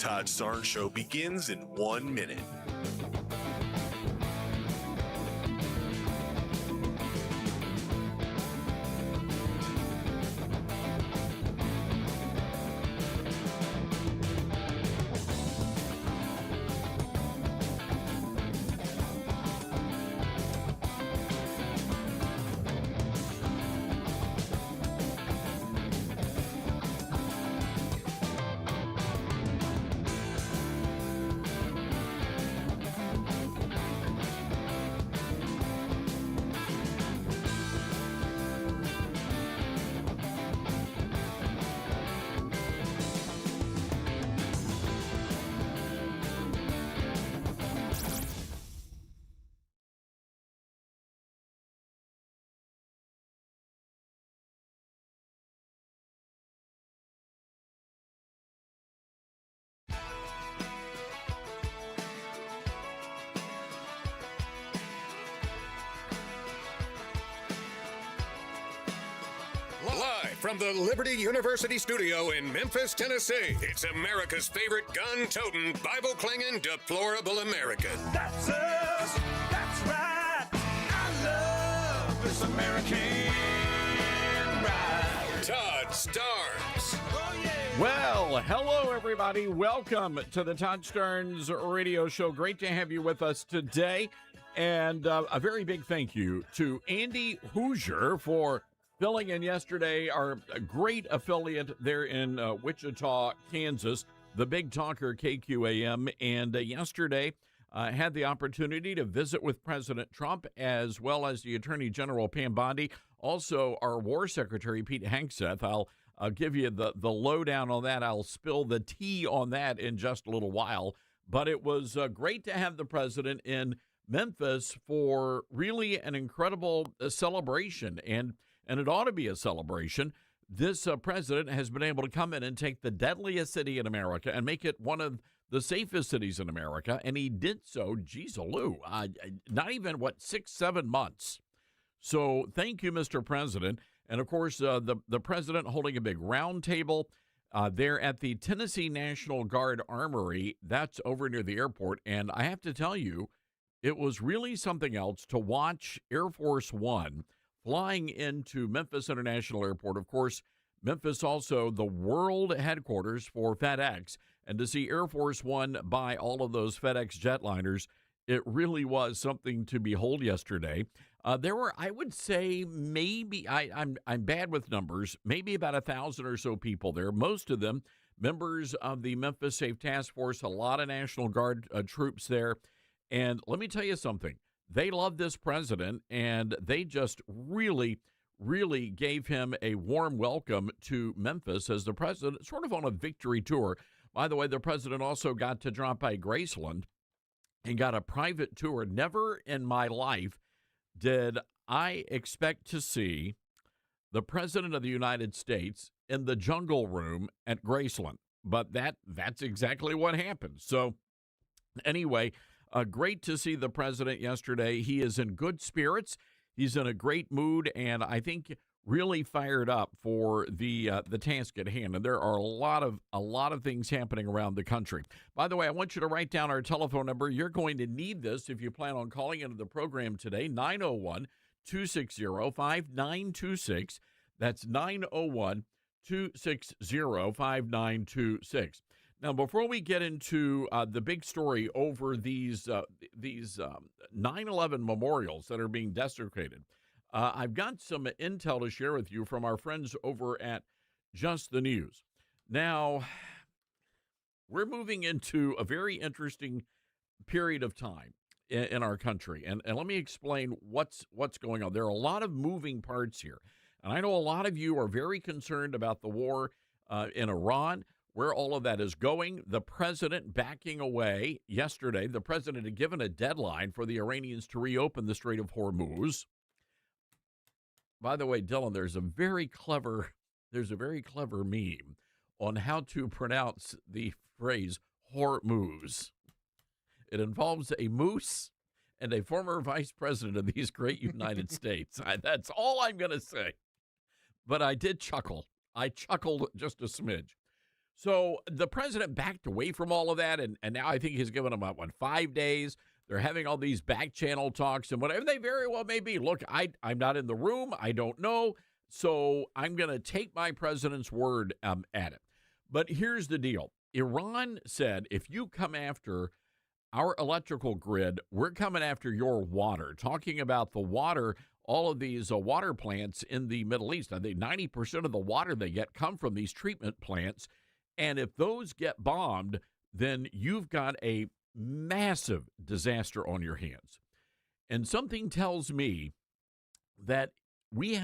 Todd Starnes Show begins in 1 minute. Live from the Liberty University studio in Memphis, Tennessee, it's America's favorite gun-toting, Bible-clinging, deplorable American. That's us. That's right. I love this American ride. Todd Starnes. Oh, yeah. Well, hello, everybody. Welcome to the Todd Starnes Radio Show. Great to have you with us today. And a very big thank you to Andy Hoosier for filling in yesterday, our great affiliate there in Wichita, Kansas, the Big Talker KQAM. And yesterday had the opportunity to visit with President Trump as well as the Attorney General Pam Bondi, also our War Secretary Pete Hegseth. I'll give you the lowdown on that. I'll spill the tea on that in just a little while. But it was great to have the president in Memphis for really an incredible celebration. And it ought to be a celebration. This president has been able to come in and take the deadliest city in America and make it one of the safest cities in America. And he did so, not even, 6-7 months. So thank you, Mr. President. And, of course, the president holding a big round table there at the Tennessee National Guard Armory. That's over near the airport. And I have to tell you, it was really something else to watch Air Force One flying into Memphis International Airport. Of course, Memphis also the world headquarters for FedEx. And to see Air Force One by all of those FedEx jetliners, it really was something to behold yesterday. There were, I would say, maybe, I'm bad with numbers, maybe about 1,000 or so people there, most of them members of the Memphis Safe Task Force, a lot of National Guard troops there. And let me tell you something. They love this president, and they just really, really gave him a warm welcome to Memphis as the president, sort of on a victory tour. By the way, the president also got to drop by Graceland and got a private tour. Never in my life did I expect to see the president of the United States in the jungle room at Graceland, but that's exactly what happened. So anyway, great to see the president yesterday. He is in good spirits. He's in a great mood, and I think really fired up for the task at hand. And there are a lot of things happening around the country. By the way, I want you to write down our telephone number. You're going to need this if you plan on calling into the program today. 901-260-5926. That's 901-260-5926. Now, before we get into the big story over these 9/11 memorials that are being desecrated, I've got some intel to share with you from our friends over at Just the News. Now, we're moving into a very interesting period of time in our country, and let me explain what's going on. There are a lot of moving parts here, and I know a lot of you are very concerned about the war in Iran, where all of that is going. The president backing away yesterday. The president had given a deadline for the Iranians to reopen the Strait of Hormuz. By the way, Dylan, there's a very clever meme on how to pronounce the phrase Hormuz. It involves a moose and a former vice president of these great United States. That's all I'm going to say. But I did chuckle. I chuckled just a smidge. So the president backed away from all of that, and now I think he's given them, 5 days. They're having all these back channel talks and whatever they very well may be. Look, I'm not in the room. I don't know. So I'm going to take my president's word at it. But here's the deal. Iran said, if you come after our electrical grid, we're coming after your water. Talking about the water, all of these water plants in the Middle East. I think 90% of the water they get come from these treatment plants. And if those get bombed, then you've got a massive disaster on your hands. And something tells me that we've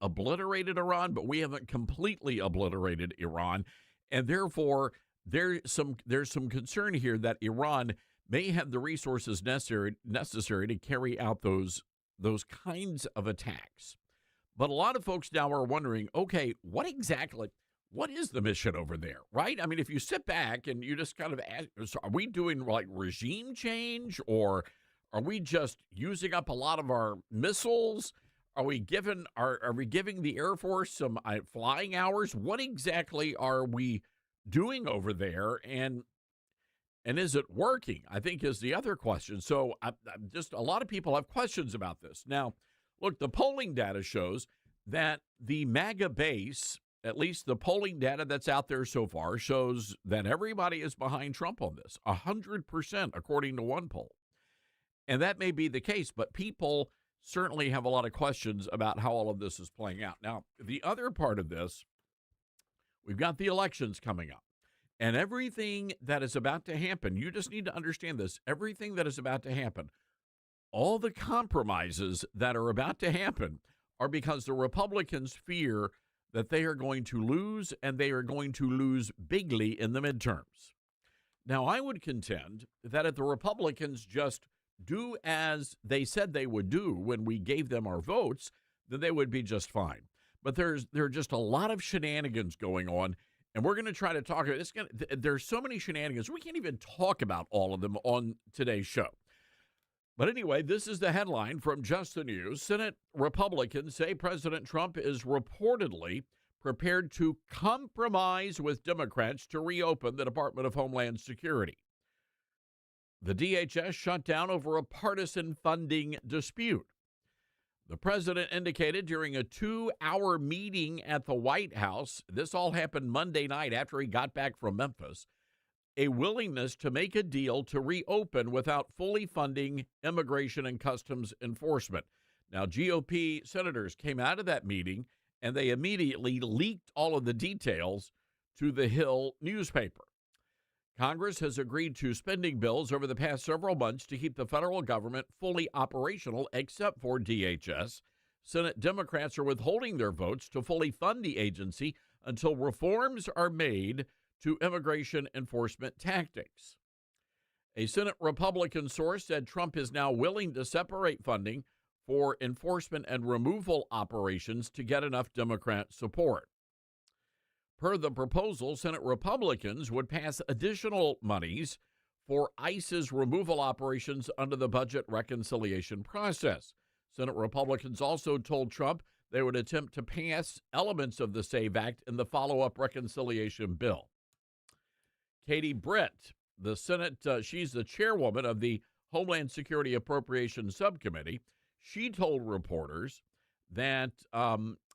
obliterated Iran, but we haven't completely obliterated Iran. And therefore, there's some concern here that Iran may have the resources necessary to carry out those kinds of attacks. But a lot of folks now are wondering, okay, what is the mission over there, right? I mean, if you sit back and you just kind of ask, are we doing like regime change, or are we just using up a lot of our missiles? Are we giving the Air Force some flying hours? What exactly are we doing over there, and is it working? I think is the other question. So I'm just a lot of people have questions about this. Now, look, the polling data shows that the MAGA base, at least the polling data that's out there so far, shows that everybody is behind Trump on this, 100%, according to one poll. And that may be the case, but people certainly have a lot of questions about how all of this is playing out. Now, the other part of this, we've got the elections coming up. And everything that is about to happen, you just need to understand this, everything that is about to happen, all the compromises that are about to happen are because the Republicans fear that they are going to lose, and they are going to lose bigly in the midterms. Now, I would contend that if the Republicans just do as they said they would do when we gave them our votes, then they would be just fine. But there are just a lot of shenanigans going on, and we're going to try to talk about this. There's so many shenanigans, we can't even talk about all of them on today's show. But anyway, this is the headline from Just the News. Senate Republicans say President Trump is reportedly prepared to compromise with Democrats to reopen the Department of Homeland Security. The DHS shut down over a partisan funding dispute. The president indicated during a 2-hour meeting at the White House, this all happened Monday night after he got back from Memphis, a willingness to make a deal to reopen without fully funding immigration and customs enforcement. Now, GOP senators came out of that meeting, and they immediately leaked all of the details to the Hill newspaper. Congress has agreed to spending bills over the past several months to keep the federal government fully operational, except for DHS. Senate Democrats are withholding their votes to fully fund the agency until reforms are made to immigration enforcement tactics. A Senate Republican source said Trump is now willing to separate funding for enforcement and removal operations to get enough Democrat support. Per the proposal, Senate Republicans would pass additional monies for ICE's removal operations under the budget reconciliation process. Senate Republicans also told Trump they would attempt to pass elements of the SAVE Act in the follow-up reconciliation bill. Katie Britt, the Senate, she's the chairwoman of the Homeland Security Appropriations Subcommittee. She told reporters that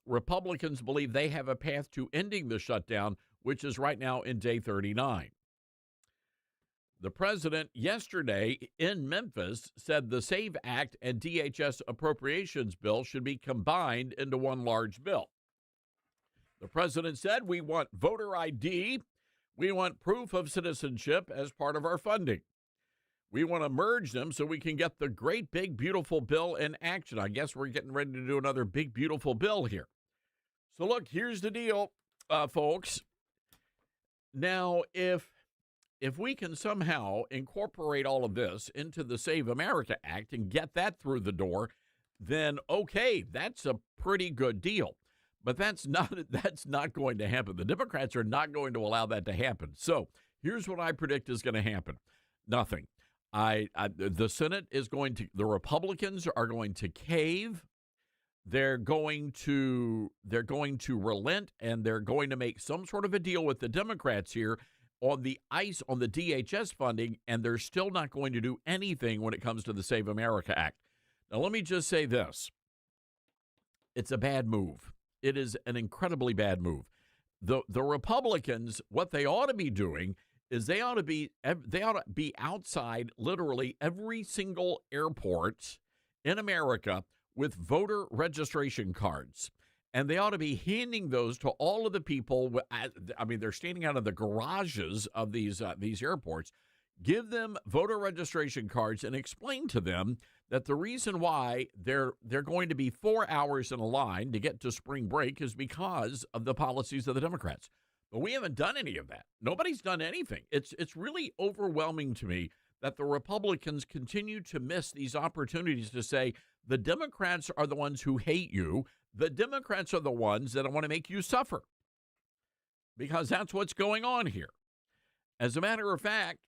Republicans believe they have a path to ending the shutdown, which is right now in day 39. The president yesterday in Memphis said the SAVE Act and DHS appropriations bill should be combined into one large bill. The president said, we want voter ID. We want proof of citizenship as part of our funding. We want to merge them so we can get the great, big, beautiful bill in action. I guess we're getting ready to do another big, beautiful bill here. So look, here's the deal, folks. Now, if we can somehow incorporate all of this into the Save America Act and get that through the door, then okay, that's a pretty good deal. But that's not going to happen. The Democrats are not going to allow that to happen. So here's what I predict is going to happen. Nothing. The Senate is the Republicans are going to cave. they're going to relent, and they're going to make some sort of a deal with the Democrats here on the DHS funding, and they're still not going to do anything when it comes to the Save America Act. Now, let me just say this. It's a bad move. It is an incredibly bad move. The Republicans, what they ought to be doing is they ought to be outside literally every single airport in America with voter registration cards. And they ought to be handing those to all of the people. I mean, they're standing out of the garages of these airports. Give them voter registration cards and explain to them that the reason why they're going to be 4 hours in a line to get to spring break is because of the policies of the Democrats. But we haven't done any of that. Nobody's done anything. It's really overwhelming to me that the Republicans continue to miss these opportunities to say the Democrats are the ones who hate you. The Democrats are the ones that want to make you suffer, because that's what's going on here. As a matter of fact,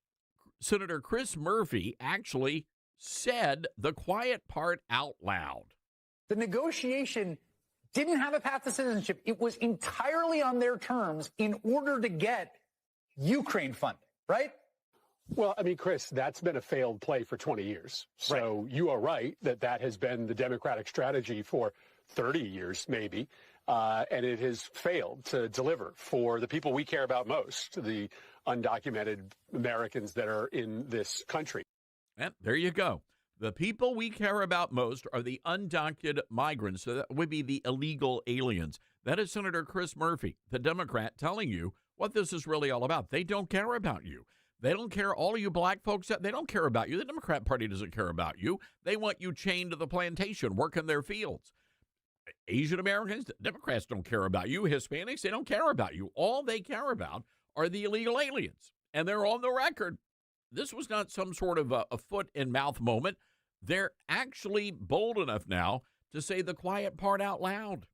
Senator Chris Murphy actually said the quiet part out loud. The negotiation didn't have a path to citizenship. It was entirely on their terms in order to get Ukraine funding, right? Well, I mean, Chris, that's been a failed play for 20 years. So right. You are right that has been the Democratic strategy for 30 years, maybe. And it has failed to deliver for the people we care about most, the undocumented Americans that are in this country. And there you go. The people we care about most are the undocumented migrants. So that would be the illegal aliens. That is Senator Chris Murphy, the Democrat, telling you what this is really all about. They don't care about you. They don't care. All of you black folks, they don't care about you. The Democrat Party doesn't care about you. They want you chained to the plantation, working their fields. Asian Americans, the Democrats don't care about you. Hispanics, they don't care about you. All they care about are the illegal aliens. And they're on the record. This was not some sort of a foot in mouth moment. They're actually bold enough now to say the quiet part out loud.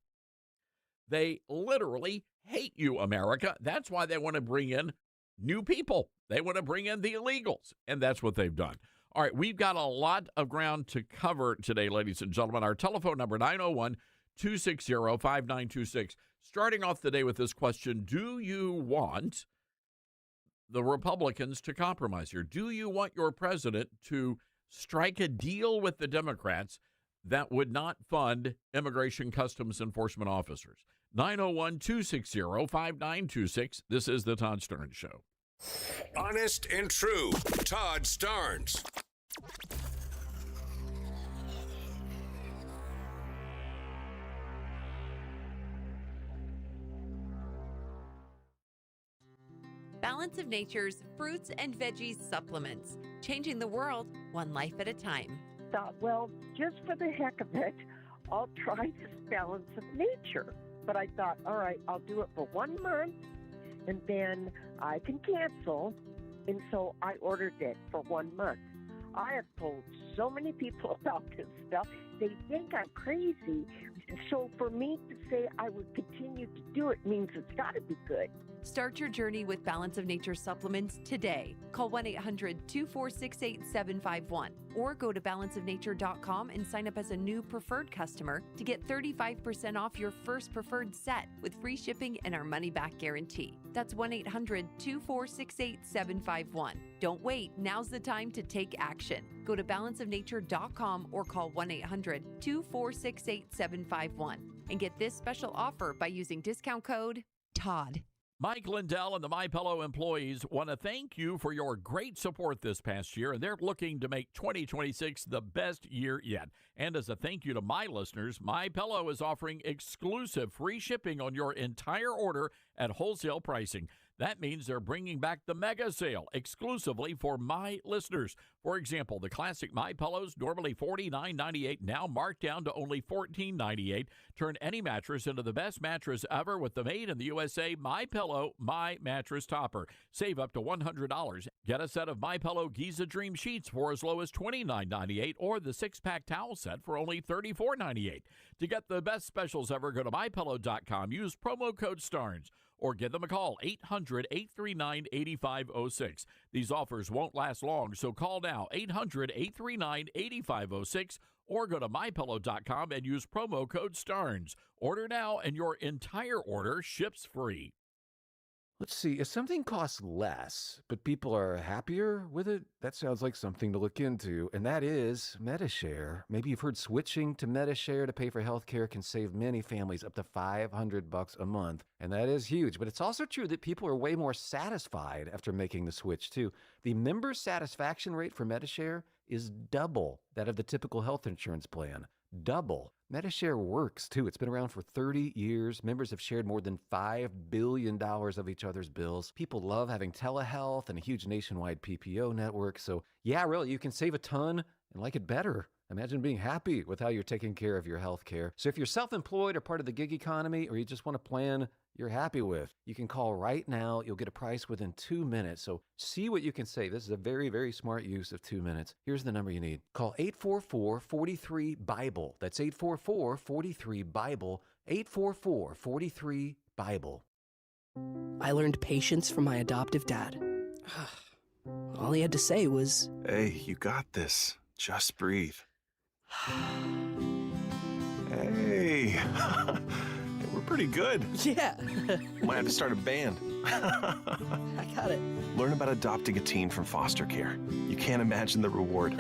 They literally hate you, America. That's why they want to bring in new people. They want to bring in the illegals, and that's what they've done. All right, we've got a lot of ground to cover today, ladies and gentlemen. Our telephone number, 901-260-5926. Starting off the day with this question, do you want the Republicans to compromise here? Do you want your president to strike a deal with the Democrats that would not fund immigration customs enforcement officers? 901-260-5926. This is the Todd Starnes Show. Honest and true. Todd Starnes. Balance of Nature's fruits and veggies supplements, changing the world one life at a time. Thought, well, just for the heck of it, I'll try this Balance of Nature. But I thought, all right, I'll do it for 1 month, and then I can cancel. And so I ordered it for 1 month. I have told so many people about this stuff. They think I'm crazy. So for me to say I would continue to do it means it's got to be good. Start your journey with Balance of Nature supplements today. Call 1-800-246-8751 or go to balanceofnature.com and sign up as a new preferred customer to get 35% off your first preferred set with free shipping and our money-back guarantee. That's 1-800-246-8751. Don't wait. Now's the time to take action. Go to balanceofnature.com or call 1-800-246-8751 and get this special offer by using discount code TODD. Mike Lindell and the MyPillow employees want to thank you for your great support this past year, and they're looking to make 2026 the best year yet. And as a thank you to my listeners, MyPillow is offering exclusive free shipping on your entire order at wholesale pricing. That means they're bringing back the mega sale exclusively for my listeners. For example, the classic My Pillows, normally $49.98, now marked down to only $14.98. Turn any mattress into the best mattress ever with the made in the USA My Pillow My Mattress Topper. Save up to $100. Get a set of My Pillow Giza Dream Sheets for as low as $29.98 or the 6-pack towel set for only $34.98. To get the best specials ever, go to MyPillow.com. Use promo code STARNS. or give them a call, 800-839-8506. These offers won't last long, so call now, 800-839-8506, or go to mypillow.com and use promo code STEARNS. Order now, and your entire order ships free. Let's see, if something costs less, but people are happier with it, that sounds like something to look into, and that is MediShare. Maybe you've heard switching to MediShare to pay for healthcare can save many families up to $500 a month, and that is huge. But it's also true that people are way more satisfied after making the switch, too. The member satisfaction rate for MediShare is double that of the typical health insurance plan. Double. MediShare works, too. It's been around for 30 years. Members have shared more than $5 billion of each other's bills. People love having telehealth and a huge nationwide PPO network. So, yeah, really, you can save a ton and like it better. Imagine being happy with how you're taking care of your health care. So if you're self-employed or part of the gig economy, or you just want a plan you're happy with, you can call right now. You'll get a price within 2 minutes. So see what you can save. This is a very, very smart use of 2 minutes. Here's the number you need. Call 844-43-BIBLE. That's 844-43-BIBLE. 844-43-BIBLE. I learned patience from my adoptive dad. All he had to say was, "Hey, you got this. Just breathe." Hey, we're pretty good. yeah. Might have to start a band. I got it. Learn about adopting a teen from foster care. You can't imagine the reward.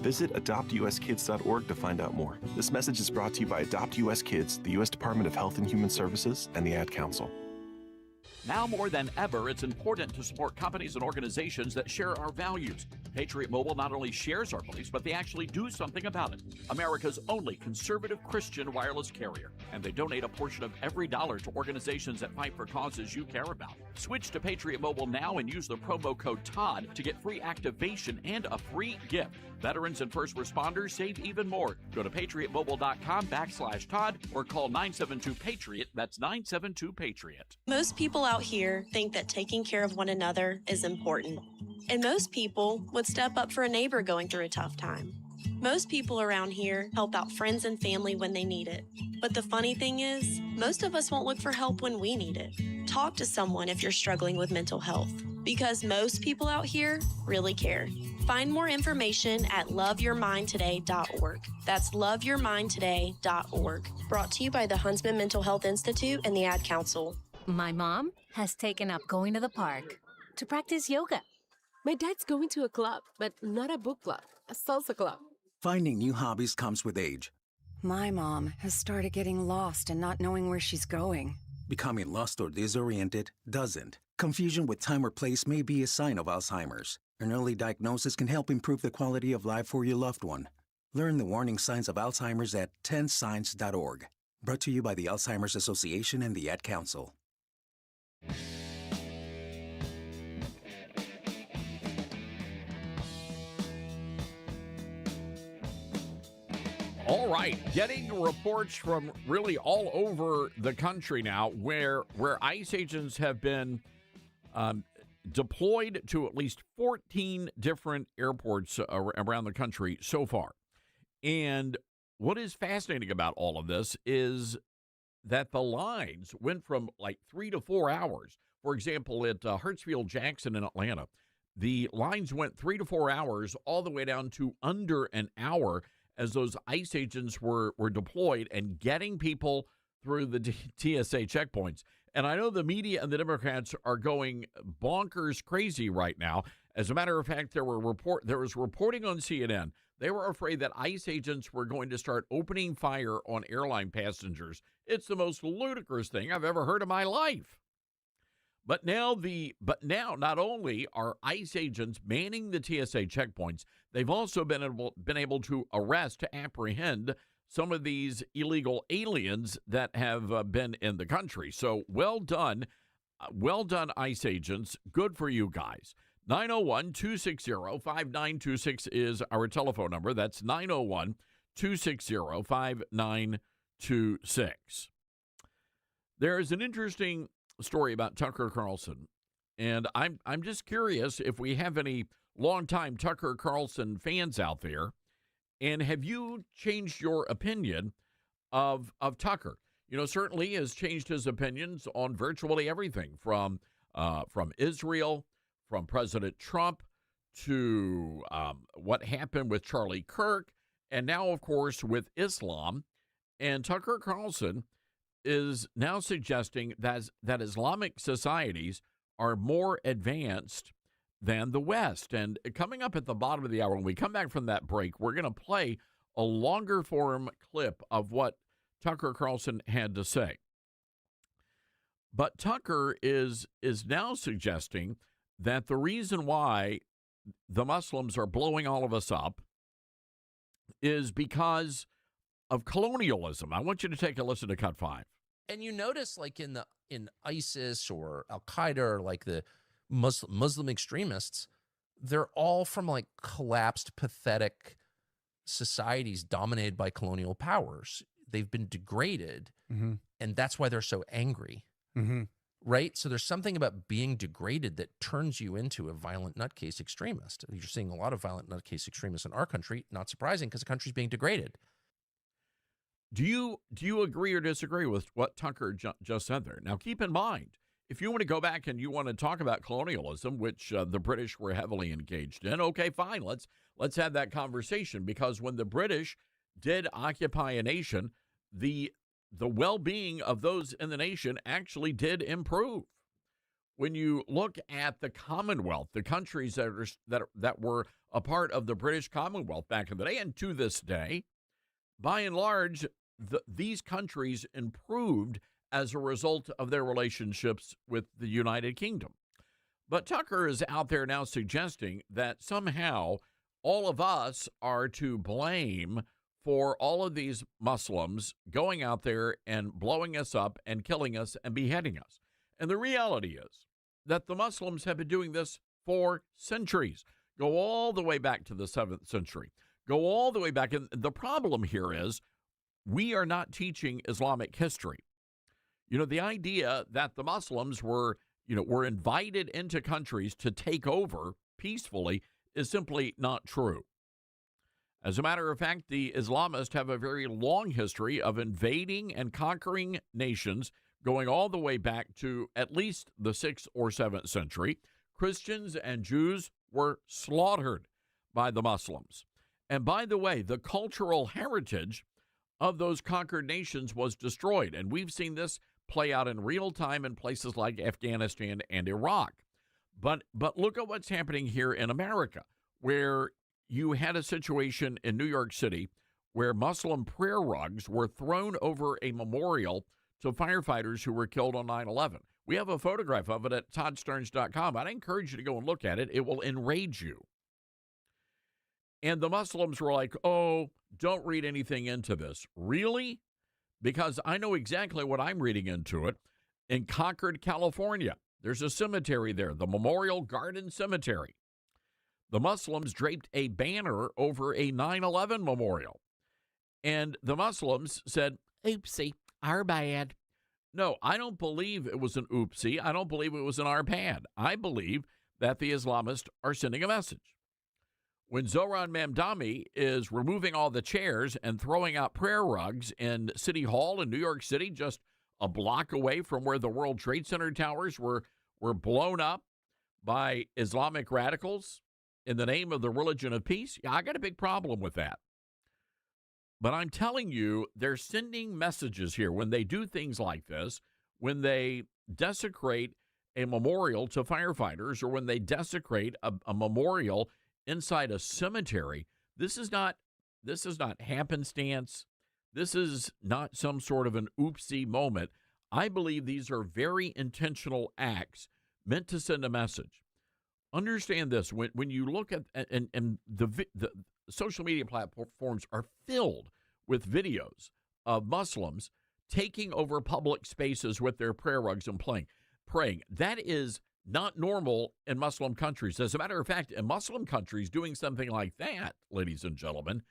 Visit adoptuskids.org to find out more. This message is brought to you by Adopt US Kids, the U.S. Department of Health and Human Services, and the Ad Council. Now more than ever, it's important to support companies and organizations that share our values. Patriot Mobile not only shares our beliefs, but they actually do something about it. America's only conservative Christian wireless carrier. And they donate a portion of every dollar to organizations that fight for causes you care about. Switch to Patriot Mobile now and use the promo code TODD to get free activation and a free gift. Veterans and first responders save even more. Go to patriotmobile.com/Todd or call 972-PATRIOT. That's 972-PATRIOT. Most people out here think that taking care of one another is important. And most people would step up for a neighbor going through a tough time. Most people around here help out friends and family when they need it. But the funny thing is, most of us won't look for help when we need it. Talk to someone if you're struggling with mental health, because most people out here really care. Find more information at loveyourmindtoday.org. That's loveyourmindtoday.org. Brought to you by the Huntsman Mental Health Institute and the Ad Council. My mom has taken up going to the park to practice yoga. My dad's going to a club, but not a book club, a salsa club. Finding new hobbies comes with age. My mom has started getting lost and not knowing where she's going. Becoming lost or disoriented doesn't. Confusion with time or place may be a sign of Alzheimer's. An early diagnosis can help improve the quality of life for your loved one. Learn the warning signs of Alzheimer's at 10signs.org. Brought to you by the Alzheimer's Association and the Ad Council. All right, getting reports from really all over the country now where ICE agents have been deployed to at least 14 different airports around the country so far. And what is fascinating about all of this is that the lines went from like 3 to 4 hours. For example, at Hartsfield-Jackson in Atlanta, the lines went 3 to 4 hours all the way down to under an hour as those ICE agents were deployed and getting people through the TSA checkpoints. And I know the media and the Democrats are going bonkers crazy right now. As a matter of fact, there was reporting on CNN. They were afraid that ICE agents were going to start opening fire on airline passengers. It's the most ludicrous thing I've ever heard in my life. But now not only are ICE agents manning the TSA checkpoints, they've also been able to arrest, to apprehend some of these illegal aliens that have been in the country. So well done, ICE agents. Good for you guys. 901-260-5926 is our telephone number. That's 901-260-5926. There is an interesting story about Tucker Carlson, and I'm just curious if we have any longtime Tucker Carlson fans out there, and have you changed your opinion of Tucker? certainly has changed his opinions on virtually everything from Israel, from President Trump to what happened with Charlie Kirk, and now, of course, with Islam. And Tucker Carlson is now suggesting that Islamic societies are more advanced than the West. And coming up at the bottom of the hour, when we come back from that break, we're going to play a longer form clip of what Tucker Carlson had to say. But Tucker is now suggesting that the reason why the Muslims are blowing all of us up is because of colonialism. I want you to take a listen to Cut 5. And you notice, like in ISIS or Al Qaeda or like the Muslim extremists, they're all from like collapsed, pathetic societies dominated by colonial powers. They've been degraded, and that's why they're so angry, right? So there's something about being degraded that turns you into a violent nutcase extremist. You're seeing a lot of violent nutcase extremists in our country. Not surprising, because the country's being degraded. Do you agree or disagree with what Tucker just said there? Now, keep in mind, if you want to go back and you want to talk about colonialism, which the British were heavily engaged in, okay, fine, let's have that conversation, because when the British did occupy a nation, the well-being of those in the nation actually did improve. When you look at the Commonwealth, the countries that were a part of the British Commonwealth back in the day and to this day, by and large, these countries improved as a result of their relationships with the United Kingdom. But Tucker is out there now suggesting that somehow all of us are to blame for all of these Muslims going out there and blowing us up and killing us and beheading us. And the reality is that the Muslims have been doing this for centuries. Go all the way back to the 7th century. Go all the way back. And the problem here is we are not teaching Islamic history. The idea that the Muslims were invited into countries to take over peacefully is simply not true. As a matter of fact, the Islamists have a very long history of invading and conquering nations, going all the way back to at least the 6th or 7th century. Christians and Jews were slaughtered by the Muslims. And by the way, the cultural heritage of those conquered nations was destroyed. And we've seen this play out in real time in places like Afghanistan and Iraq. But look at what's happening here in America, where you had a situation in New York City where Muslim prayer rugs were thrown over a memorial to firefighters who were killed on 9/11. We have a photograph of it at toddsterns.com. I'd encourage you to go and look at it. It will enrage you. And the Muslims were like, oh, don't read anything into this. Really? Because I know exactly what I'm reading into it. In Concord, California, there's a cemetery there, the Memorial Garden Cemetery. The Muslims draped a banner over a 9/11 memorial. And the Muslims said, oopsie, our bad. No, I don't believe it was an oopsie. I don't believe it was an our bad. I believe that the Islamists are sending a message. When Zohran Mamdani is removing all the chairs and throwing out prayer rugs in City Hall in New York City, just a block away from where the World Trade Center towers were blown up by Islamic radicals in the name of the religion of peace, I got a big problem with that. But I'm telling you, they're sending messages here when they do things like this, when they desecrate a memorial to firefighters or when they desecrate a memorial inside a cemetery. This is not happenstance. This is not some sort of an oopsie moment. I believe these are very intentional acts meant to send a message. Understand this. When you look at and the social media platforms are filled with videos of Muslims taking over public spaces with their prayer rugs and praying. That is not normal in Muslim countries. As a matter of fact, in Muslim countries, doing something like that, ladies and gentlemen,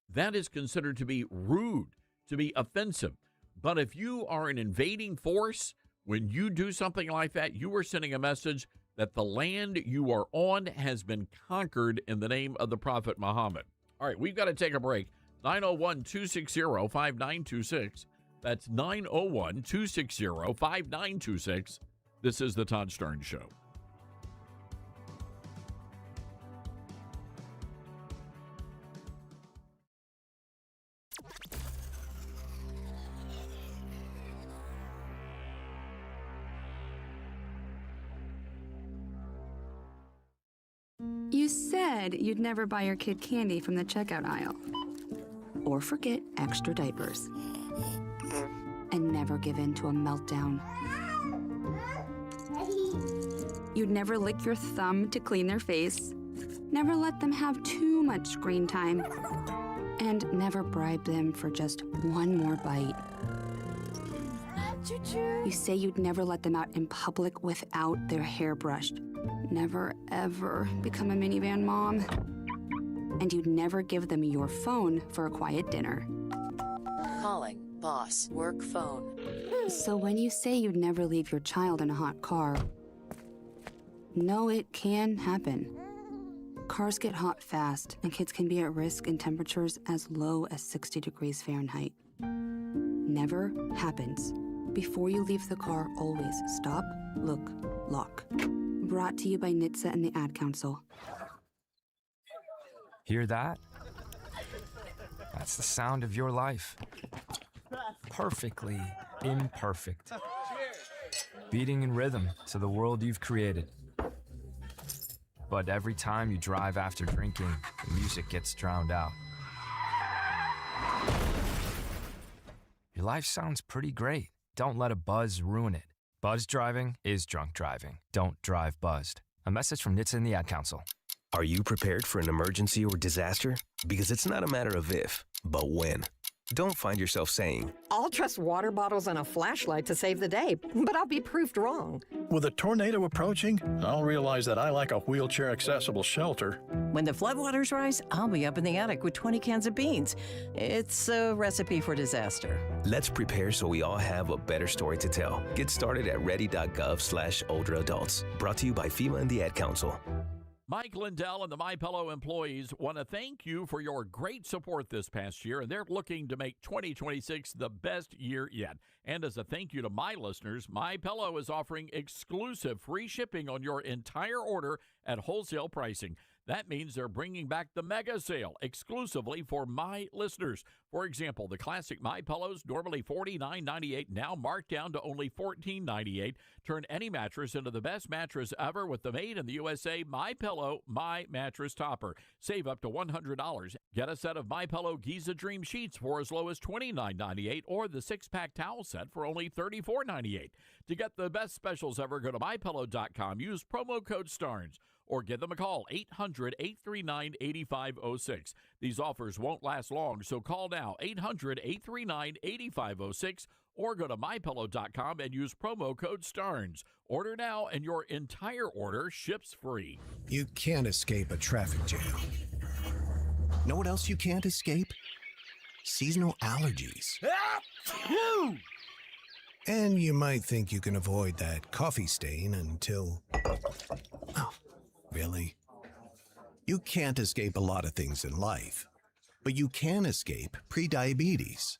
that is considered to be rude, to be offensive. But if you are an invading force, when you do something like that, you are sending a message that the land you are on has been conquered in the name of the Prophet Muhammad. All right, we've got to take a break. 901-260-5926. That's 901-260-5926. This is the Todd Stern Show. You said you'd never buy your kid candy from the checkout aisle. Or forget extra diapers. And never give in to a meltdown. You'd never lick your thumb to clean their face. Never let them have too much screen time. And never bribe them for just one more bite. You say you'd never let them out in public without their hair brushed. Never, ever become a minivan mom. And you'd never give them your phone for a quiet dinner. Calling boss work phone. So when you say you'd never leave your child in a hot car, no, it can happen. Cars get hot fast, and kids can be at risk in temperatures as low as 60 degrees Fahrenheit. Never happens. Before you leave the car, always stop, look, lock. Brought to you by NHTSA and the Ad Council. Hear that? That's the sound of your life. Perfectly imperfect. Beating in rhythm to the world you've created. But every time you drive after drinking, the music gets drowned out. Your life sounds pretty great. Don't let a buzz ruin it. Buzz driving is drunk driving. Don't drive buzzed. A message from NHTSA and the Ad Council. Are you prepared for an emergency or disaster? Because it's not a matter of if, but when. Don't find yourself saying, I'll trust water bottles and a flashlight to save the day, but I'll be proved wrong. With a tornado approaching, I'll realize that I lack a wheelchair-accessible shelter. When the floodwaters rise, I'll be up in the attic with 20 cans of beans. It's a recipe for disaster. let's prepare so we all have a better story to tell. Get started at ready.gov/older adults. Brought to you by FEMA and the Ad Council. Mike Lindell and the MyPillow employees want to thank you for your great support this past year, and they're looking to make 2026 the best year yet. And as a thank you to my listeners, MyPillow is offering exclusive free shipping on your entire order at wholesale pricing. That means they're bringing back the mega sale exclusively for my listeners. For example, the classic MyPillows, normally $49.98, now marked down to only $14.98. Turn any mattress into the best mattress ever with the made in the USA MyPillow My Mattress Topper. Save up to $100. Get a set of MyPillow Giza Dream Sheets for as low as $29.98 or the 6-pack towel set for only $34.98. To get the best specials ever, go to MyPillow.com. Use promo code STARNS. Or give them a call, 800-839-8506. These offers won't last long, so call now, 800-839-8506, or go to MyPillow.com and use promo code STARNS. Order now, and your entire order ships free. You can't escape a traffic jam. Know what else you can't escape? Seasonal allergies. And you might think you can avoid that coffee stain until... Oh. Really? You can't escape a lot of things in life, but you can escape prediabetes.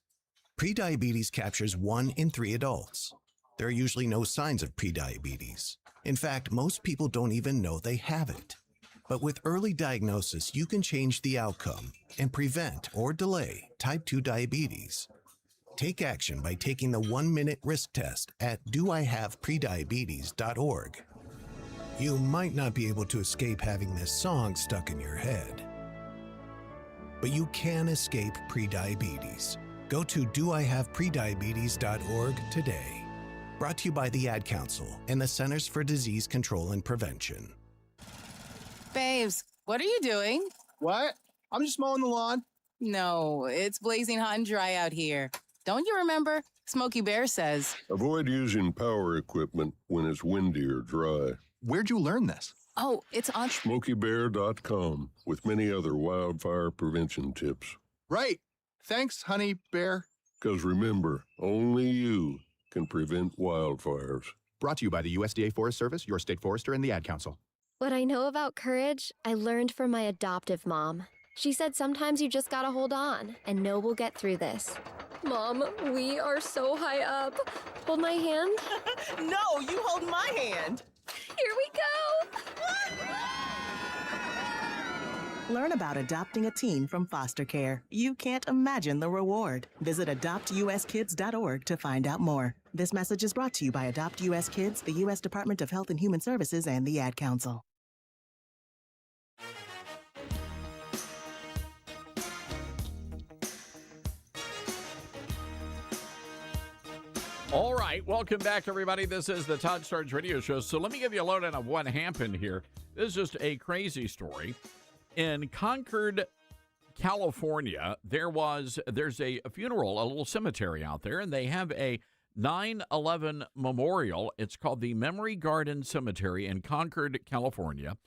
Prediabetes captures 1 in 3 adults. There are usually no signs of prediabetes. In fact, most people don't even know they have it. But with early diagnosis, you can change the outcome and prevent or delay type 2 diabetes. Take action by taking the 1-minute risk test at doihaveprediabetes.org. You might not be able to escape having this song stuck in your head, but you can escape prediabetes. Go to doihaveprediabetes.org today. Brought to you by the Ad Council and the Centers for Disease Control and Prevention. Babes, what are you doing? What? I'm just mowing the lawn. No, it's blazing hot and dry out here. Don't you remember? Smokey Bear says, avoid using power equipment when it's windy or dry. Where'd you learn this? oh, it's on... SmokeyBear.com with many other wildfire prevention tips. Right. Thanks, Honey Bear. Because remember, only you can prevent wildfires. Brought to you by the USDA Forest Service, your state forester, and the Ad Council. What I know about courage, I learned from my adoptive mom. She said sometimes you just gotta hold on and know we'll get through this. Mom, we are so high up. Hold my hand. No, you hold my hand. Here we go. Learn about adopting a teen from foster care. You can't imagine the reward. Visit adoptuskids.org to find out more. This message is brought to you by Adopt US Kids, the U.S. Department of Health and Human Services, and the Ad Council. All right, welcome back, everybody. This is the Todd Starnes Radio Show. So let me give you a lowdown of what happened here. This is just a crazy story. In Concord, California, there's a funeral, a little cemetery out there, and they have a 9/11 memorial. It's called the Memory Garden Cemetery in Concord, California.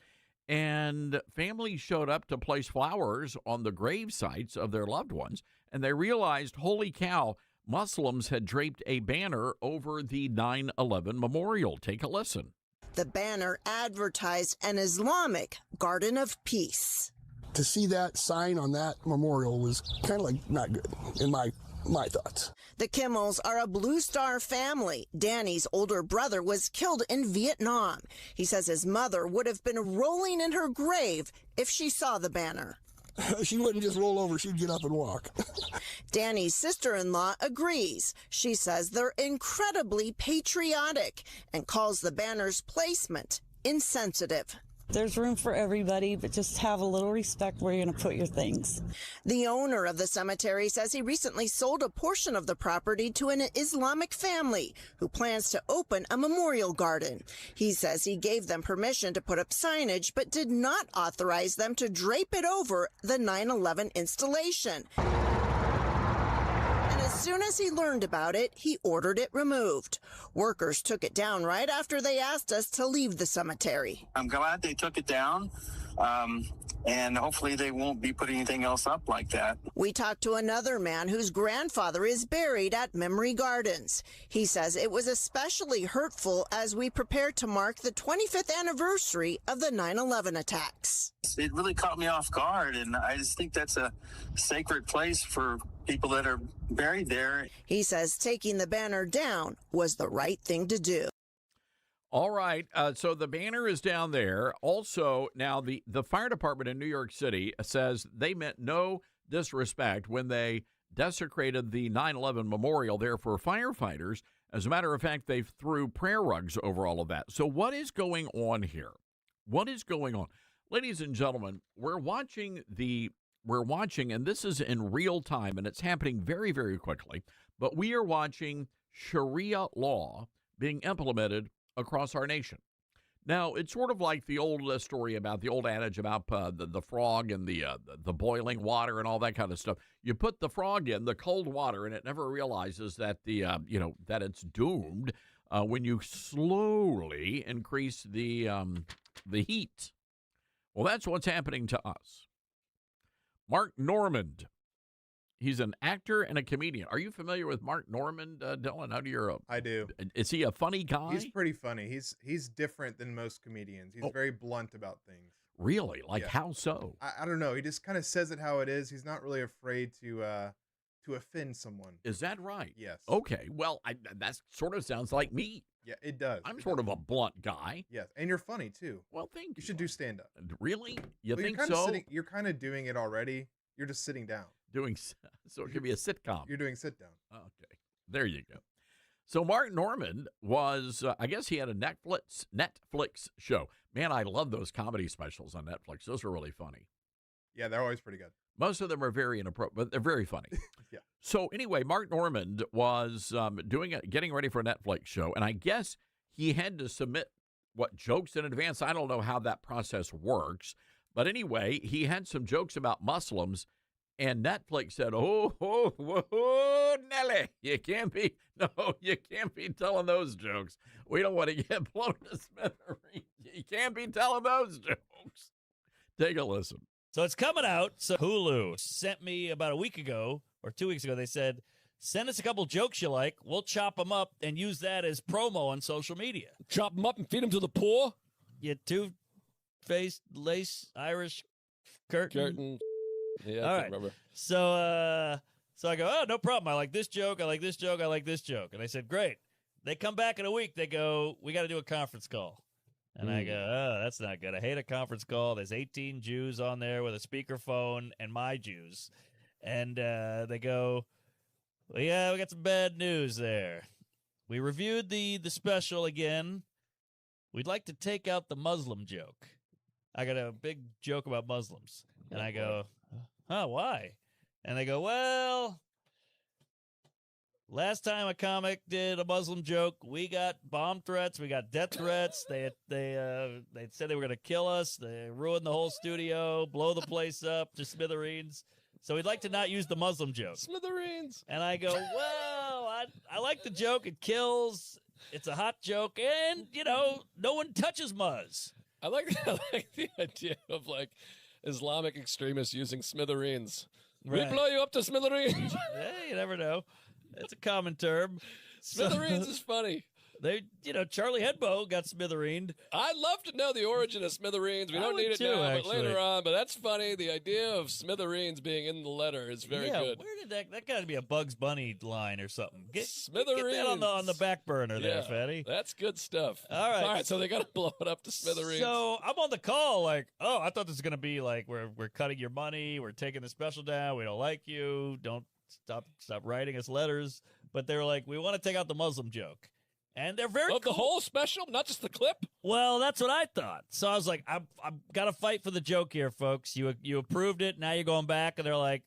And families showed up to place flowers on the grave sites of their loved ones, and they realized, holy cow, Muslims had draped a banner over the 9/11 memorial. Take a listen. The banner advertised an Islamic Garden of Peace. To see that sign on that memorial was kind of like not good in my thoughts. The Kimmels are a Blue Star family. Danny's older brother was killed in Vietnam. He says his mother would have been rolling in her grave if she saw the banner. She wouldn't just roll over, she'd get up and walk. Danny's sister-in-law agrees. She says they're incredibly patriotic and calls the banner's placement insensitive. There's room for everybody, but just have a little respect where you're going to put your things. The owner of the cemetery says he recently sold a portion of the property to an Islamic family who plans to open a memorial garden. He says he gave them permission to put up signage, but did not authorize them to drape it over the 9/11 installation. As soon as he learned about it, he ordered it removed. Workers took it down right after they asked us to leave the cemetery. I'm glad they took it down, and hopefully they won't be putting anything else up like that. We talked to another man whose grandfather is buried at Memory Gardens. He says it was especially hurtful as we prepare to mark the 25th anniversary of the 9/11 attacks. It really caught me off guard, and I just think that's a sacred place for people that are buried there. He says taking the banner down was the right thing to do. All right, so the banner is down there. Also, now the fire department in New York City says they meant no disrespect when they desecrated the 9/11 memorial there for firefighters. As a matter of fact, they threw prayer rugs over all of that. So what is going on here? What is going on? Ladies and gentlemen, we're watching, and this is in real time, and it's happening very, very quickly, but we are watching Sharia law being implemented across our nation. Now, it's sort of like the old story about the old adage about the frog and the boiling water and all that kind of stuff. You put the frog in the cold water, and it never realizes that that it's doomed when you slowly increase the heat. Well, that's what's happening to us. Mark Normand. He's an actor and a comedian. Are you familiar with Mark Normand, Dylan? I do. Is he a funny guy? He's pretty funny. He's different than most comedians. He's very blunt about things. Really? Like how so? I don't know. He just kind of says it how it is. He's not really afraid to offend someone. Is that right? Yes. Okay. Well, that sort of sounds like me. Yeah, it does. I'm sort of a blunt guy. Yes, and you're funny too. Well, thank you. You should do stand-up. Really? You think you're so? You're kind of doing it already. You're just sitting down. So it could be a sitcom. You're doing sit down. Okay. There you go. So Mark Normand was, I guess he had a Netflix show. Man, I love those comedy specials on Netflix. Those are really funny. Yeah, they're always pretty good. Most of them are very inappropriate, but they're very funny. Yeah. So anyway, Mark Normand was getting ready for a Netflix show, and I guess he had to submit jokes in advance. I don't know how that process works, but anyway, he had some jokes about Muslims, and Netflix said, "Oh, Nelly, you can't be telling those jokes. We don't want to get blown to smithereens. You can't be telling those jokes." Take a listen. So it's coming out. So Hulu sent me about a week ago or 2 weeks ago. They said, send us a couple jokes you like. We'll chop them up and use that as promo on social media. Chop them up and feed them to the poor? You two-faced lace Irish curtain. Yeah, all I right. remember. So So I go, oh, no problem. I like this joke. I like this joke. I like this joke. And I said, great. They come back in a week. They go, we got to do a conference call. And I go, oh, that's not good. I hate a conference call. There's 18 Jews on there with a speakerphone and my Jews. And they go, well, yeah, we got some bad news there. We reviewed the special again. We'd like to take out the Muslim joke. I got a big joke about Muslims. And I go, oh, why? And they go, well, last time a comic did a Muslim joke, we got bomb threats, we got death threats. They said they were going to kill us. They ruined the whole studio, blow the place up to smithereens. So we'd like to not use the Muslim joke. Smithereens. And I go, well, I like the joke. It kills. It's a hot joke. And, no one touches Muzz. I like the idea of, like, Islamic extremists using smithereens. Right. We blow you up to smithereens. Hey, you never know. It's a common term. Smithereens is funny. Charlie Hebdo got smithereened. I'd love to know the origin of smithereens. We don't need it now, but later on. But that's funny. The idea of smithereens being in the letter is very good. Where did that got to be a Bugs Bunny line or something? Smithereens. Get that on the back burner there, Fatty. That's good stuff. All right. So they got to blow it up to smithereens. So I'm on the call like, oh, I thought this was going to be like we're cutting your money. We're taking the special down. We don't like you. Don't stop writing us letters. But they're like, we want to take out the Muslim joke. And they're very cool. The whole special, not just the clip? Well, that's what I thought. So I was like, I've got to fight for the joke here, folks. You approved it. Now you're going back. And they're like,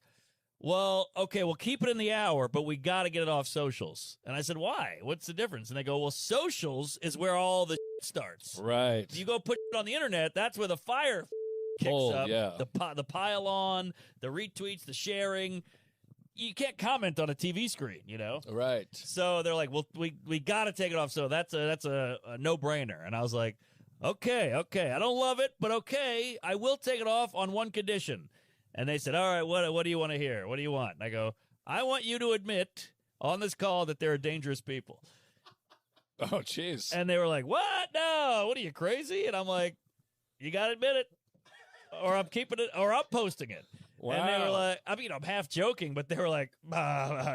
well, okay, we'll keep it in the hour, but we got to get it off socials. And I said, why? What's the difference? And they go, well, socials is where all the starts. Right. You go put it on the internet, that's where the fire kicks up. Yeah. The pile on, the retweets, the sharing. You can't comment on a TV screen, Right. So they're like, well, we got to take it off. So that's a no-brainer. And I was like, okay. I don't love it, but okay. I will take it off on one condition. And they said, all right, what do you want to hear? What do you want? And I go, I want you to admit on this call that there are dangerous people. Oh, jeez. And they were like, what? No. What are you, crazy? And I'm like, you got to admit it. Or I'm keeping it, or I'm posting it. Wow. And they were like, I'm half joking, but they were like,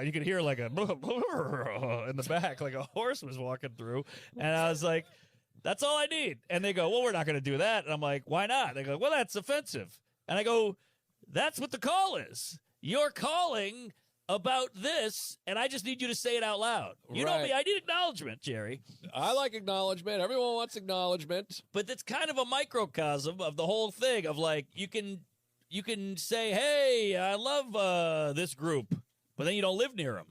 you could hear like a in the back, like a horse was walking through. And I was like, that's all I need. And they go, well, we're not going to do that. And I'm like, why not? They go, well, that's offensive. And I go, that's what the call is. You're calling about this, and I just need you to say it out loud. You know me. I need acknowledgement, Jerry. I like acknowledgement. Everyone wants acknowledgement. But it's kind of a microcosm of the whole thing of like, you can say, hey, I love this group, but then you don't live near them.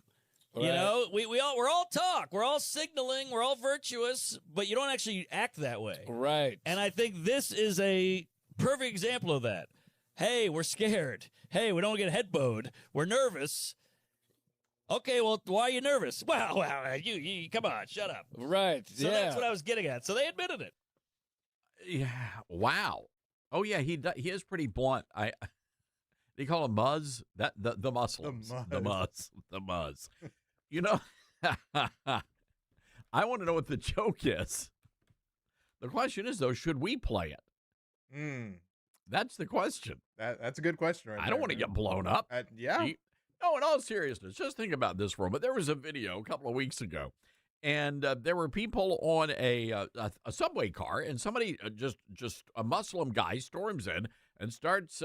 Right. We're all talk. We're all signaling. We're all virtuous, but you don't actually act that way. Right. And I think this is a perfect example of that. Hey, we're scared. Hey, we don't get head bowed. We're nervous. Okay, well, why are you nervous? Well, you come on, shut up. Right. So that's what I was getting at. So they admitted it. Yeah. Wow. Oh yeah, he is pretty blunt. They call him Muzz. The Muslims. The Muzz. I want to know what the joke is. The question is though, should we play it? That's the question. That's a good question, right? I don't want to get blown up. Yeah. No, in all seriousness, just think about this for a moment. There was a video a couple of weeks ago, and there were people on a subway car, and somebody, just a Muslim guy, storms in and starts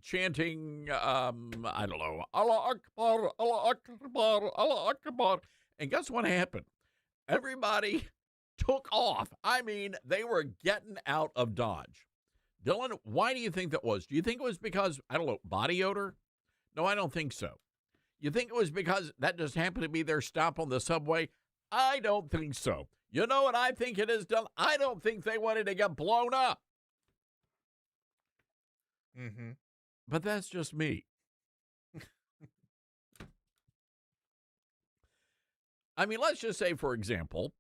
chanting, I don't know, Allah Akbar, Allah Akbar, Allah Akbar. And guess what happened? Everybody took off. I mean, they were getting out of Dodge. Dylan, why do you think that was? Do you think it was because, I don't know, body odor? No, I don't think so. You think it was because that just happened to be their stop on the subway? I don't think so. You know what I think it is, Dylan? I don't think they wanted to get blown up. Mm-hmm. But that's just me. I mean, let's just say, for example,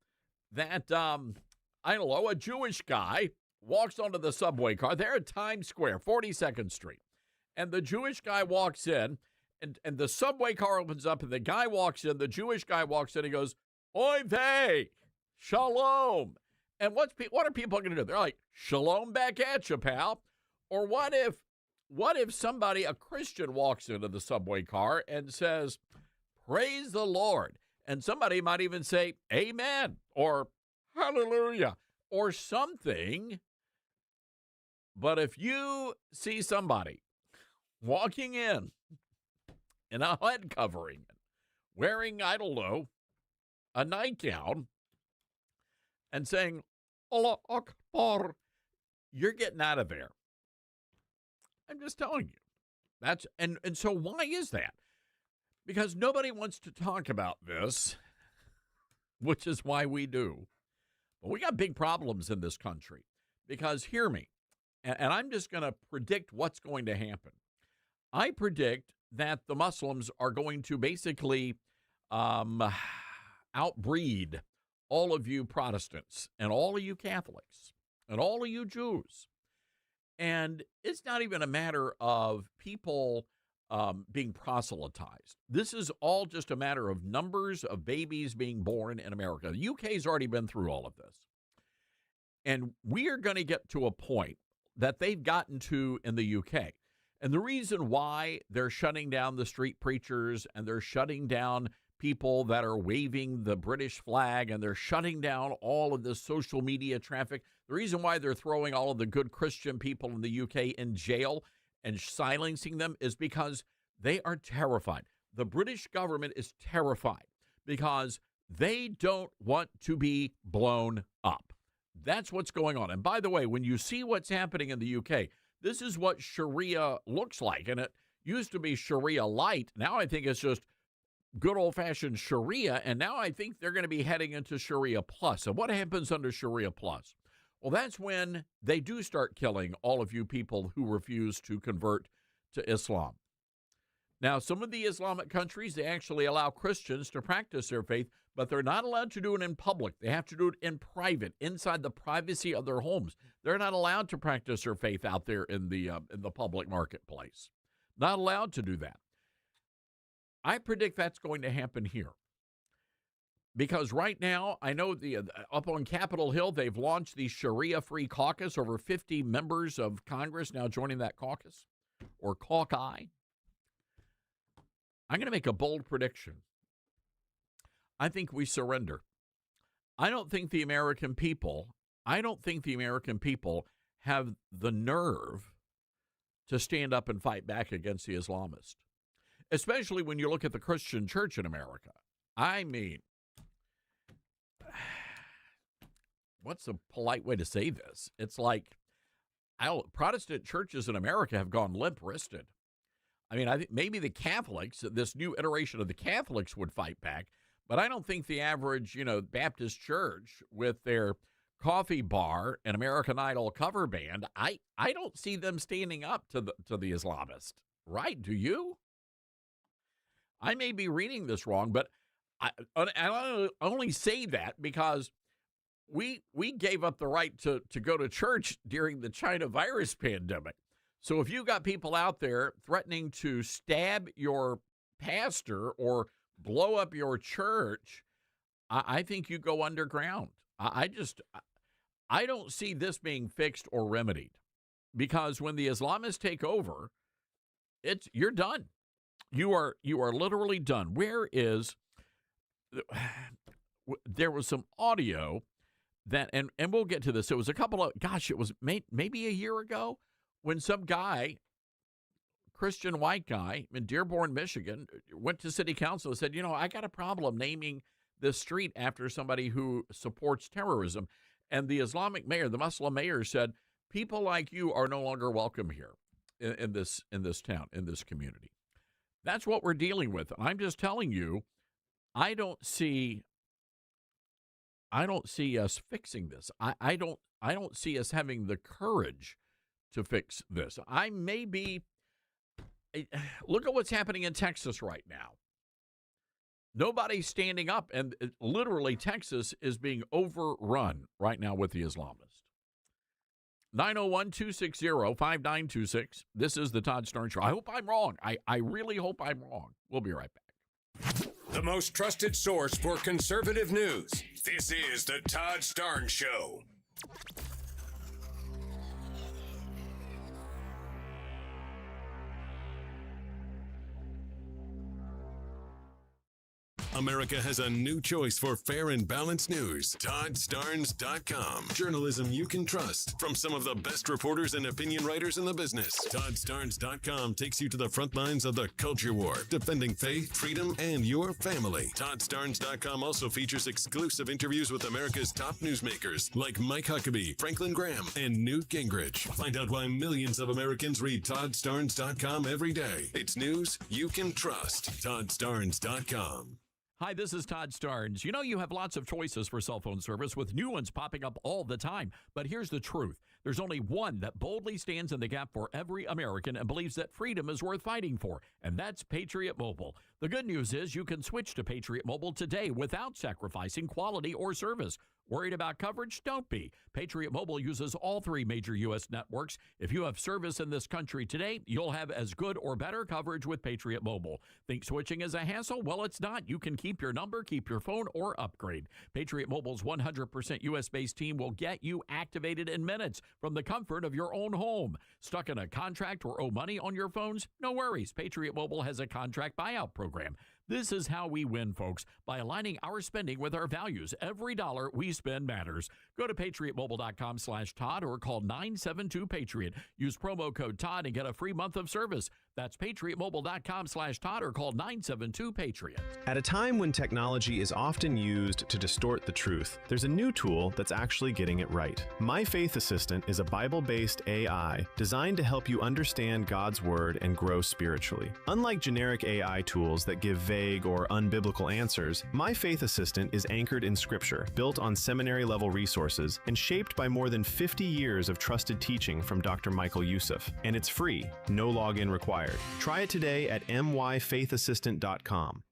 that, I don't know, a Jewish guy walks onto the subway car. They're at Times Square, 42nd Street. And the Jewish guy walks in, and the subway car opens up, and the guy walks in, the Jewish guy walks in, and goes, Oy vey, shalom. And what are people going to do? They're like, shalom back at you, pal. Or what if what if somebody, a Christian, walks into the subway car and says, praise the Lord? And somebody might even say, amen, or hallelujah, or something. But if you see somebody walking in a head covering, wearing, I don't know, a nightgown, and saying, Allah Akbar, you're getting out of there. I'm just telling you. And so why is that? Because nobody wants to talk about this, which is why we do. But we got big problems in this country. Because, hear me, and I'm just going to predict what's going to happen. I predict that the Muslims are going to basically outbreed all of you Protestants and all of you Catholics and all of you Jews. And it's not even a matter of people being proselytized. This is all just a matter of numbers of babies being born in America. The UK's already been through all of this. And we are going to get to a point that they've gotten to in the UK. And the reason why they're shutting down the street preachers and they're shutting down people that are waving the British flag and they're shutting down all of this social media traffic, the reason why they're throwing all of the good Christian people in the UK in jail and silencing them is because they are terrified. The British government is terrified because they don't want to be blown up. That's what's going on. And by the way, when you see what's happening in the UK, this is what Sharia looks like. And it used to be Sharia light. Now I think it's just good old-fashioned Sharia. And now I think they're going to be heading into Sharia plus. And what happens under Sharia plus? Well, that's when they do start killing all of you people who refuse to convert to Islam. Now, some of the Islamic countries, they actually allow Christians to practice their faith, but they're not allowed to do it in public. They have to do it in private, inside the privacy of their homes. They're not allowed to practice their faith out there in the public marketplace. Not allowed to do that. I predict that's going to happen here. Because right now, I know up on Capitol Hill, they've launched the Sharia-free caucus. Over 50 members of Congress now joining that caucus, or caucus. I'm going to make a bold prediction. I think we surrender. I don't think the American people have the nerve to stand up and fight back against the Islamists, especially when you look at the Christian church in America. I mean, what's a polite way to say this? It's like Protestant churches in America have gone limp-wristed. I mean, I think maybe the Catholics, this new iteration of the Catholics would fight back, but I don't think the average, Baptist church with their coffee bar and American Idol cover band, I don't see them standing up to the Islamists, right? Do you? I may be reading this wrong, but I only say that because we gave up the right to go to church during the China virus pandemic. So if you got people out there threatening to stab your pastor or blow up your church, I think you go underground. I don't see this being fixed or remedied, because when the Islamists take over, you're done. You are literally done. There was some audio that, and we'll get to this. It was it was maybe a year ago, when some guy, Christian white guy in Dearborn, Michigan, went to city council and said, I got a problem naming this street after somebody who supports terrorism. And the Islamic mayor, the Muslim mayor, said, people like you are no longer welcome here in this town, in this community. That's what we're dealing with. And I'm just telling you, I don't see us fixing this. I don't see us having the courage to fix this. Look at what's happening in Texas right now. Nobody's standing up, and literally Texas is being overrun right now with the Islamists. 901-260-5926. This is the Todd Stern Show. I hope I'm wrong. I really hope I'm wrong. We'll be right back. The most trusted source for conservative news. This is the Todd Stern Show. America has a new choice for fair and balanced news. ToddStarnes.com. Journalism you can trust from some of the best reporters and opinion writers in the business. ToddStarnes.com takes you to the front lines of the culture war, defending faith, freedom, and your family. ToddStarnes.com also features exclusive interviews with America's top newsmakers like Mike Huckabee, Franklin Graham, and Newt Gingrich. Find out why millions of Americans read ToddStarnes.com every day. It's news you can trust. ToddStarnes.com. Hi, this is Todd Starnes. You know, you have lots of choices for cell phone service with new ones popping up all the time. But here's the truth. There's only one that boldly stands in the gap for every American and believes that freedom is worth fighting for, and that's Patriot Mobile. The good news is you can switch to Patriot Mobile today without sacrificing quality or service. Worried about coverage? Don't be. Patriot Mobile uses all three major U.S. networks. If you have service in this country today, you'll have as good or better coverage with Patriot Mobile. Think switching is a hassle? Well, it's not. You can keep your number, keep your phone, or upgrade. Patriot Mobile's 100% U.S.-based team will get you activated in minutes from the comfort of your own home. Stuck in a contract or owe money on your phones? No worries. Patriot Mobile has a contract buyout program. This is how we win, folks, by aligning our spending with our values. Every dollar we spend matters. Go to patriotmobile.com/Todd or call 972-PATRIOT. Use promo code Todd and get a free month of service. That's patriotmobile.com/Todd or call 972-PATRIOT. At a time when technology is often used to distort the truth, there's a new tool that's actually getting it right. My Faith Assistant is a Bible-based AI designed to help you understand God's Word and grow spiritually. Unlike generic AI tools that give vague or unbiblical answers, My Faith Assistant is anchored in Scripture, built on seminary-level resources, and shaped by more than 50 years of trusted teaching from Dr. Michael Youssef. And it's free, no login required. Try it today at myfaithassistant.com.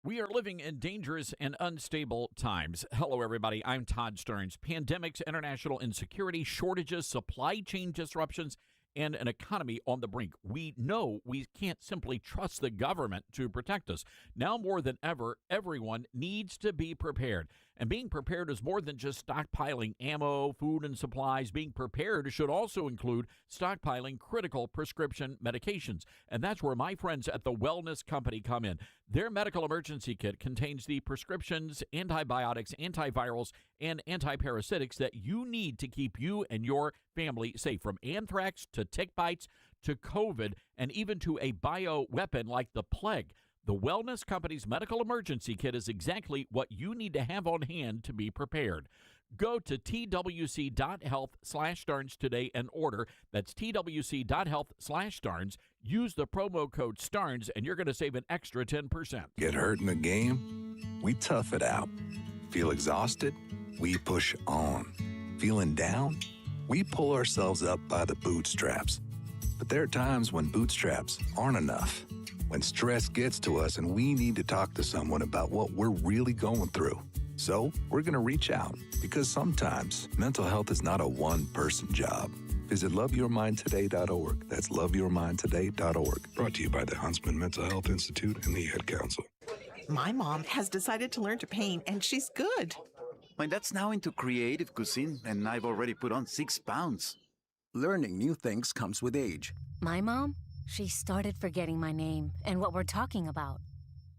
We are living in dangerous and unstable times. Hello, everybody. I'm Todd Starnes. Pandemics, international insecurity, shortages, supply chain disruptions, and an economy on the brink. We know we can't simply trust the government to protect us. Now more than ever, everyone needs to be prepared. And being prepared is more than just stockpiling ammo, food, and supplies. Being prepared should also include stockpiling critical prescription medications. And that's where my friends at the Wellness Company come in. Their medical emergency kit contains the prescriptions, antibiotics, antivirals, and antiparasitics that you need to keep you and your family safe, from anthrax to tick bites to COVID and even to a bioweapon like the plague. The Wellness Company's medical emergency kit is exactly what you need to have on hand to be prepared. Go to twc.health/Starnes today and order. That's twc.health/Starnes. Use the promo code STARNES and you're going to save an extra 10%. Get hurt in the game? We tough it out. Feel exhausted? We push on. Feeling down? We pull ourselves up by the bootstraps. But there are times when bootstraps aren't enough. When stress gets to us and we need to talk to someone about what we're really going through. So we're going to reach out, because sometimes mental health is not a one-person job. Visit loveyourmindtoday.org. That's loveyourmindtoday.org. Brought to you by the Huntsman Mental Health Institute and the Ad Council. My mom has decided to learn to paint, and she's good. My dad's now into creative cuisine, and I've already put on 6 pounds. Learning new things comes with age. My mom? She started forgetting my name and what we're talking about.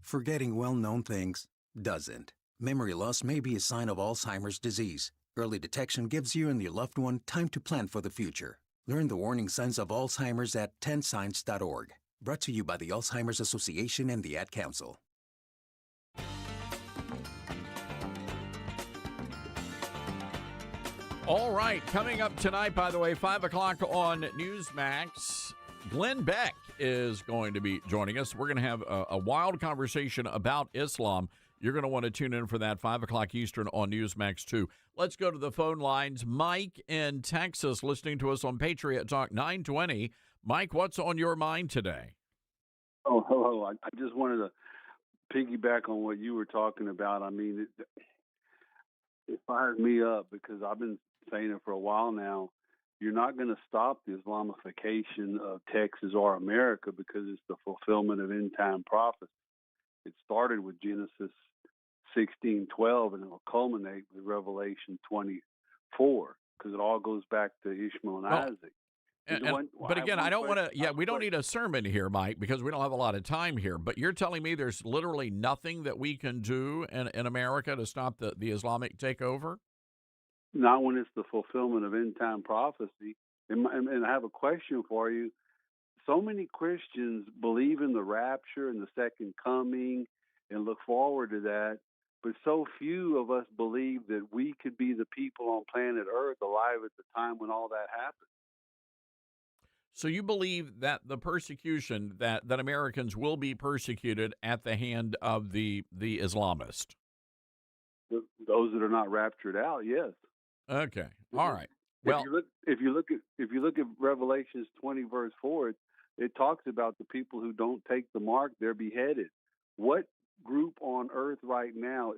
Forgetting well-known things doesn't. Memory loss may be a sign of Alzheimer's disease. Early detection gives you and your loved one time to plan for the future. Learn the warning signs of Alzheimer's at 10signs.org. Brought to you by the Alzheimer's Association and the Ad Council. All right, coming up tonight, by the way, 5 o'clock on Newsmax, Glenn Beck is going to be joining us. We're going to have a wild conversation about Islam. You're going to want to tune in for that, 5 o'clock Eastern on Newsmax 2. Let's go to the phone lines. Mike in Texas, listening to us on Patriot Talk 920. Mike, what's on your mind today? Oh, hello. I just wanted to piggyback on what you were talking about. I mean, it fired me up, because I've been saying it for a while now. You're not going to stop the Islamification of Texas or America, because it's the fulfillment of end-time prophecy. It started with Genesis 16:12, and it will culminate with Revelation 24, because it all goes back to Ishmael and Isaac. But again, I don't want to. Yeah, we don't need a sermon here, Mike, because we don't have a lot of time here. But you're telling me there's literally nothing that we can do in America to stop the Islamic takeover? Not when it's the fulfillment of end time prophecy. And I have a question for you. So many Christians believe in the rapture and the second coming and look forward to that, but so few of us believe that we could be the people on planet Earth alive at the time when all that happened. So you believe that the persecution, that Americans will be persecuted at the hand of the Islamist? Those that are not raptured out, yes. Okay. All right. Well, if you look at Revelations 20 verse 4, it talks about the people who don't take the mark, they're beheaded. What group on earth right now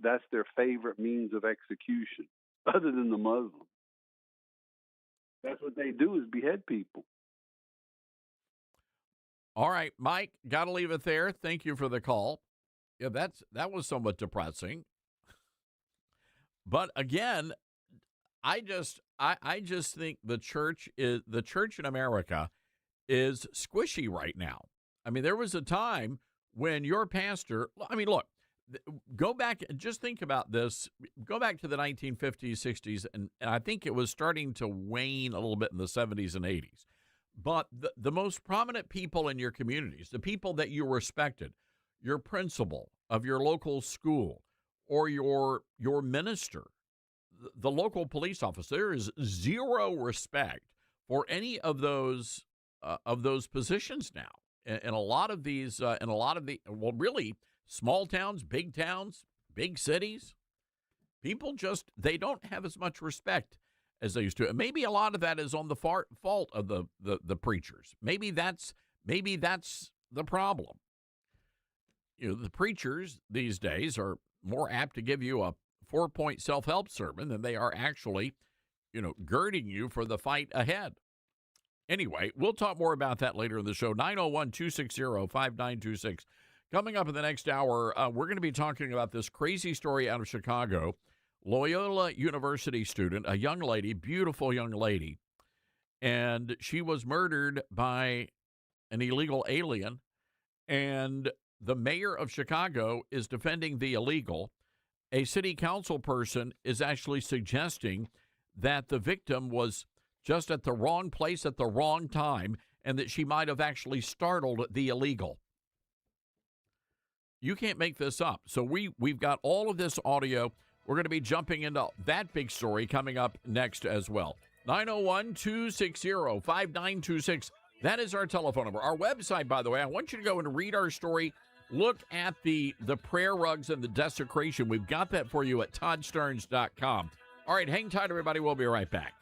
that's their favorite means of execution, other than the Muslims? That's what they do, is behead people. All right, Mike, got to leave it there. Thank you for the call. Yeah, that was somewhat depressing. But again, I just think the church in America is squishy right now. I mean, there was a time when your pastor, I mean, look, go back and just think about this. Go back to the 1950s, 60s, and I think it was starting to wane a little bit in the 70s and 80s. But the most prominent people in your communities, the people that you respected, your principal of your local school or your minister, the local police officer, there is zero respect for any of those positions now. In a lot of these, really small towns, big cities, people just, they don't have as much respect as they used to. And maybe a lot of that is on the fault of the preachers. Maybe that's the problem. You know, the preachers these days are more apt to give you a 4-point self-help sermon than they are actually, girding you for the fight ahead. Anyway, we'll talk more about that later in the show. 901-260-5926. Coming up in the next hour, we're going to be talking about this crazy story out of Chicago. Loyola University student, a young lady, beautiful young lady, and she was murdered by an illegal alien, and the mayor of Chicago is defending the illegal. A city council person is actually suggesting that the victim was just at the wrong place at the wrong time, and that she might have actually startled the illegal. You can't make this up. So we've got all of this audio. We're going to be jumping into that big story coming up next as well. 901-260-5926. That is our telephone number. Our website, by the way, I want you to go and read our story. Look at the prayer rugs and the desecration. We've got that for you at ToddStarns.com. All right, hang tight, everybody. We'll be right back.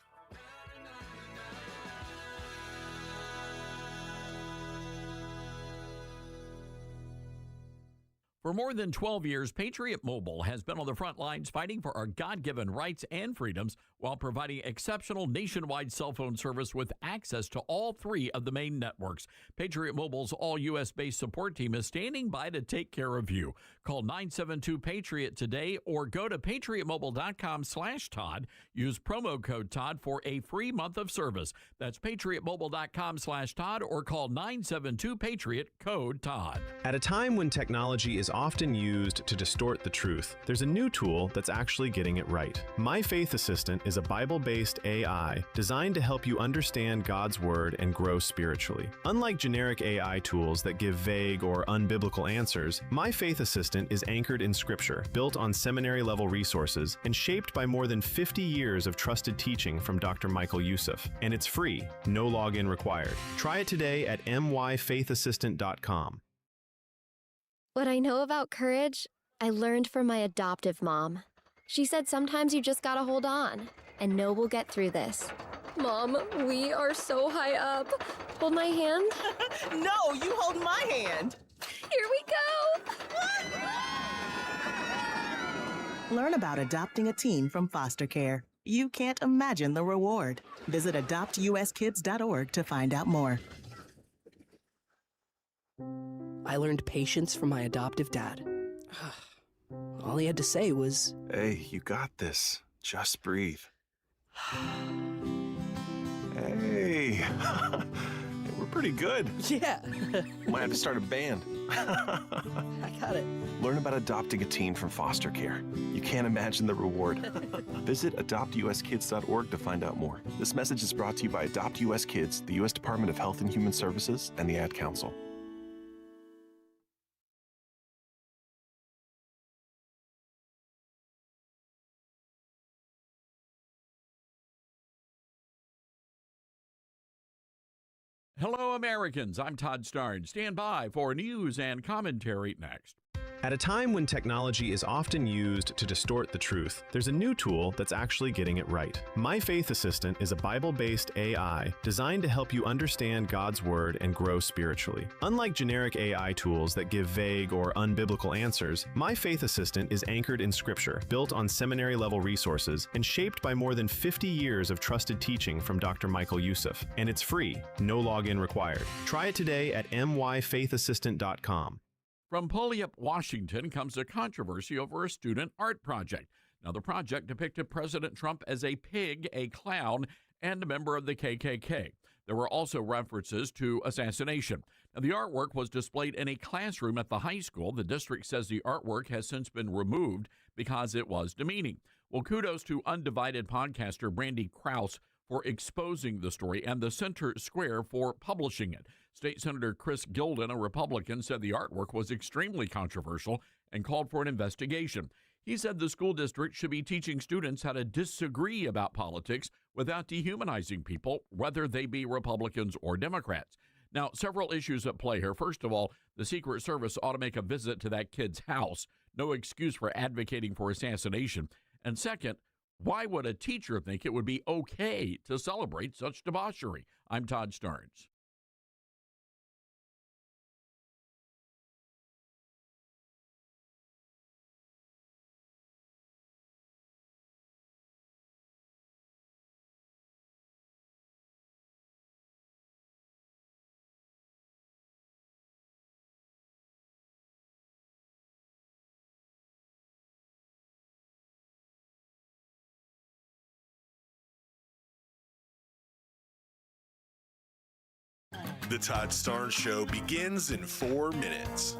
For more than 12 years, Patriot Mobile has been on the front lines fighting for our God-given rights and freedoms while providing exceptional nationwide cell phone service with access to all 3 of the main networks. Patriot Mobile's all-U.S.-based support team is standing by to take care of you. Call 972-PATRIOT today or go to patriotmobile.com/Todd. Use promo code Todd for a free month of service. That's patriotmobile.com/Todd or call 972-PATRIOT, code Todd. At a time when technology is often used to distort the truth, there's a new tool that's actually getting it right. My Faith Assistant is a Bible-based AI designed to help you understand God's Word and grow spiritually. Unlike generic AI tools that give vague or unbiblical answers, My Faith Assistant is anchored in Scripture, built on seminary-level resources, and shaped by more than 50 years of trusted teaching from Dr. Michael Youssef. And it's free, no login required. Try it today at myfaithassistant.com. What I know about courage, I learned from my adoptive mom. She said sometimes you just gotta hold on and know we'll get through this. Mom, we are so high up. Hold my hand. No, you hold my hand. Here we go. Learn about adopting a teen from foster care. You can't imagine the reward. Visit adoptuskids.org to find out more. I learned patience from my adoptive dad. All he had to say was, "Hey, you got this. Just breathe." Hey, we're pretty good. Yeah. Might have to start a band. I got it. Learn about adopting a teen from foster care. You can't imagine the reward. Visit adoptuskids.org to find out more. This message is brought to you by Adopt US Kids, the U.S. Department of Health and Human Services, and the Ad Council. Hello, Americans. I'm Todd Starnes. Stand by for news and commentary next. At a time when technology is often used to distort the truth, there's a new tool that's actually getting it right. My Faith Assistant is a Bible-based AI designed to help you understand God's Word and grow spiritually. Unlike generic AI tools that give vague or unbiblical answers, My Faith Assistant is anchored in Scripture, built on seminary-level resources, and shaped by more than 50 years of trusted teaching from Dr. Michael Youssef. And it's free, no login required. Try it today at myfaithassistant.com. From Puyallup, Washington, comes a controversy over a student art project. Now, the project depicted President Trump as a pig, a clown, and a member of the KKK. There were also references to assassination. Now, the artwork was displayed in a classroom at the high school. The district says the artwork has since been removed because it was demeaning. Well, kudos to Undivided podcaster Brandy Krause for exposing the story and the Center Square for publishing it. State Senator Chris Gilden, a Republican, said the artwork was extremely controversial and called for an investigation. He said the school district should be teaching students how to disagree about politics without dehumanizing people, whether they be Republicans or Democrats. Now, several issues at play here. First of all, the Secret Service ought to make a visit to that kid's house. No excuse for advocating for assassination. And second, why would a teacher think it would be okay to celebrate such debauchery? I'm Todd Starnes. The Todd Starnes Show begins in 4 minutes.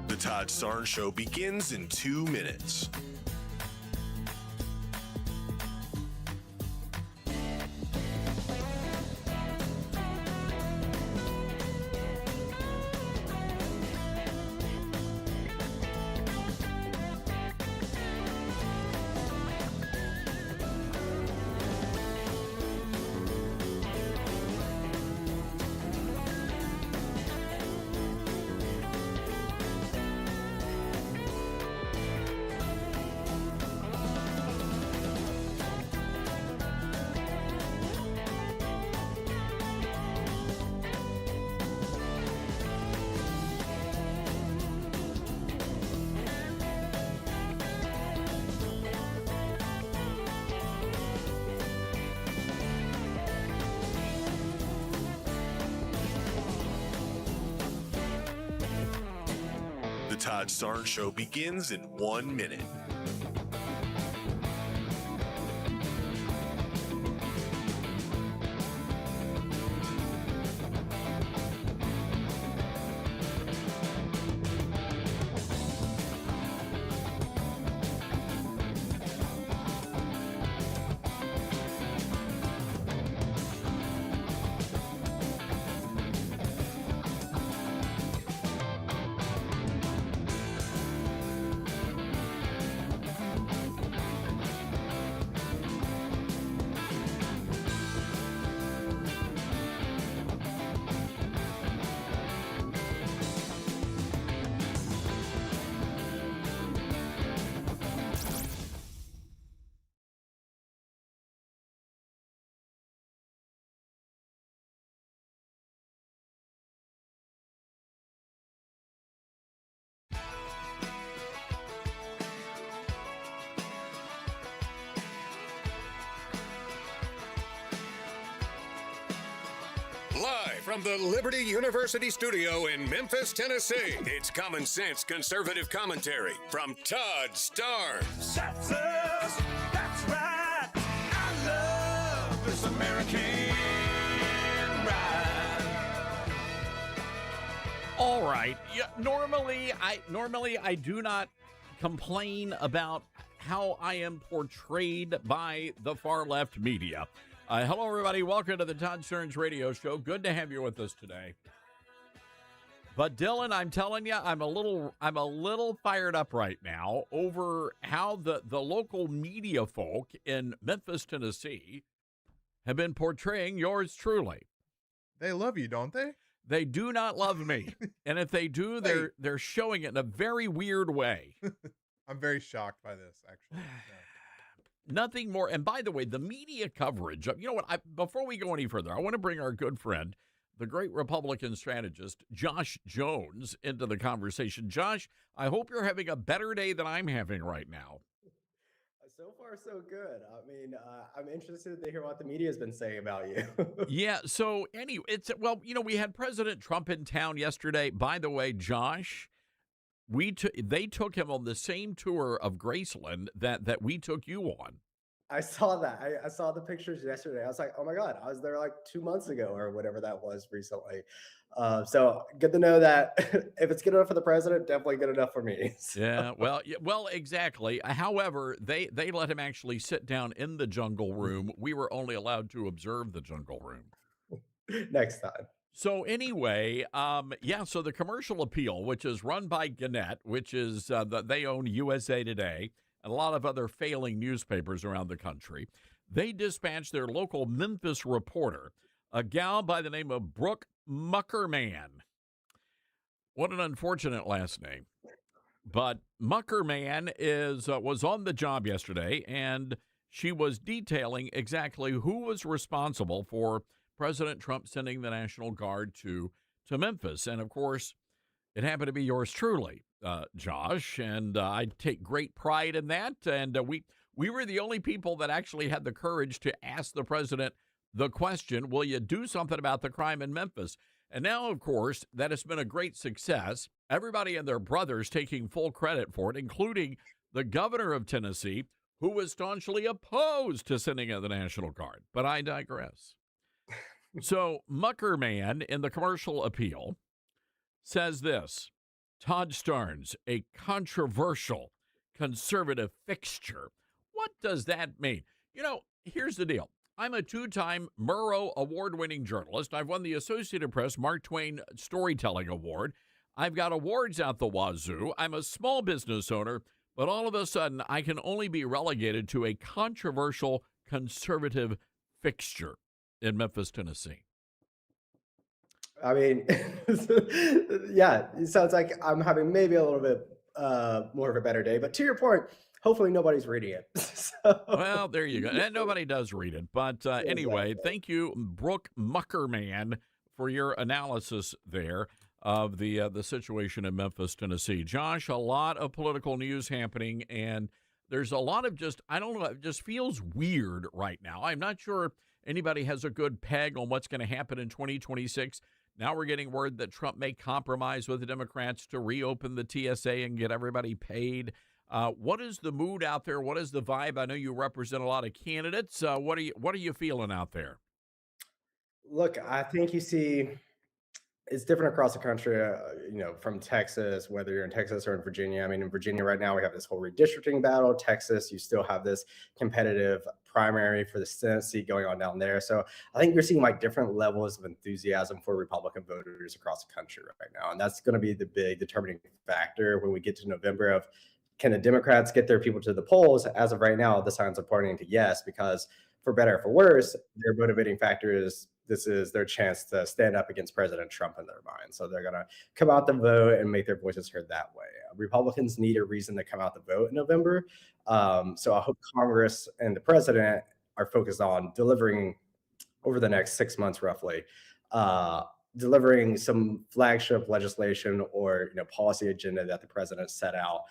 The Todd Starnes Show begins in 2 minutes. Todd Starnes Show begins in 1 minute. Live from the Liberty University studio in Memphis, Tennessee, it's Common Sense Conservative Commentary from Todd Starnes. That's us. That's right. I love this American ride. All right. Yeah, normally I do not complain about how I am portrayed by the far left media. Hello, everybody. Welcome to the Todd Starnes Radio Show. Good to have you with us today. But Dylan, I'm telling you, I'm a little fired up right now over how the local media folk in Memphis, Tennessee, have been portraying yours truly. They love you, don't they? They do not love me, and if they do, they're showing it in a very weird way. I'm very shocked by this, actually. Yeah. Nothing more. And by the way, the media coverage, you know what, before we go any further, I want to bring our good friend, the great Republican strategist, Josh Jones, into the conversation. Josh, I hope you're having a better day than I'm having right now. So far, so good. I mean, I'm interested to hear what the media has been saying about you. Yeah, so anyway, we had President Trump in town yesterday. By the way, Josh, they took him on the same tour of Graceland that we took you on. I saw that. I saw the pictures yesterday. I was like, oh my God, I was there like 2 months ago or whatever that was recently. So good to know that if it's good enough for the president, definitely good enough for me. So. Yeah, well, exactly. However, they let him actually sit down in the jungle room. We were only allowed to observe the jungle room. Next time. So anyway, so the commercial appeal, which is run by Gannett, which is they own USA Today and a lot of other failing newspapers around the country, they dispatched their local Memphis reporter, a gal by the name of Brooke Muckerman. What an unfortunate last name. But Muckerman was on the job yesterday, and she was detailing exactly who was responsible for President Trump sending the National Guard to Memphis. And, of course, it happened to be yours truly, Josh, and I take great pride in that. And we were the only people that actually had the courage to ask the president the question, will you do something about the crime in Memphis? And now, of course, that has been a great success. Everybody and their brothers taking full credit for it, including the governor of Tennessee, who was staunchly opposed to sending in the National Guard. But I digress. So Muckerman in the commercial appeal says this: Todd Starnes, a controversial conservative fixture. What does that mean? You know, here's the deal. I'm a two-time Murrow award-winning journalist. I've won the Associated Press Mark Twain Storytelling Award. I've got awards out the wazoo. I'm a small business owner, but all of a sudden I can only be relegated to a controversial conservative fixture in Memphis, Tennessee. I mean, yeah, it sounds like I'm having maybe a little bit more of a better day. But to your point, hopefully nobody's reading it. Well, there you go. And nobody does read it. But anyway, thank you, Brooke Muckerman, for your analysis there of the situation in Memphis, Tennessee. Josh, a lot of political news happening, and there's a lot of it just feels weird right now. I'm not sure anybody has a good peg on what's going to happen in 2026. Now we're getting word that Trump may compromise with the Democrats to reopen the TSA and get everybody paid. What is the mood out there? What is the vibe? I know you represent a lot of candidates. What are you feeling out there? Look, I think you see it's different across the country, from Texas, whether you're in Texas or in Virginia. I mean, in Virginia right now, we have this whole redistricting battle. Texas, you still have this competitive primary for the Senate seat going on down there. So I think you're seeing like different levels of enthusiasm for Republican voters across the country right now. And that's going to be the big determining factor when we get to November of can the Democrats get their people to the polls? As of right now, the signs are pointing to yes, because for better or for worse, their motivating factor is this is their chance to stand up against President Trump in their mind. So they're going to come out to vote and make their voices heard that way. Republicans need a reason to come out to vote in November. So I hope Congress and the president are focused on delivering over the next 6 months, roughly, uh, delivering some flagship legislation or policy agenda that the president set out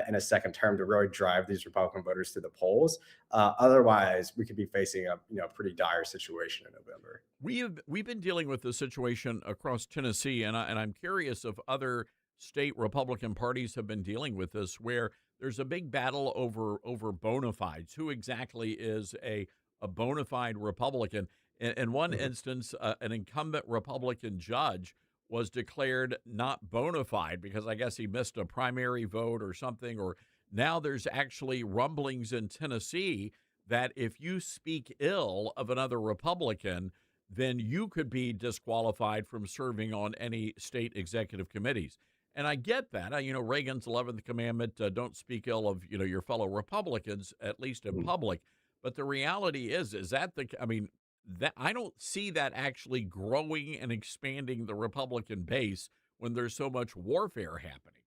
in a second term to really drive these Republican voters to the polls. Otherwise, we could be facing a pretty dire situation in November. We've been dealing with the situation across Tennessee, and I'm curious if other state Republican parties have been dealing with this, where there's a big battle over bona fides. Who exactly is a bona fide Republican? In one instance, an incumbent Republican judge was declared not bona fide because I guess he missed a primary vote or something. Or now there's actually rumblings in Tennessee that if you speak ill of another Republican, then you could be disqualified from serving on any state executive committees. And I get that. Reagan's 11th commandment, don't speak ill of, your fellow Republicans, at least in public. But the reality is that that I don't see that actually growing and expanding the Republican base when there's so much warfare happening.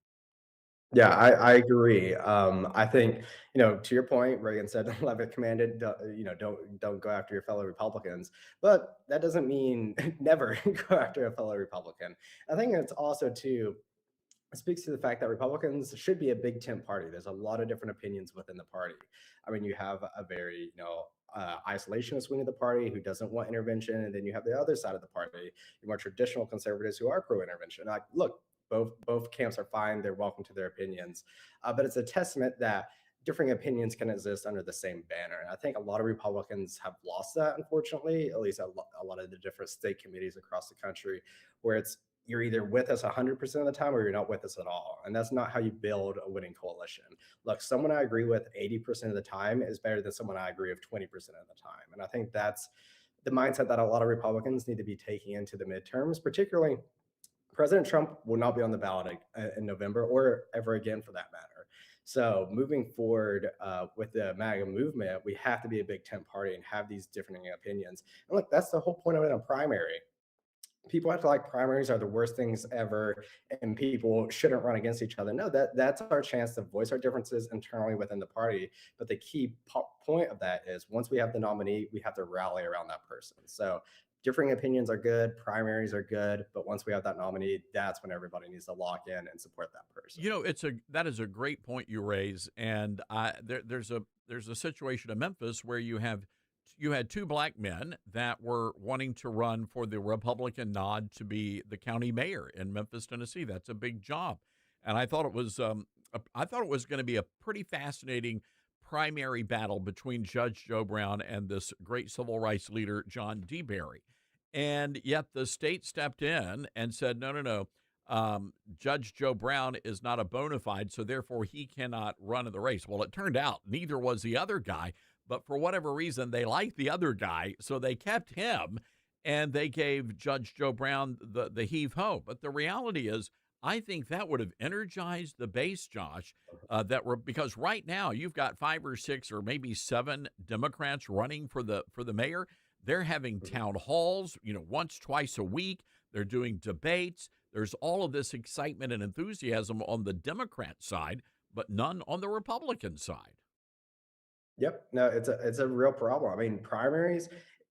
Yeah, I agree. I think, to your point, Reagan said, "11th commanded, don't go after your fellow Republicans." But that doesn't mean never go after a fellow Republican. I think it's also too speaks to the fact that Republicans should be a big tent party. There's a lot of different opinions within the party. I mean, you have a very, isolationist wing of the party who doesn't want intervention, and then you have the other side of the party, the more traditional conservatives who are pro-intervention. Like, look, both camps are fine. They're welcome to their opinions, but it's a testament that differing opinions can exist under the same banner. And I think a lot of Republicans have lost that, unfortunately, at least a lot of the different state committees across the country, where it's you're either with us 100% of the time or you're not with us at all. And that's not how you build a winning coalition. Look, someone I agree with 80% of the time is better than someone I agree with 20% of the time. And I think that's the mindset that a lot of Republicans need to be taking into the midterms, particularly President Trump will not be on the ballot in November or ever again for that matter. So moving forward with the MAGA movement, we have to be a big tent party and have these different opinions. And look, that's the whole point of it in a primary. People act like primaries are the worst things ever and people shouldn't run against each other. No, that's our chance to voice our differences internally within the party. But the key point of that is once we have the nominee, we have to rally around that person. So differing opinions are good, primaries are good, but once we have that nominee, that's when everybody needs to lock in and support that person. That is a great point you raise, and there's a situation in Memphis where you had two black men that were wanting to run for the Republican nod to be the county mayor in Memphis, Tennessee. That's a big job, and I thought it was going to be a pretty fascinating primary battle between Judge Joe Brown and this great civil rights leader John DeBerry, and yet the state stepped in and said, no, no, no. Judge Joe Brown is not a bona fide, so therefore he cannot run in the race. Well, it turned out neither was the other guy. But for whatever reason, they liked the other guy, so they kept him, and they gave Judge Joe Brown the heave ho. But the reality is, I think that would have energized the base, Josh, because right now you've got 5 or 6 or maybe 7 Democrats running for the mayor. They're having town halls, once, twice a week. They're doing debates. There's all of this excitement and enthusiasm on the Democrat side, but none on the Republican side. Yep. No, it's a real problem. I mean, primaries,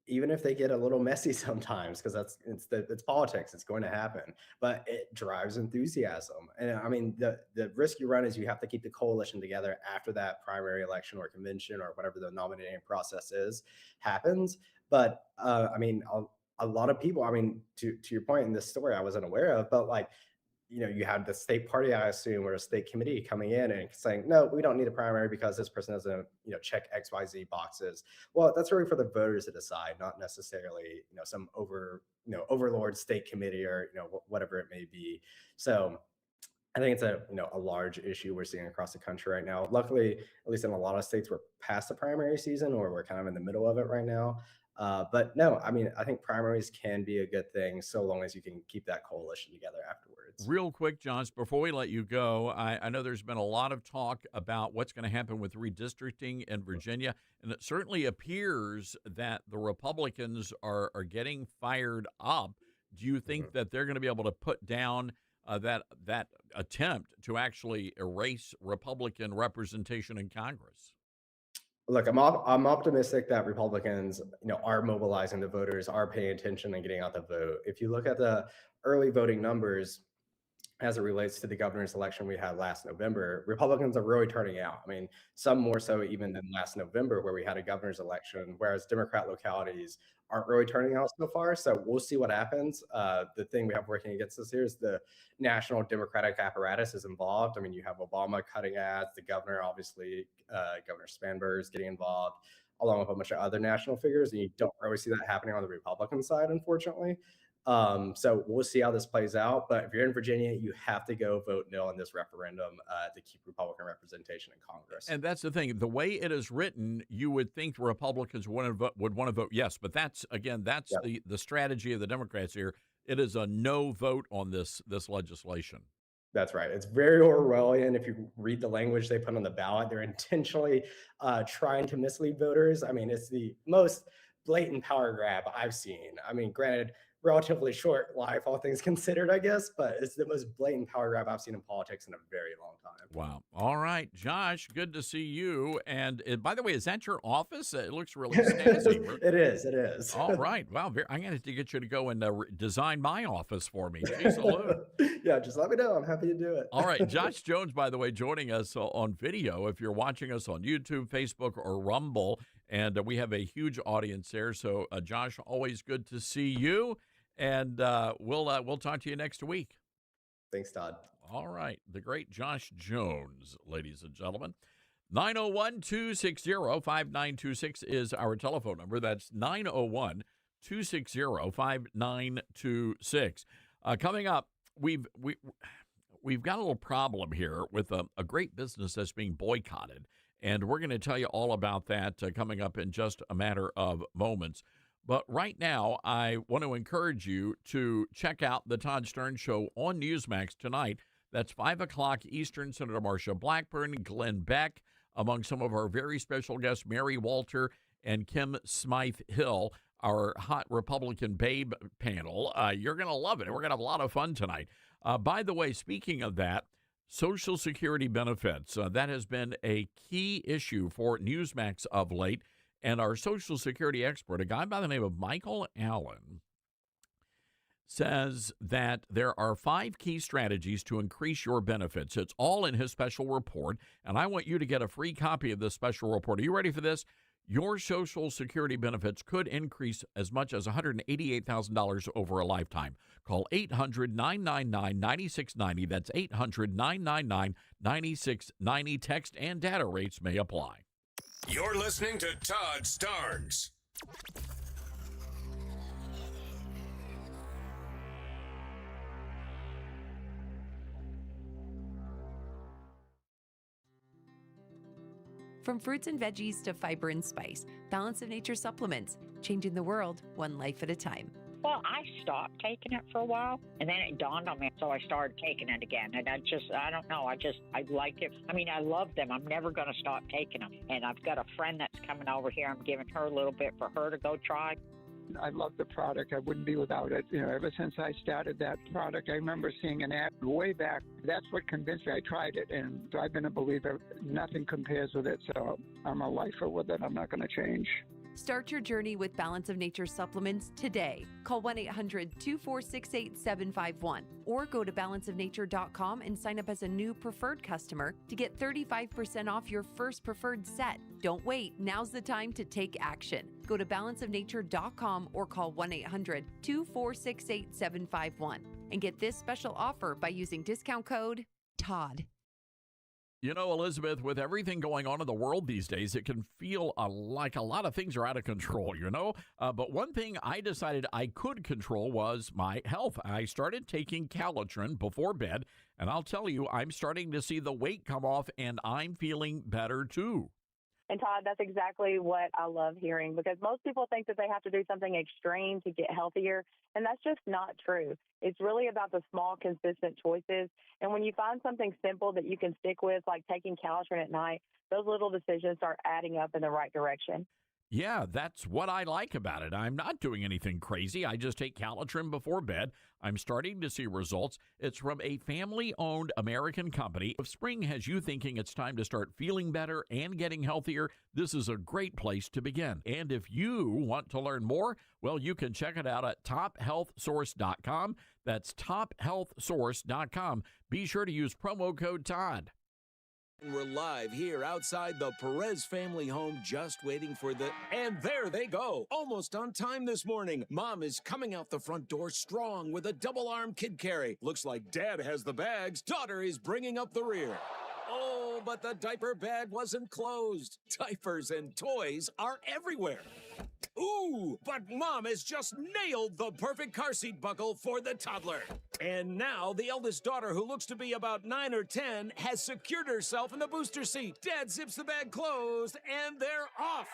even if they get a little messy sometimes, because it's politics, it's going to happen, but it drives enthusiasm. And I mean, the risk you run is you have to keep the coalition together after that primary election or convention or whatever the nominating process is happens. But I mean, a lot of people, I mean, to your point in this story, I wasn't aware of, but like, you had the state party, I assume, or a state committee coming in and saying, no, we don't need a primary because this person doesn't, check XYZ boxes. Well, that's really for the voters to decide, not necessarily, some overlord state committee or, whatever it may be. So I think it's a large issue we're seeing across the country right now. Luckily, at least in a lot of states, we're past the primary season, or we're kind of in the middle of it right now. But no, I mean, I think primaries can be a good thing so long as you can keep that coalition together afterwards. Real quick, Josh, before we let you go, I know there's been a lot of talk about what's going to happen with redistricting in Virginia, and it certainly appears that the Republicans are getting fired up. Do you think that they're going to be able to put down that attempt to actually erase Republican representation in Congress? Look, I'm optimistic that Republicans, are mobilizing the voters, are paying attention and getting out the vote. If you look at the early voting numbers as it relates to the governor's election we had last November, Republicans are really turning out. I mean, some more so even than last November where we had a governor's election, whereas Democrat localities aren't really turning out so far. So we'll see what happens. The thing we have working against us here is the national Democratic apparatus is involved. I mean, you have Obama cutting ads, the governor, obviously, Governor Spanberg is getting involved, along with a bunch of other national figures. And you don't really see that happening on the Republican side, unfortunately. So we'll see how this plays out. But if you're in Virginia, you have to go vote no on this referendum to keep Republican representation in Congress. And that's the thing. The way it is written, you would think the Republicans would want to vote yes. But that's the strategy of the Democrats here. It is a no vote on this legislation. That's right. It's very Orwellian. If you read the language they put on the ballot, they're intentionally trying to mislead voters. I mean, it's the most blatant power grab I've seen. I mean, granted, relatively short life, all things considered, I guess, but it's the most blatant power grab I've seen in politics in a very long time. Wow. All right, Josh, good to see you. And by the way, is that your office? It looks really snazzy. It is. All right. Wow. I'm going to get you to go and design my office for me. Jeez, hello. Yeah, just let me know. I'm happy to do it. All right. Josh Jones, by the way, joining us on video. If you're watching us on YouTube, Facebook, or Rumble, and we have a huge audience there. So, Josh, always good to see you. And we'll talk to you next week. Thanks, Todd. All right. The great Josh Jones, ladies and gentlemen. 901-260-5926 is our telephone number. That's 901-260-5926. Coming up, we've got a little problem here with a great business that's being boycotted, and we're going to tell you all about that coming up in just a matter of moments. But right now, I want to encourage you to check out the Todd Stern Show on Newsmax tonight. That's 5 o'clock Eastern. Senator Marsha Blackburn, Glenn Beck, among some of our very special guests, Mary Walter and Kim Smythe-Hill, our hot Republican babe panel. You're going to love it. We're going to have a lot of fun tonight. By the way, speaking of that, Social Security benefits, that has been a key issue for Newsmax of late. And our Social Security expert, a guy by the name of Michael Allen, says that there are 5 key strategies to increase your benefits. It's all in his special report, and I want you to get a free copy of this special report. Are you ready for this? Your Social Security benefits could increase as much as $188,000 over a lifetime. Call 800-999-9690. That's 800-999-9690. Text and data rates may apply. You're listening to Todd Starnes. From fruits and veggies to fiber and spice, Balance of Nature supplements, changing the world one life at a time. Well, I stopped taking it for a while, and then it dawned on me, so I started taking it again. And I don't know, I like it. I mean, I love them. I'm never going to stop taking them. And I've got a friend that's coming over here. I'm giving her a little bit for her to go try. I love the product. I wouldn't be without it. Ever since I started that product, I remember seeing an ad way back. That's what convinced me. I tried it, and I've been a believer. Nothing compares with it, so I'm a lifer with it. I'm not going to change. Start your journey with Balance of Nature supplements today. Call 1-800-246-8751 or go to balanceofnature.com and sign up as a new preferred customer to get 35% off your first preferred set. Don't wait. Now's the time to take action. Go to balanceofnature.com or call 1-800-246-8751 and get this special offer by using discount code TODD. You know, Elizabeth, with everything going on in the world these days, it can feel like a lot of things are out of control, you know? But one thing I decided I could control was my health. I started taking Calitrin before bed, and I'll tell you, I'm starting to see the weight come off, and I'm feeling better, too. And Todd, that's exactly what I love hearing, because most people think that they have to do something extreme to get healthier, and that's just not true. It's really about the small, consistent choices. And when you find something simple that you can stick with, like taking Calitrin at night, those little decisions start adding up in the right direction. Yeah, that's what I like about it. I'm not doing anything crazy. I just take Calitrin before bed. I'm starting to see results. It's from a family-owned American company. If spring has you thinking it's time to start feeling better and getting healthier, this is a great place to begin. And if you want to learn more, well, you can check it out at tophealthsource.com. That's tophealthsource.com. Be sure to use promo code TODD. We're live here outside the Perez family home, just waiting for the... And there they go! Almost on time this morning. Mom is coming out the front door strong with a double-arm kid carry. Looks like Dad has the bags. Daughter is bringing up the rear. Oh, but the diaper bag wasn't closed. Diapers and toys are everywhere. Ooh, but Mom has just nailed the perfect car seat buckle for the toddler. And now the eldest daughter, who looks to be about 9 or 10, has secured herself in the booster seat. Dad zips the bag closed, and they're off.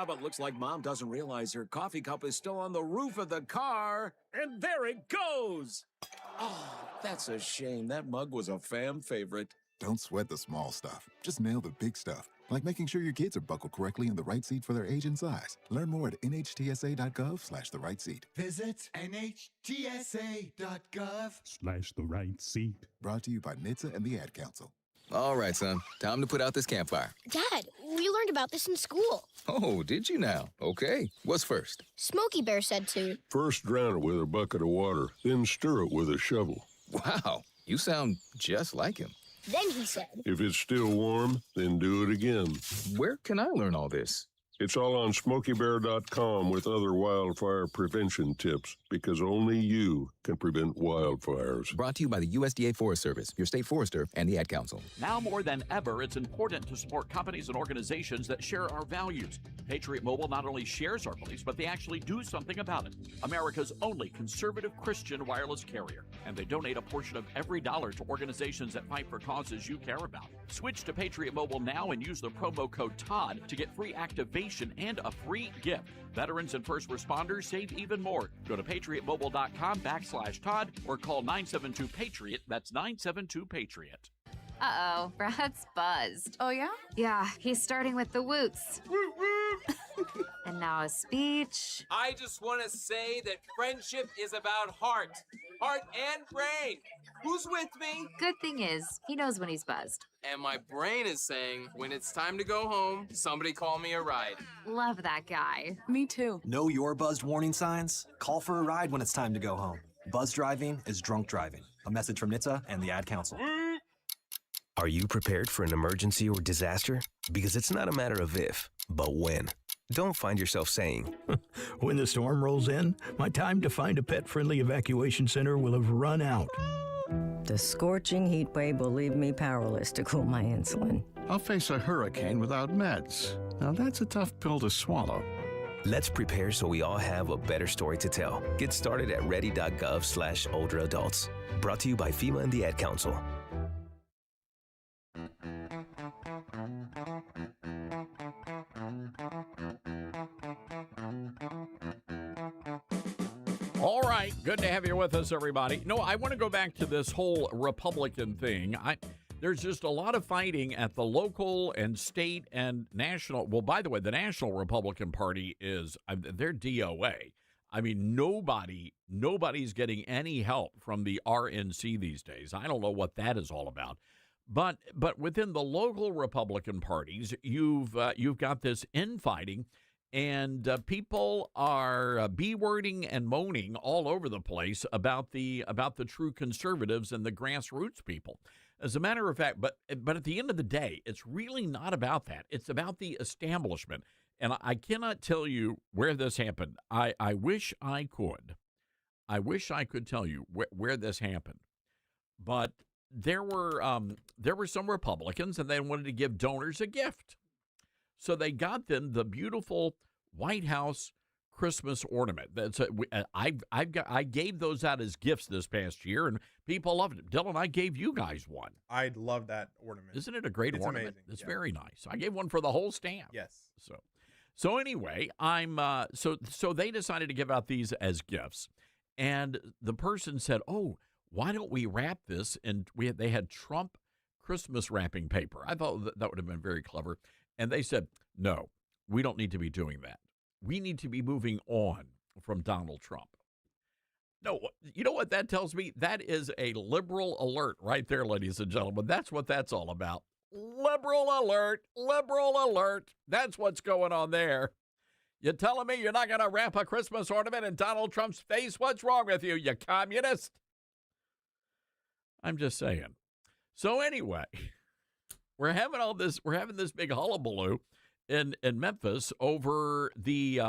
But looks like Mom doesn't realize her coffee cup is still on the roof of the car. And there it goes. Oh, that's a shame. That mug was a fam favorite. Don't sweat the small stuff. Just nail the big stuff, like making sure your kids are buckled correctly in the right seat for their age and size. Learn more at nhtsa.gov/the right seat. Visit nhtsa.gov/the right seat. Brought to you by NHTSA and the Ad Council. All right, son. Time to put out this campfire. Dad, we learned about this in school. Oh, did you now? Okay. What's first? Smokey Bear said to. First drown it with a bucket of water, then stir it with a shovel. Wow, you sound just like him. Then he said. If it's still warm, then do it again. Where can I learn all this? It's all on SmokeyBear.com with other wildfire prevention tips, because only you can prevent wildfires. Brought to you by the USDA Forest Service, your state forester, and the Ad Council. Now more than ever, it's important to support companies and organizations that share our values. Patriot Mobile not only shares our beliefs, but they actually do something about it. America's only conservative Christian wireless carrier. And they donate a portion of every dollar to organizations that fight for causes you care about. Switch to Patriot Mobile now and use the promo code TODD to get free activation and a free gift. Veterans and first responders save even more. Go to patriotmobile.com/Todd or call 972-PATRIOT. That's 972-PATRIOT. Uh-oh, Brad's buzzed. Oh, yeah? Yeah, he's starting with the woots. And now a speech. I just want to say that friendship is about heart and brain. Who's with me? Good thing is, he knows when he's buzzed. And my brain is saying, when it's time to go home, somebody call me a ride. Love that guy. Me too. Know your buzzed warning signs? Call for a ride when it's time to go home. Buzz driving is drunk driving. A message from NHTSA and the Ad Council. Are you prepared for an emergency or disaster? Because it's not a matter of if, but when. Don't find yourself saying, when the storm rolls in, my time to find a pet-friendly evacuation center will have run out. The scorching heat wave will leave me powerless to cool my insulin. I'll face a hurricane without meds. Now that's a tough pill to swallow. Let's prepare so we all have a better story to tell. Get started at ready.gov/older adults. Brought to you by FEMA and the Ad Council. All right, good to have you with us, everybody. No, I want to go back to this whole Republican thing. There's just a lot of fighting at the local and state and national. Well, by the way, the National Republican Party is, they're DOA. I mean, nobody's getting any help from the RNC these days. I don't know what that is all about. But within the local Republican parties, you've got this infighting. And people are B-wording and moaning all over the place about the true conservatives and the grassroots people. As a matter of fact, but at the end of the day, it's really not about that. It's about the establishment. And I cannot tell you where this happened. I wish I could. I wish I could tell you where this happened. But there were some Republicans, and they wanted to give donors a gift. So they got them the beautiful White House Christmas ornament. I gave those out as gifts this past year, and people loved it. Dylan, I gave you guys one. I love that ornament. Isn't it a great It's ornament? amazing. It's very nice. I gave one for the whole staff. Yes. So anyway, so they decided to give out these as gifts, and the person said, "Oh, why don't we wrap this?" And they had Trump Christmas wrapping paper. I thought that would have been very clever. And they said, "No, we don't need to be doing that. We need to be moving on from Donald Trump." No, you know what that tells me? That is a liberal alert right there, ladies and gentlemen. That's what that's all about. Liberal alert, liberal alert. That's what's going on there. You telling me you're not going to wrap a Christmas ornament in Donald Trump's face? What's wrong with you, you communist? I'm just saying. So anyway, we're having this big hullabaloo in Memphis over the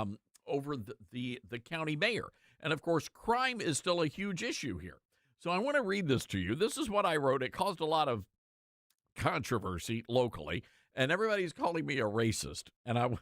county mayor. And of course, crime is still a huge issue here. So I want to read this to you. This is what I wrote. It caused a lot of controversy locally, and everybody's calling me a racist. And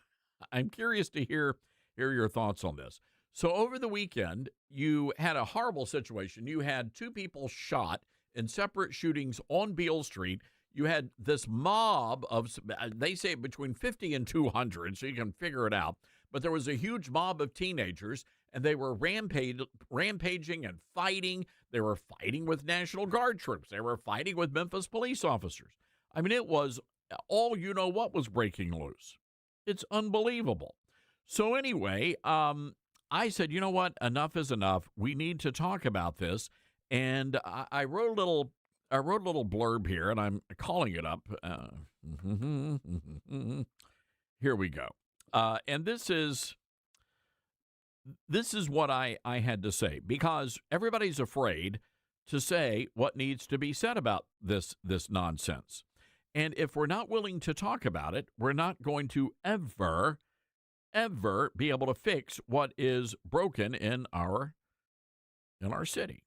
I'm curious to hear your thoughts on this. So over the weekend, you had a horrible situation. You had 2 people shot in separate shootings on Beale Street. You had this mob of, they say between 50 and 200, so you can figure it out. But there was a huge mob of teenagers, and they were rampaging and fighting. They were fighting with National Guard troops. They were fighting with Memphis police officers. I mean, it was all what was breaking loose. It's unbelievable. So anyway, I said, you know what? Enough is enough. We need to talk about this. And I wrote a little blurb here, and I'm calling it up. Here we go. And this is what I had to say, because everybody's afraid to say what needs to be said about this nonsense. And if we're not willing to talk about it, we're not going to ever be able to fix what is broken in our city.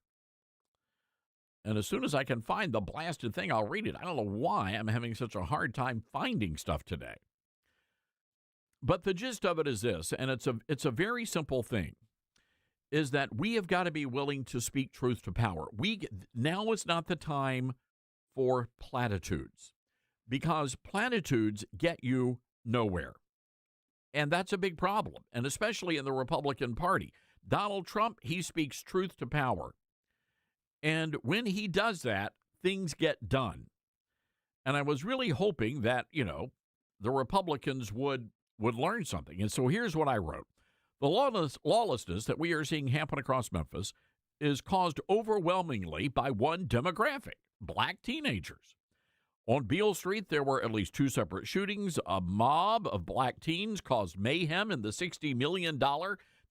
And as soon as I can find the blasted thing, I'll read it. I don't know why I'm having such a hard time finding stuff today. But the gist of it is this, and it's a very simple thing, is that we have got to be willing to speak truth to power. Now is not the time for platitudes, because platitudes get you nowhere. And that's a big problem, and especially in the Republican Party. Donald Trump, he speaks truth to power. And when he does that, things get done. And I was really hoping that, the Republicans would learn something. And so here's what I wrote. The lawlessness that we are seeing happen across Memphis is caused overwhelmingly by one demographic, black teenagers. On Beale Street, there were at least 2 separate shootings. A mob of black teens caused mayhem in the $60 million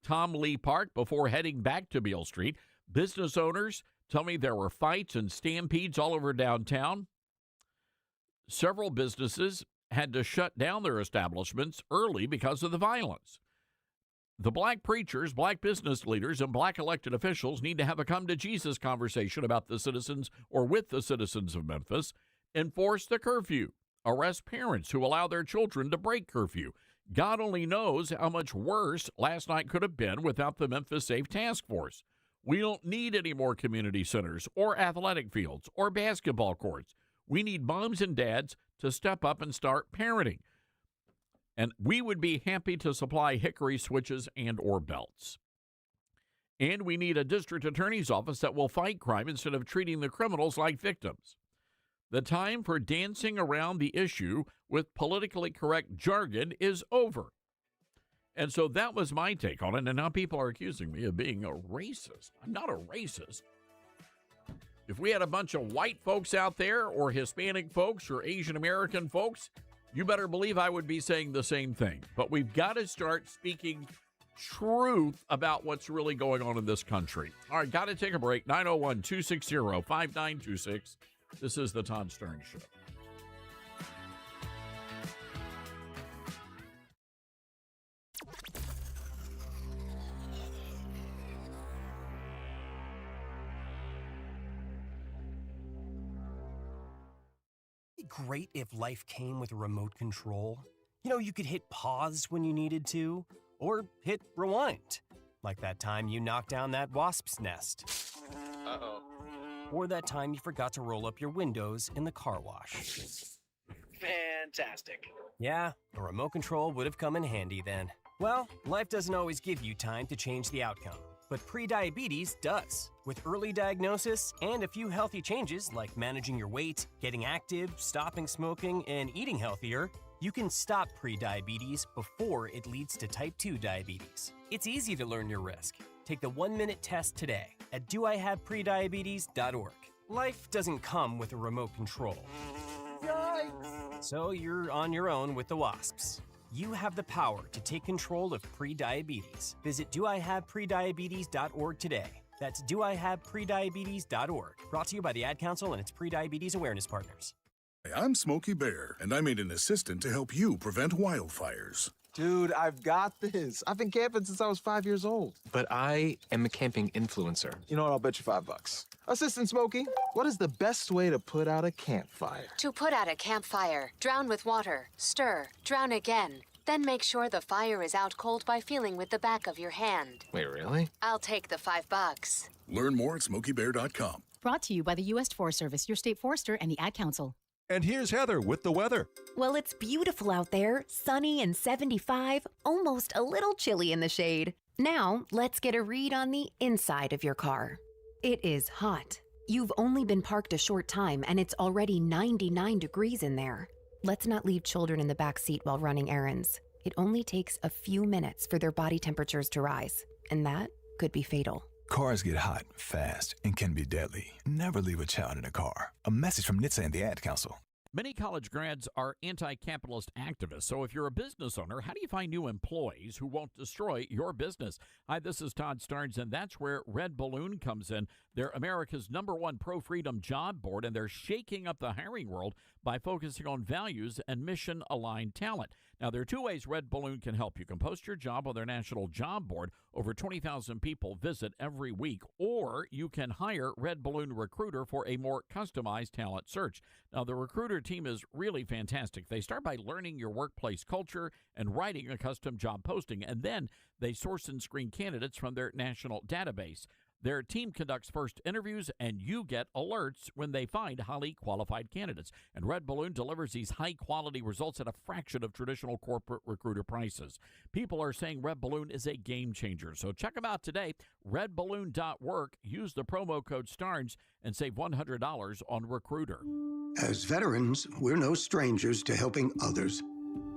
Tom Lee Park before heading back to Beale Street. Business owners tell me there were fights and stampedes all over downtown. Several businesses had to shut down their establishments early because of the violence. The black preachers, black business leaders, and black elected officials need to have a come-to-Jesus conversation about the citizens or with the citizens of Memphis. Enforce the curfew. Arrest parents who allow their children to break curfew. God only knows how much worse last night could have been without the Memphis Safe Task Force. We don't need any more community centers or athletic fields or basketball courts. We need moms and dads to step up and start parenting. And we would be happy to supply hickory switches and or belts. And we need a district attorney's office that will fight crime instead of treating the criminals like victims. The time for dancing around the issue with politically correct jargon is over. And so that was my take on it, and now people are accusing me of being a racist. I'm not a racist. If we had a bunch of white folks out there, or Hispanic folks, or Asian American folks, you better believe I would be saying the same thing. But we've got to start speaking truth about what's really going on in this country. All right, got to take a break. 901-260-5926. This is the Todd Stern Show. Great if life came with a remote control. You know, you could hit pause when you needed to, or hit rewind, like that time you knocked down that wasp's nest. Uh-oh. Or that time you forgot to roll up your windows in the car wash. Fantastic. Yeah, a remote control would have come in handy then. Well, life doesn't always give you time to change the outcome, but prediabetes does. With early diagnosis and a few healthy changes like managing your weight, getting active, stopping smoking, and eating healthier, you can stop prediabetes before it leads to type 2 diabetes. It's easy to learn your risk. Take the 1-minute test today at doihaveprediabetes.org. Life doesn't come with a remote control. Yikes! So you're on your own with the wasps. You have the power to take control of prediabetes. Visit doihaveprediabetes.org today. That's doihaveprediabetes.org. Brought to you by the Ad Council and its Prediabetes Awareness Partners. I'm Smokey Bear, and I made an assistant to help you prevent wildfires. Dude, I've got this. I've been camping since I was 5 years old. But I am a camping influencer. You know what? I'll bet you $5. Assistant Smokey, what is the best way to put out a campfire? To put out a campfire, drown with water, stir, drown again. Then make sure the fire is out cold by feeling with the back of your hand. Wait, really? I'll take the $5. Learn more at SmokeyBear.com. Brought to you by the U.S. Forest Service, your state forester, and the Ad Council. And here's Heather with the weather. Well, it's beautiful out there, sunny and 75, almost a little chilly in the shade. Now, let's get a read on the inside of your car. It is hot. You've only been parked a short time, and it's already 99 degrees in there. Let's not leave children in the back seat while running errands. It only takes a few minutes for their body temperatures to rise, and that could be fatal. Cars get hot, fast, and can be deadly. Never leave a child in a car. A message from NHTSA and the Ad Council. Many college grads are anti-capitalist activists, so if you're a business owner, how do you find new employees who won't destroy your business? Hi, this is Todd Starnes, and that's where Red Balloon comes in. They're America's #1 pro-freedom job board, and they're shaking up the hiring world by focusing on values and mission-aligned talent. Now, there are two ways Red Balloon can help. You can post your job on their national job board. Over 20,000 people visit every week. Or you can hire Red Balloon Recruiter for a more customized talent search. Now, the Recruiter team is really fantastic. They start by learning your workplace culture and writing a custom job posting, and then they source and screen candidates from their national database. Their team conducts first interviews, and you get alerts when they find highly qualified candidates. And Red Balloon delivers these high-quality results at a fraction of traditional corporate recruiter prices. People are saying Red Balloon is a game changer. So check them out today, redballoon.work. Use the promo code STARNS and save $100 on Recruiter. As veterans, we're no strangers to helping others.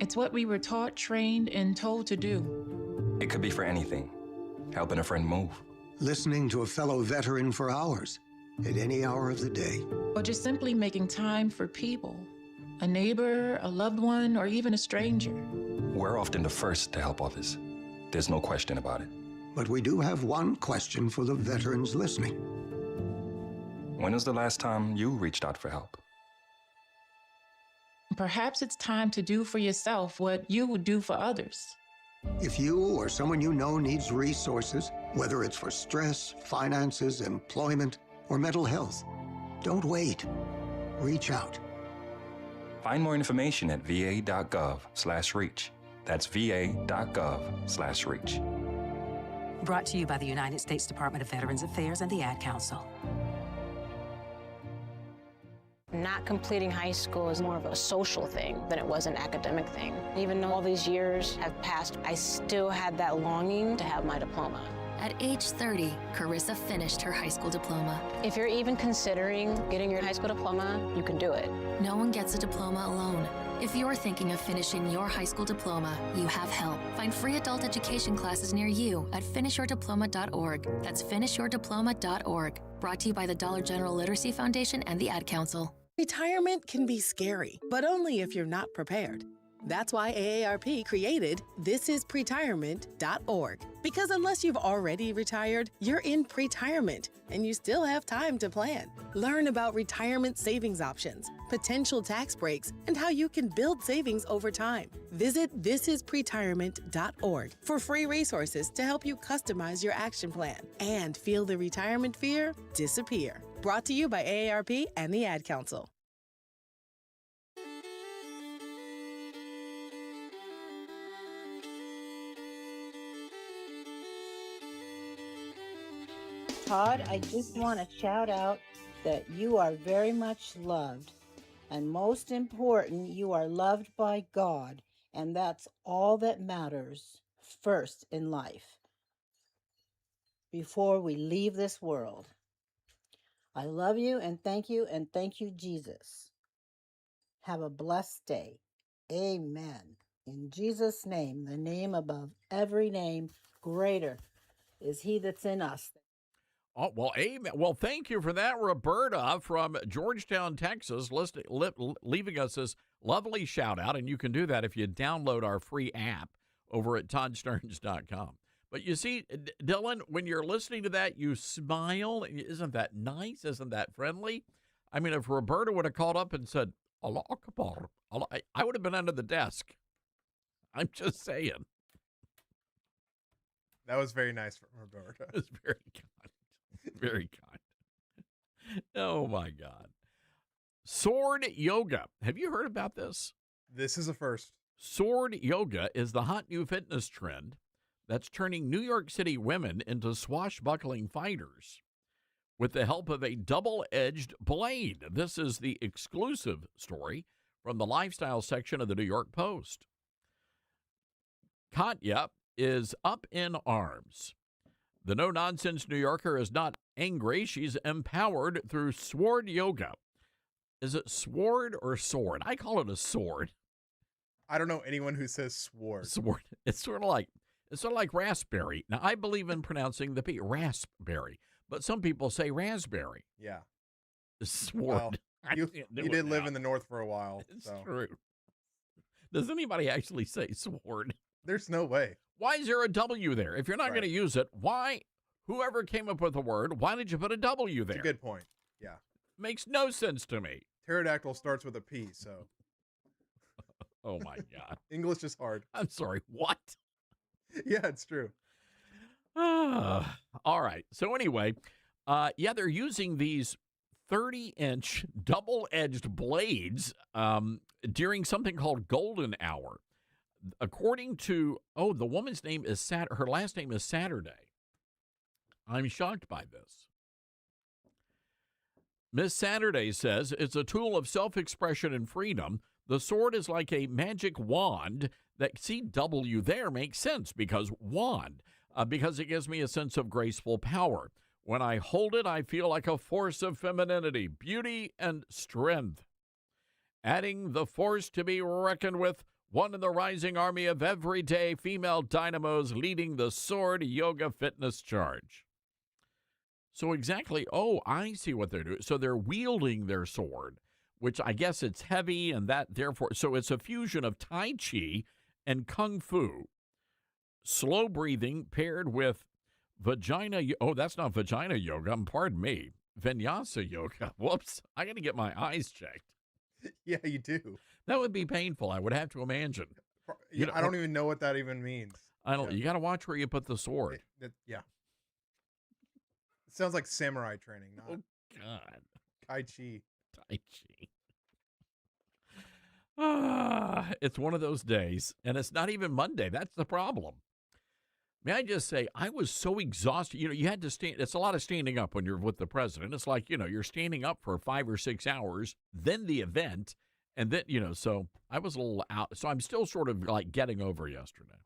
It's what we were taught, trained, and told to do. It could be for anything. Helping a friend move. Listening to a fellow veteran for hours, at any hour of the day. Or just simply making time for people. A neighbor, a loved one, or even a stranger. We're often the first to help others. There's no question about it. But we do have one question for the veterans listening. When was the last time you reached out for help? Perhaps it's time to do for yourself what you would do for others. If you or someone you know needs resources, whether it's for stress, finances, employment, or mental health, don't wait. Reach out. Find more information at va.gov/reach. That's va.gov/reach. Brought to you by the United States Department of Veterans Affairs and the Ad Council. Not completing high school is more of a social thing than it was an academic thing. Even though all these years have passed, I still had that longing to have my diploma. At age 30, Carissa finished her high school diploma. If you're even considering getting your high school diploma, you can do it. No one gets a diploma alone. If you're thinking of finishing your high school diploma, you have help. Find free adult education classes near you at finishyourdiploma.org. That's finishyourdiploma.org. Brought to you by the Dollar General Literacy Foundation and the Ad Council. Retirement can be scary, but only if you're not prepared. That's why AARP created thisispretirement.org. Because unless you've already retired, you're in pretirement, and you still have time to plan. Learn about retirement savings options, potential tax breaks, and how you can build savings over time. Visit thisispretirement.org for free resources to help you customize your action plan and feel the retirement fear disappear. Brought to you by AARP and the Ad Council. Todd, I just want to shout out that you are very much loved. And most important, you are loved by God. And that's all that matters first in life before we leave this world. I love you, and thank you, Jesus. Have a blessed day. Amen. In Jesus' name, the name above every name, greater is he that's in us. Oh, well, amen. Well, thank you for that, Roberta from Georgetown, Texas, leaving us this lovely shout out. And you can do that if you download our free app over at toddsterns.com. But you see, Dylan, when you're listening to that, you smile. Isn't that nice? Isn't that friendly? I mean, if Roberta would have called up and said, Allah Akbar, I would have been under the desk. I'm just saying. That was very nice from Roberta. It was very kind. Very kind. Oh, my God. Sword yoga. Have you heard about this? This is a first. Sword yoga is the hot new fitness trend that's turning New York City women into swashbuckling fighters with the help of a double-edged blade. This is the exclusive story from the lifestyle section of the New York Post. Katya is up in arms. The no-nonsense New Yorker is not angry. She's empowered through sword yoga. Is it sword or sword? I call it a sword. I don't know anyone who says sword. Sword. It's sort of like raspberry. Now, I believe in pronouncing the P, raspberry, but some people say raspberry. Yeah. Sword. Well, you did live in the North for a while. It's true. Does anybody actually say sword? There's no way. Why is there a W there? If you're not going to use it, why, whoever came up with the word, why did you put a W there? That's a good point. Yeah. Makes no sense to me. Pterodactyl starts with a P, so. Oh, my God. English is hard. I'm sorry, what? Yeah, it's true. All right. So anyway, they're using these 30-inch double-edged blades during something called Golden Hour. According to, the woman's name is her last name is Saturday. I'm shocked by this. Miss Saturday says it's a tool of self-expression and freedom. The sword is like a magic wand. That CW there makes sense because wand, because it gives me a sense of graceful power. When I hold it, I feel like a force of femininity, beauty, and strength. Adding the force to be reckoned with, one in the rising army of everyday female dynamos leading the sword yoga fitness charge. So exactly, I see what they're doing. So they're wielding their sword, which I guess it's heavy and that therefore, so it's a fusion of Tai Chi and Kung Fu. Slow breathing paired with vagina, that's not vagina yoga, pardon me, vinyasa yoga. Whoops, I got to get my eyes checked. Yeah, you do. That would be painful, I would have to imagine. I don't even know what that even means. I don't. Yeah. You got to watch where you put the sword. Yeah. It sounds like samurai training, not God. Tai Chi. Tai Chi. It's one of those days, and it's not even Monday. That's the problem. May I just say, I was so exhausted. You had to stand. It's a lot of standing up when you're with the president. It's like, you're standing up for 5 or 6 hours, then the event, and then, so I was a little out. So I'm still sort of like getting over yesterday.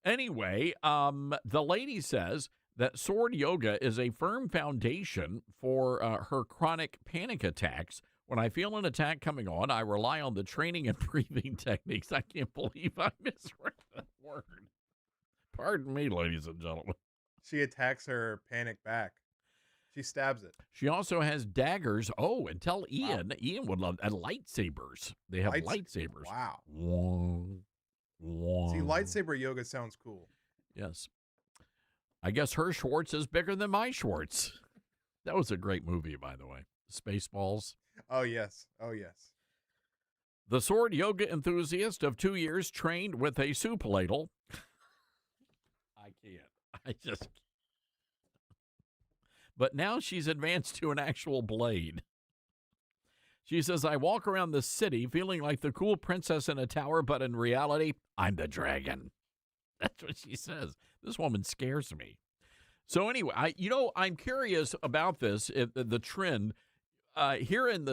Anyway, the lady says that sword yoga is a firm foundation for her chronic panic attacks. When I feel an attack coming on, I rely on the training and breathing techniques. I can't believe I misread that word. Pardon me, ladies and gentlemen. She attacks her panic back. She stabs it. She also has daggers. Oh, and tell Ian. Wow. Ian would love and lightsabers. They have lightsabers. Wow. Wong. See, lightsaber yoga sounds cool. Yes. I guess her Schwartz is bigger than my Schwartz. That was a great movie, by the way. Spaceballs. Oh, yes. Oh, yes. The sword yoga enthusiast of 2 years trained with a soup ladle. I can't. I just can't. But now she's advanced to an actual blade. She says, I walk around the city feeling like the cool princess in a tower, but in reality, I'm the dragon. That's what she says. This woman scares me. So anyway, I'm curious about this, the trend. Here in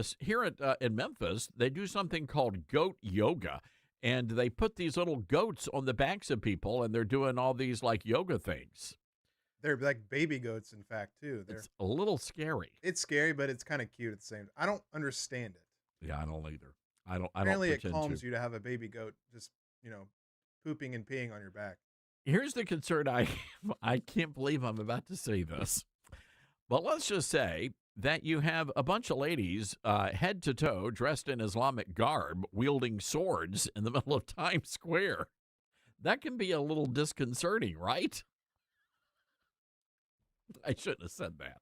Memphis, they do something called goat yoga, and they put these little goats on the backs of people, and they're doing all these like yoga things. They're like baby goats, in fact, too. It's a little scary. It's scary, but it's kind of cute at the same time. I don't understand it. Yeah, I don't either. Apparently, it calms you to have a baby goat just, pooping and peeing on your back. Here's the concern I can't believe I'm about to say this. But let's just say that you have a bunch of ladies head to toe dressed in Islamic garb wielding swords in the middle of Times Square. That can be a little disconcerting, right? I shouldn't have said that.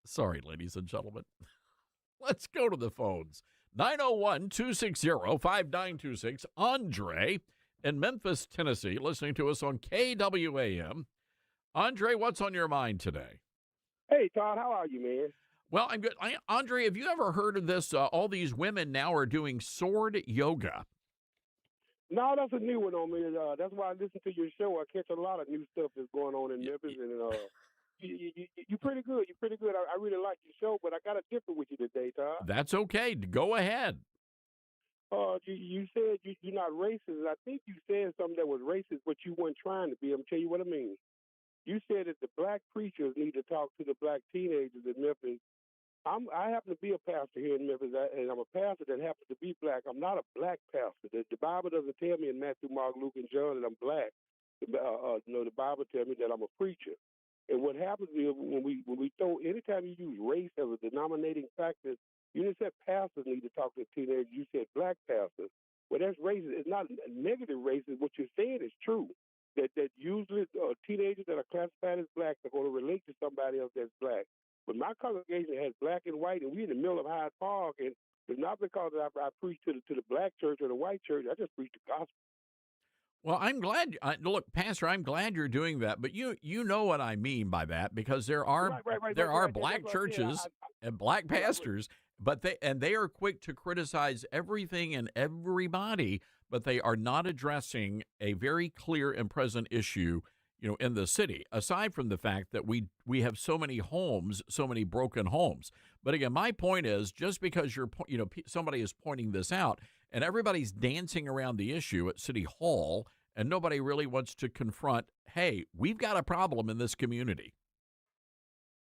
Sorry, ladies and gentlemen. Let's go to the phones. 901-260-5926. Andre in Memphis, Tennessee, listening to us on KWAM. Andre, what's on your mind today? Hey, Todd, how are you, man? Well, I'm good. Andre, have you ever heard of this? All these women now are doing sword yoga. No, that's a new one on me. That's why I listen to your show. I catch a lot of new stuff that's going on in Memphis, and you're pretty good. You're pretty good. I really like your show, but I got to differ with you today, Todd. That's okay. Go ahead. You said you're not racist. I think you said something that was racist, but you weren't trying to be. I'm going to tell you what I mean. You said that the black preachers need to talk to the black teenagers in Memphis. I happen to be a pastor here in Memphis, and I'm a pastor that happens to be black. I'm not a black pastor. The Bible doesn't tell me in Matthew, Mark, Luke, and John that I'm black. The Bible tells me that I'm a preacher. And what happens is when we throw, anytime you use race as a denominating factor, you just said pastors need to talk to teenagers. You said black pastors. Well, that's racist. It's not negative racist. What you're saying is true. That usually teenagers that are classified as black are going to relate to somebody else that's black. But my congregation has black and white, and we're in the middle of Hyde Park, and it's not because I preach to the black church or the white church. I just preach the gospel. Well, I'm glad. Look, Pastor, I'm glad you're doing that. But you know what I mean by that, because there are black churches and black pastors, but they are quick to criticize everything and everybody, but they are not addressing a very clear and present issue, in the city, aside from the fact that we have so many homes, so many broken homes. But again, my point is, just because somebody is pointing this out and everybody's dancing around the issue at City Hall and nobody really wants to confront, hey, we've got a problem in this community.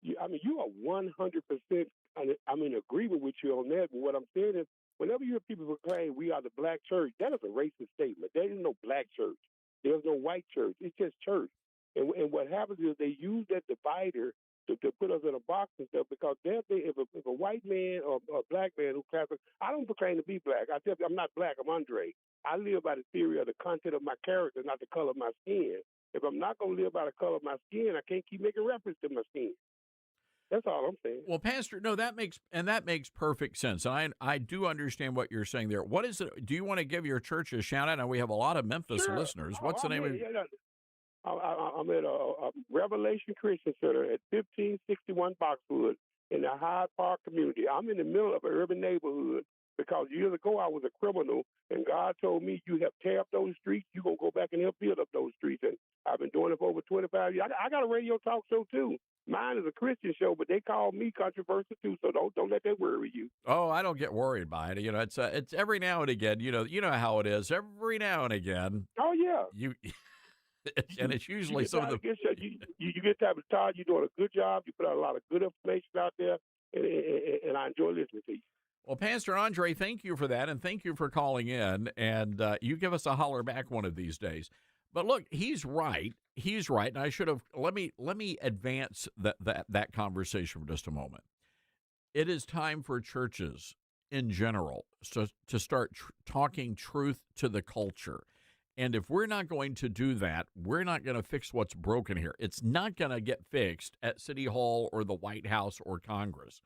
You are 100%, I'm in agreement with you on that. But what I'm saying is, whenever you hear people proclaim we are the black church, that is a racist statement. There is no black church. There's no white church. It's just church. And what happens is they use that divider to put us in a box and stuff, because if a white man or a black man who classifies, I don't proclaim to be black. I tell you, I'm not black. I'm Andre. I live by the theory of the content of my character, not the color of my skin. If I'm not going to live by the color of my skin, I can't keep making reference to my skin. That's all I'm saying. Well, Pastor, no, that makes perfect sense. And I do understand what you're saying there. What is it? Do you want to give your church a shout out? And we have a lot of Memphis listeners. What's the name of it? I'm at a Revelation Christian Center at 1561 Boxwood in the Hyde Park community. I'm in the middle of an urban neighborhood because years ago I was a criminal, and God told me, you have tear up those streets, you're going to go back and help build up those streets. And I've been doing it for over 25 years. I got a radio talk show, too. Mine is a Christian show, but they call me controversial, too, so don't let that worry you. Oh, I don't get worried by it. It's every now and again. You know how it is. Every now and again. Oh, yeah. And it's usually some of the... You get time to Todd, you're doing a good job. You put out a lot of good information out there, and I enjoy listening to you. Well, Pastor Andre, thank you for that, and thank you for calling in. And you give us a holler back one of these days. But look, he's right. He's right. And I should have let me advance that conversation for just a moment. It is time for churches in general to start talking truth to the culture. And if we're not going to do that, we're not going to fix what's broken here. It's not going to get fixed at City Hall or the White House or Congress.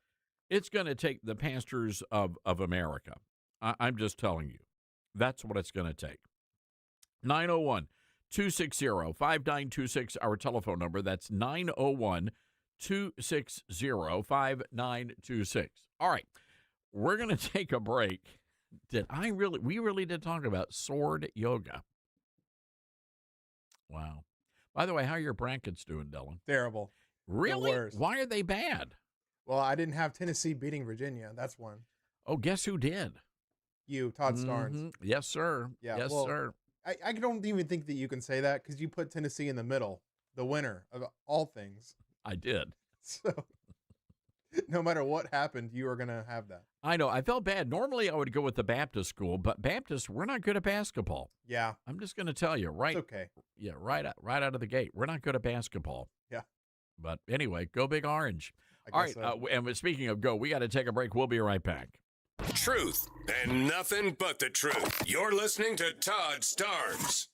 It's going to take the pastors of America. I'm just telling you. That's what it's going to take. 901-260-5926, our telephone number. That's 901-260-5926. All right. We're going to take a break. We really did talk about sword yoga. Wow. By the way, how are your brackets doing, Dylan? Terrible. Really? The worst. Why are they bad? Well, I didn't have Tennessee beating Virginia. That's one. Oh, guess who did? You, Todd Starnes. Mm-hmm. Yes, sir. Yeah, yes, well, sir. I don't even think that you can say that because you put Tennessee in the middle, the winner of all things. I did. So no matter what happened, you are going to have that. I know. I felt bad. Normally, I would go with the Baptist school, but Baptists, we're not good at basketball. Yeah. I'm just going to tell you, right? It's okay. Yeah, right out of the gate. We're not good at basketball. Yeah. But anyway, go Big Orange. All right. So. And speaking of go, we got to take a break. We'll be right back. Truth and nothing but the truth. You're listening to Todd Starnes.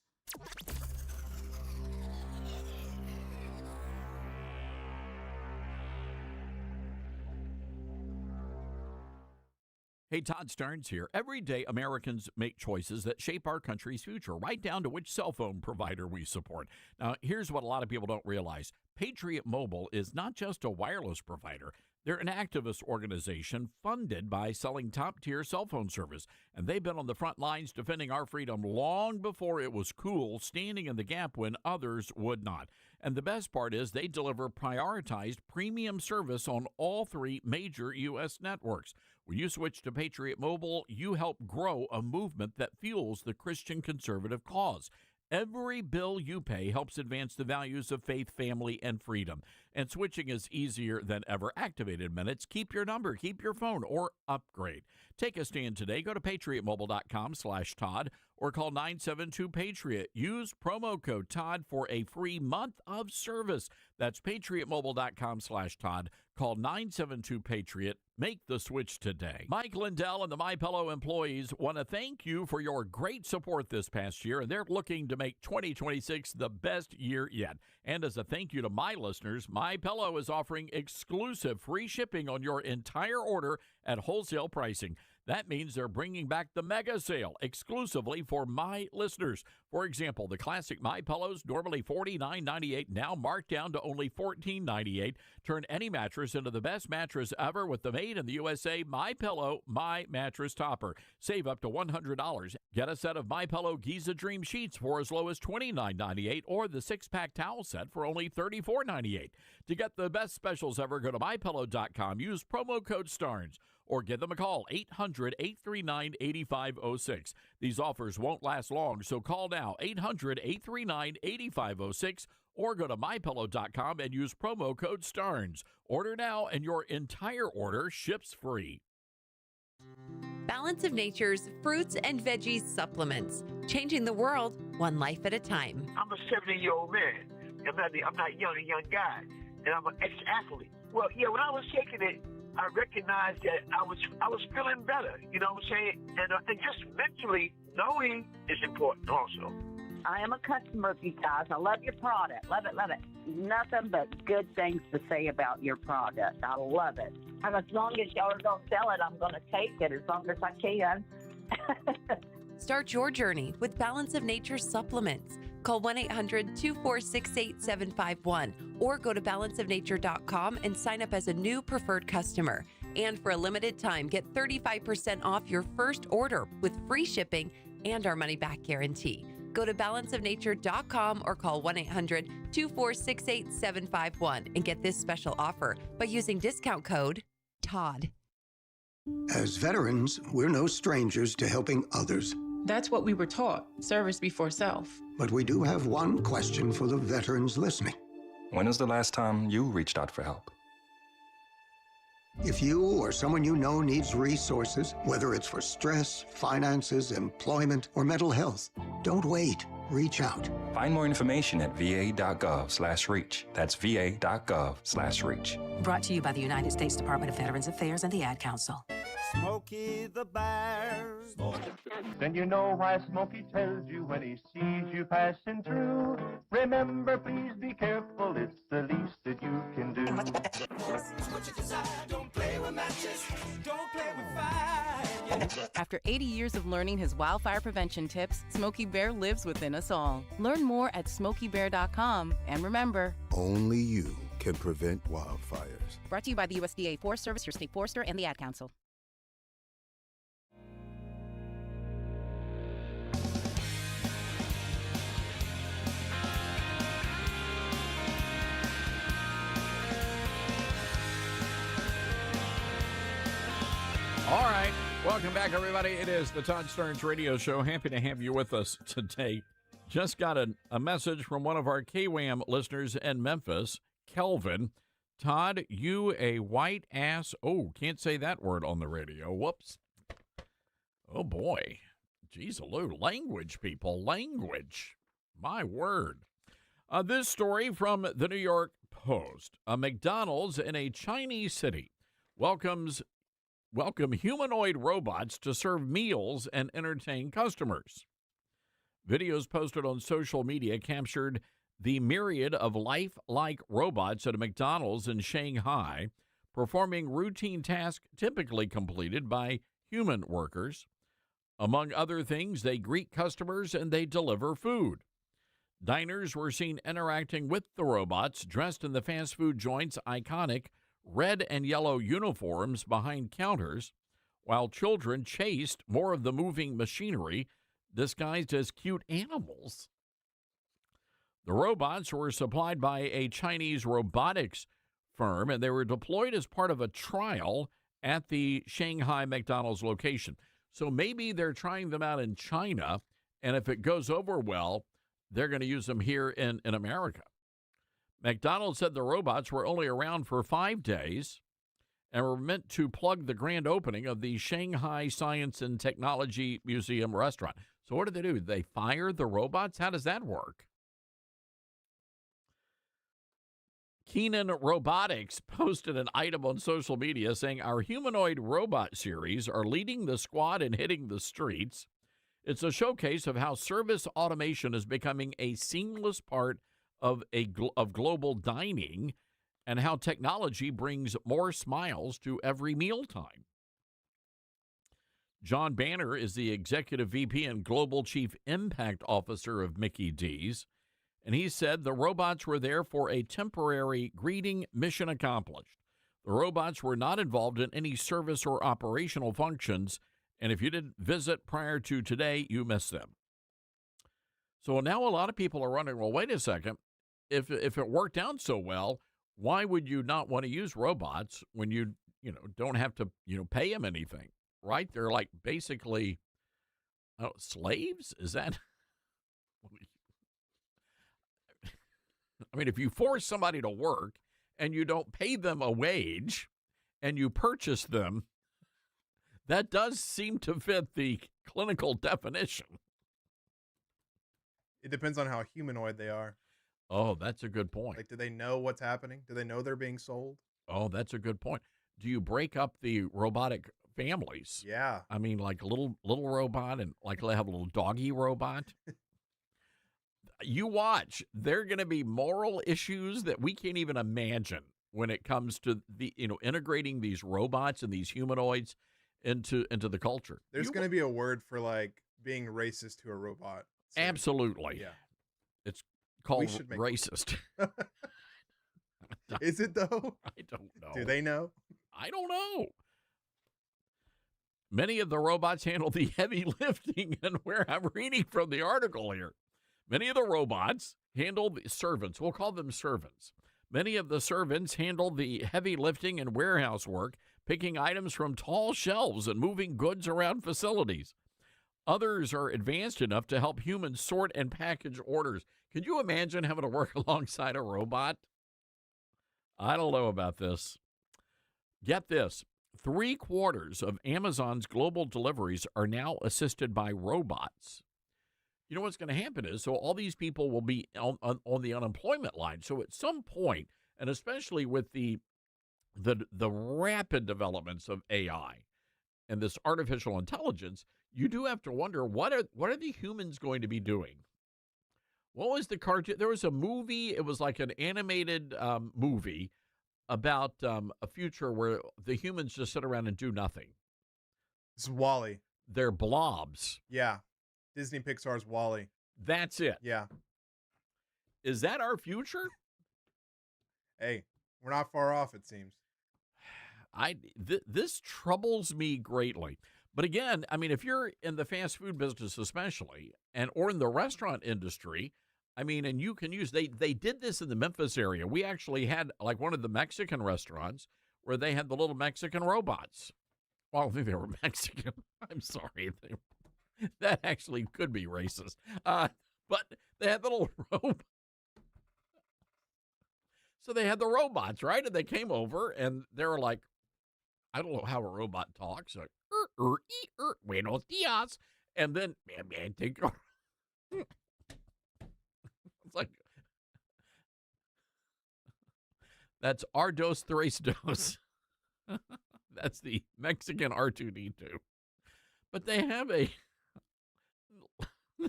Hey, Todd Starnes here. Every day, Americans make choices that shape our country's future, right down to which cell phone provider we support. Now, here's what a lot of people don't realize. Patriot Mobile is not just a wireless provider. They're an activist organization funded by selling top-tier cell phone service, and they've been on the front lines defending our freedom long before it was cool, standing in the gap when others would not. And the best part is they deliver prioritized premium service on all three major U.S. networks. When you switch to Patriot Mobile, you help grow a movement that fuels the Christian conservative cause. Every bill you pay helps advance the values of faith, family, and freedom. And switching is easier than ever. Activated minutes. Keep your number, keep your phone, or upgrade. Take a stand today. Go to patriotmobile.com/Todd or call 972-PATRIOT. Use promo code Todd for a free month of service. That's patriotmobile.com/Todd. Call 972-PATRIOT. Make the switch today. Mike Lindell and the MyPillow employees want to thank you for your great support this past year, and they're looking to make 2026 the best year yet. And as a thank you to my listeners, MyPillow is offering exclusive free shipping on your entire order at wholesale pricing. That means they're bringing back the mega sale exclusively for my listeners. For example, the classic MyPillows, normally $49.98, now marked down to only $14.98. Turn any mattress into the best mattress ever with the made in the USA MyPillow My Mattress Topper. Save up to $100. Get a set of MyPillow Giza Dream Sheets for as low as $29.98 or the 6-pack towel set for only $34.98. To get the best specials ever, go to MyPillow.com. Use promo code STARNS. Or give them a call, 800-839-8506. These offers won't last long, so call now, 800-839-8506, or go to MyPillow.com and use promo code STARNS. Order now, and your entire order ships free. Balance of Nature's fruits and veggies supplements, changing the world one life at a time. I'm a 70-year-old man. I'm not a young guy, and I'm an ex-athlete. Well, yeah, when I was taking it, I recognized that I was feeling better, you know what I'm saying? And just mentally knowing is important also. I am a customer of you guys. I love your product. Love it, love it. Nothing but good things to say about your product. I love it. And as long as y'all are going to sell it, I'm going to take it as long as I can. Start your journey with Balance of Nature supplements. Call 1-800-246-8751 or go to balanceofnature.com and sign up as a new preferred customer. And for a limited time, get 35% off your first order with free shipping and our money-back guarantee. Go to balanceofnature.com or call 1-800-246-8751 and get this special offer by using discount code TODD. As veterans, we're no strangers to helping others. That's what we were taught, service before self. But we do have one question for the veterans listening. When was the last time you reached out for help? If you or someone you know needs resources, whether it's for stress, finances, employment, or mental health, don't wait. Reach out. Find more information at va.gov/reach. That's va.gov/reach. Brought to you by the United States Department of Veterans Affairs and the Ad Council. Smokey the Bear. Then you know why Smokey tells you when he sees you passing through. Remember, please be careful, it's the least that you can do. What you desire, don't play with matches, don't play with fire. After 80 years of learning his wildfire prevention tips, Smokey Bear lives within us all. Learn more at smokeybear.com. And remember, only you can prevent wildfires. Brought to you by the USDA Forest Service, your state forester, and the Ad Council. All right. Welcome back, everybody. It is the Todd Starnes Radio Show. Happy to have you with us today. Just got a message from one of our KWAM listeners in Memphis, Kelvin. Todd, you a white ass. Oh, can't say that word on the radio. Whoops. Oh, boy. Geez, language, people. Language. My word. This story from the New York Post. A McDonald's in a Chinese city welcome humanoid robots to serve meals and entertain customers. Videos posted on social media captured the myriad of lifelike robots at a McDonald's in Shanghai, performing routine tasks typically completed by human workers. Among other things, they greet customers and they deliver food. Diners were seen interacting with the robots dressed in the fast food joint's iconic red and yellow uniforms behind counters, while children chased more of the moving machinery disguised as cute animals. The robots were supplied by a Chinese robotics firm, and they were deployed as part of a trial at the Shanghai McDonald's location. So maybe they're trying them out in China, and if it goes over well, they're going to use them here in America. McDonald's said the robots were only around for 5 days and were meant to plug the grand opening of the Shanghai Science and Technology Museum restaurant. So what do? They fire the robots? How does that work? Keenan Robotics posted an item on social media saying, our humanoid robot series are leading the squad and hitting the streets. It's a showcase of how service automation is becoming a seamless part of global dining and how technology brings more smiles to every mealtime. John Banner is the Executive VP and Global Chief Impact Officer of Mickey D's, and he said the robots were there for a temporary greeting, mission accomplished. The robots were not involved in any service or operational functions, and if you didn't visit prior to today, you missed them. So now a lot of people are wondering, well, wait a second. If it worked out so well, why would you not want to use robots when you don't have to pay them anything, right? They're like basically slaves. Is that? I mean, if you force somebody to work and you don't pay them a wage and you purchase them, that does seem to fit the clinical definition. It depends on how humanoid they are. Oh, that's a good point. Like, do they know what's happening? Do they know they're being sold? Oh, that's a good point. Do you break up the robotic families? Yeah. I mean, like a little robot and like they have a little doggy robot. You watch. There are going to be moral issues that we can't even imagine when it comes to the integrating these robots and these humanoids into the culture. There's going to be a word for like being racist to a robot. So, absolutely. Yeah. It's called racist. Is it though? I don't know. Do they know? I don't know. Many of the robots handle the heavy lifting and where I'm reading from the article here. Many of the robots handle the servants. We'll call them servants. Many of the servants handle the heavy lifting and warehouse work, picking items from tall shelves and moving goods around facilities. Others are advanced enough to help humans sort and package orders. Could you imagine having to work alongside a robot? I don't know about this. Get this. 3/4 of Amazon's global deliveries are now assisted by robots. you know what's going to happen is, so all these people will be on the unemployment line. So at some point, and especially with the rapid developments of AI and this artificial intelligence, you do have to wonder, what are the humans going to be doing? What was the cartoon? There was a movie. It was like an animated movie about a future where the humans just sit around and do nothing. It's WALL-E. They're blobs. Yeah. Disney Pixar's WALL-E. That's it. Yeah. Is that our future? Hey, we're not far off, it seems. This troubles me greatly. But again, I mean, if you're in the fast food business especially, or in the restaurant industry, I mean, and you can use, they did this in the Memphis area. We actually had like one of the Mexican restaurants where they had the little Mexican robots. Well, I think they were Mexican. I'm sorry. That actually could be racist. But they had the little robot. So they had the robots, right? And they came over and they were like, I don't know how a robot talks. Like, buenos dias. And then, man, take it's like, that's R2 tres dos. That's the Mexican R2D2. But they have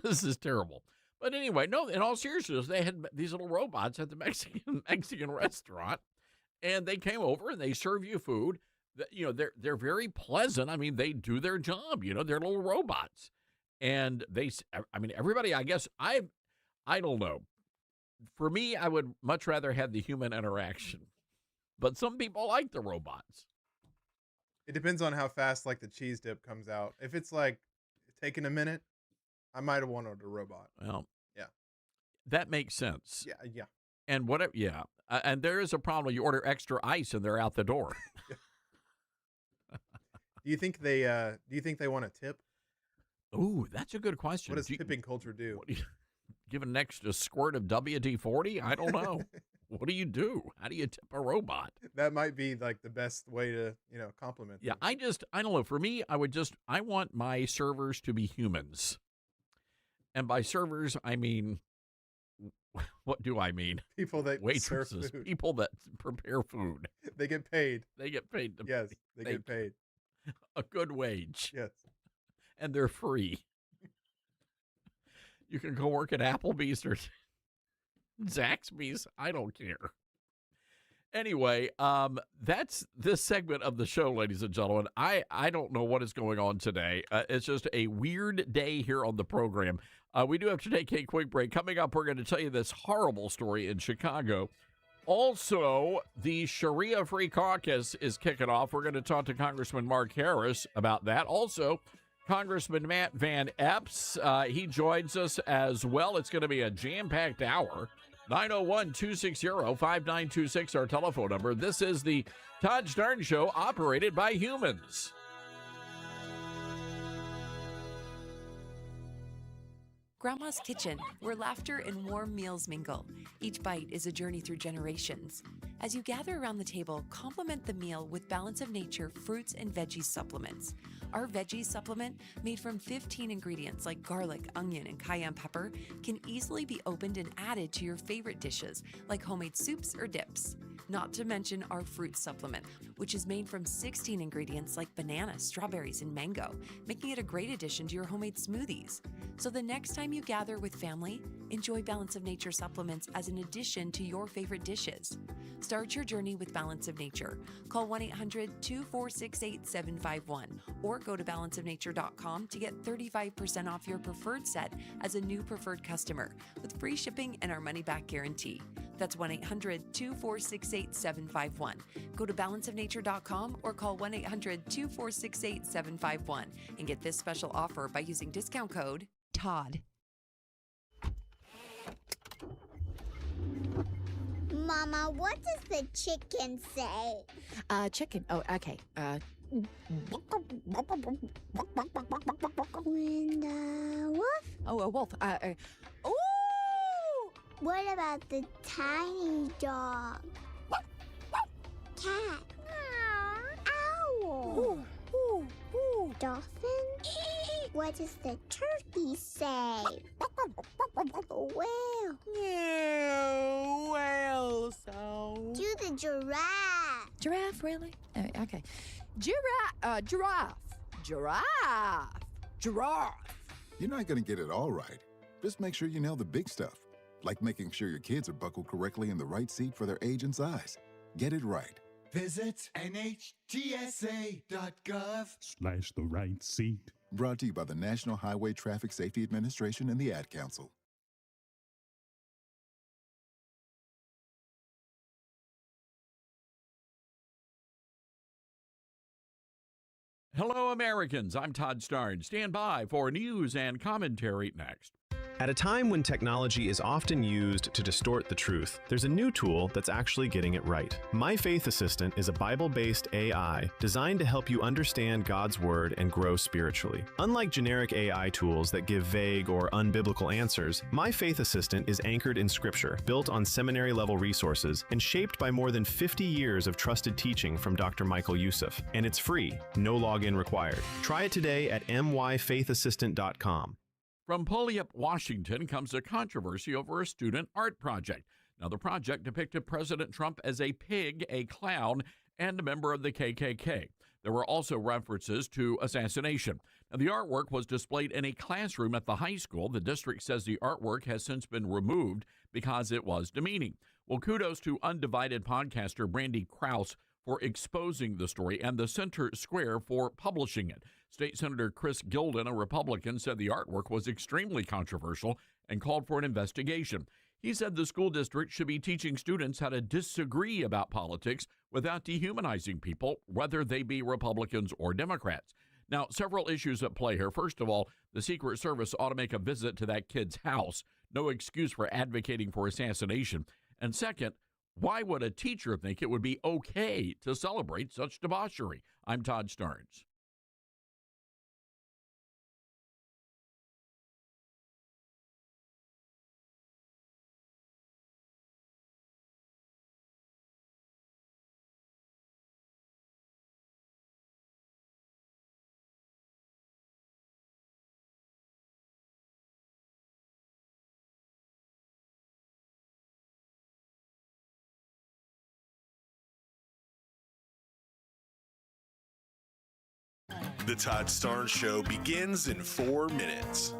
this is terrible. But anyway, no, in all seriousness, they had these little robots at the Mexican restaurant, and they came over and they serve you food. You know, they're very pleasant. I mean, they do their job. You know, they're little robots, and everybody. I guess I don't know. For me, I would much rather have the human interaction, but some people like the robots. It depends on how fast like the cheese dip comes out. If it's like taking a minute, I might have wanted a robot. Well, yeah, that makes sense. Yeah. And whatever, yeah. And there is a problem. You order extra ice and they're out the door. Do you think they want a tip? Ooh, that's a good question. What does tipping culture do? Give an extra squirt of WD-40? I don't know. What do you do? How do you tip a robot? That might be like the best way to, compliment them. I don't know. For me, I want my servers to be humans. And by servers, I mean, what do I mean? People that waitresses, serve food. People that prepare food. They get paid. They get paid. Yes, they get paid. A good wage. Yes. And they're free. You can go work at Applebee's or Zaxby's. I don't care. Anyway, that's this segment of the show, ladies and gentlemen. I don't know what is going on today. It's just a weird day here on the program. We do have to take a quick break. Coming up, we're going to tell you this horrible story in Chicago. Also, the Sharia-Free Caucus is kicking off. We're going to talk to Congressman Mark Harris about that. Also, Congressman Matt Van Epps, he joins us as well. It's going to be a jam-packed hour. 901-260-5926, our telephone number. This is the Todd Stern Show, operated by humans. Grandma's Kitchen, where laughter and warm meals mingle. Each bite is a journey through generations. As you gather around the table, complement the meal with Balance of Nature fruits and veggies supplements. Our veggies supplement, made from 15 ingredients like garlic, onion, and cayenne pepper, can easily be opened and added to your favorite dishes, like homemade soups or dips. Not to mention our fruit supplement, which is made from 16 ingredients like banana, strawberries, and mango, making it a great addition to your homemade smoothies. So the next time you gather with family, enjoy Balance of Nature supplements as an addition to your favorite dishes. Start your journey with Balance of Nature. Call 1-800-246-8751 or go to balanceofnature.com to get 35% off your preferred set as a new preferred customer with free shipping and our money-back guarantee. That's 1-800-246-8751. Go to balanceofnature.com or call 1-800-246-8751 and get this special offer by using discount code TODD. Mama, what does the chicken say? Chicken. Oh, okay. And the wolf? Oh, a wolf. Ooh! What about the tiny dog? Cat? Owl? Ooh. Dolphin? What does the turkey say? Whale. No, whale sound. Do the giraffe. Giraffe, really? Okay. Giraffe. Giraffe. You're not going to get it all right. Just make sure you nail the big stuff, like making sure your kids are buckled correctly in the right seat for their age and size. Get it right. Visit NHTSA.gov/the right seat. Brought to you by the National Highway Traffic Safety Administration and the Ad Council. Hello, Americans. I'm Todd Starnes. Stand by for news and commentary next. At a time when technology is often used to distort the truth, there's a new tool that's actually getting it right. My Faith Assistant is a Bible-based AI designed to help you understand God's Word and grow spiritually. Unlike generic AI tools that give vague or unbiblical answers, My Faith Assistant is anchored in Scripture, built on seminary-level resources, and shaped by more than 50 years of trusted teaching from Dr. Michael Youssef. And it's free, no login required. Try it today at myfaithassistant.com. From Puyallup, Washington, comes a controversy over a student art project. Now, the project depicted President Trump as a pig, a clown, and a member of the KKK. There were also references to assassination. Now, the artwork was displayed in a classroom at the high school. The district says the artwork has since been removed because it was demeaning. Well, kudos to Undivided podcaster Brandy Krause for exposing the story and the Center Square for publishing it. State Senator Chris Gilden, a Republican, said the artwork was extremely controversial and called for an investigation. He said the school district should be teaching students how to disagree about politics without dehumanizing people, whether they be Republicans or Democrats. Now, several issues at play here. First of all, the Secret Service ought to make a visit to that kid's house. No excuse for advocating for assassination. And second, why would a teacher think it would be okay to celebrate such debauchery? I'm Todd Starnes. The Todd Starnes Show begins in 4 minutes.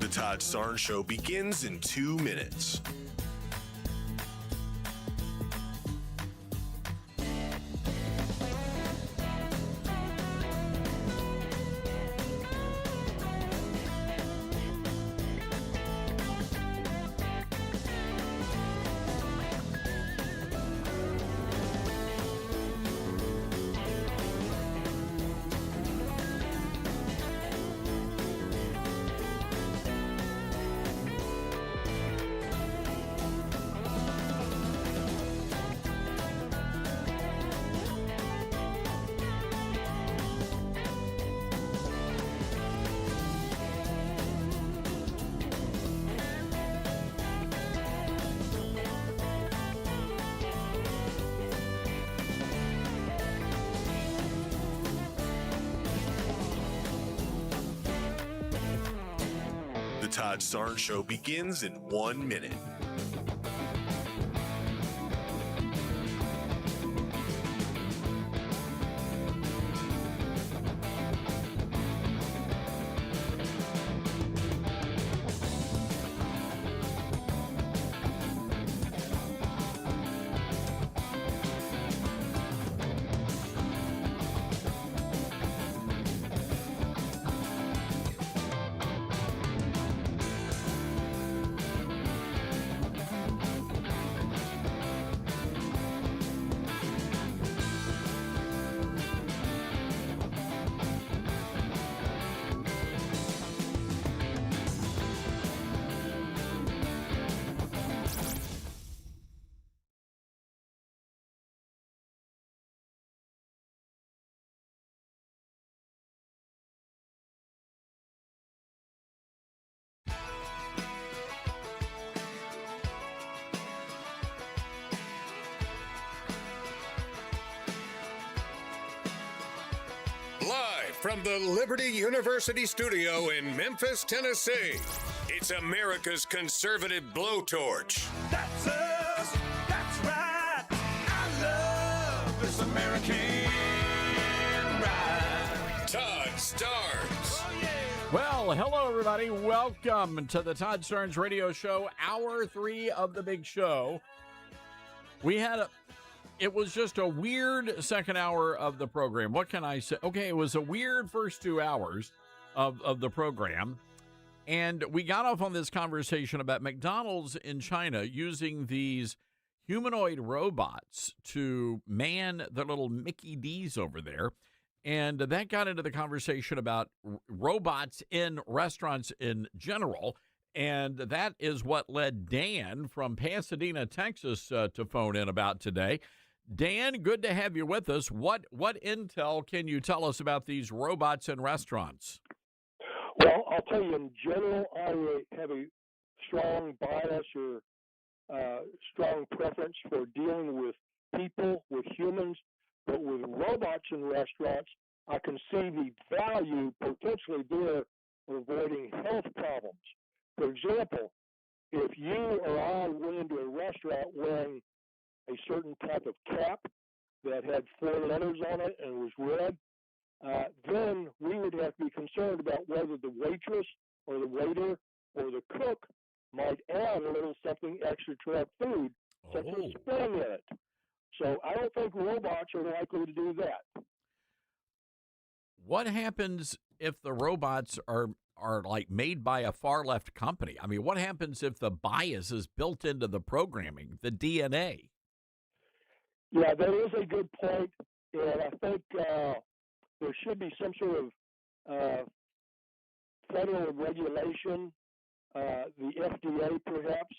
The Todd Starnes Show begins in 2 minutes. Todd Starnes Show begins in 1 minute. Live from the Liberty University studio in Memphis, Tennessee, it's America's conservative blowtorch. That's us. That's right. I love this American ride. Todd Starnes. Well, hello, everybody. Welcome to the Todd Starnes Radio Show, Hour 3 of the big show. It was just a weird second hour of the program. What can I say? Okay, it was a weird first 2 hours of the program. And we got off on this conversation about McDonald's in China using these humanoid robots to man the little Mickey D's over there. And that got into the conversation about robots in restaurants in general. And that is what led Dan from Pasadena, Texas, to phone in about today. Dan, good to have you with us. What intel can you tell us about these robots in restaurants? Well, I'll tell you, in general, I have a strong bias or strong preference for dealing with people, with humans, but with robots in restaurants, I can see the value potentially there of avoiding health problems. For example, if you or I went into a restaurant wearing a certain type of cap that had 4 letters on it and was red, then we would have to be concerned about whether the waitress or the waiter or the cook might add a little something extra to our food, such as spitting in it. So I don't think robots are likely to do that. What happens if the robots are like made by a far left company? I mean, what happens if the bias is built into the programming, the DNA? Yeah, that is a good point, and I think there should be some sort of federal regulation. The FDA perhaps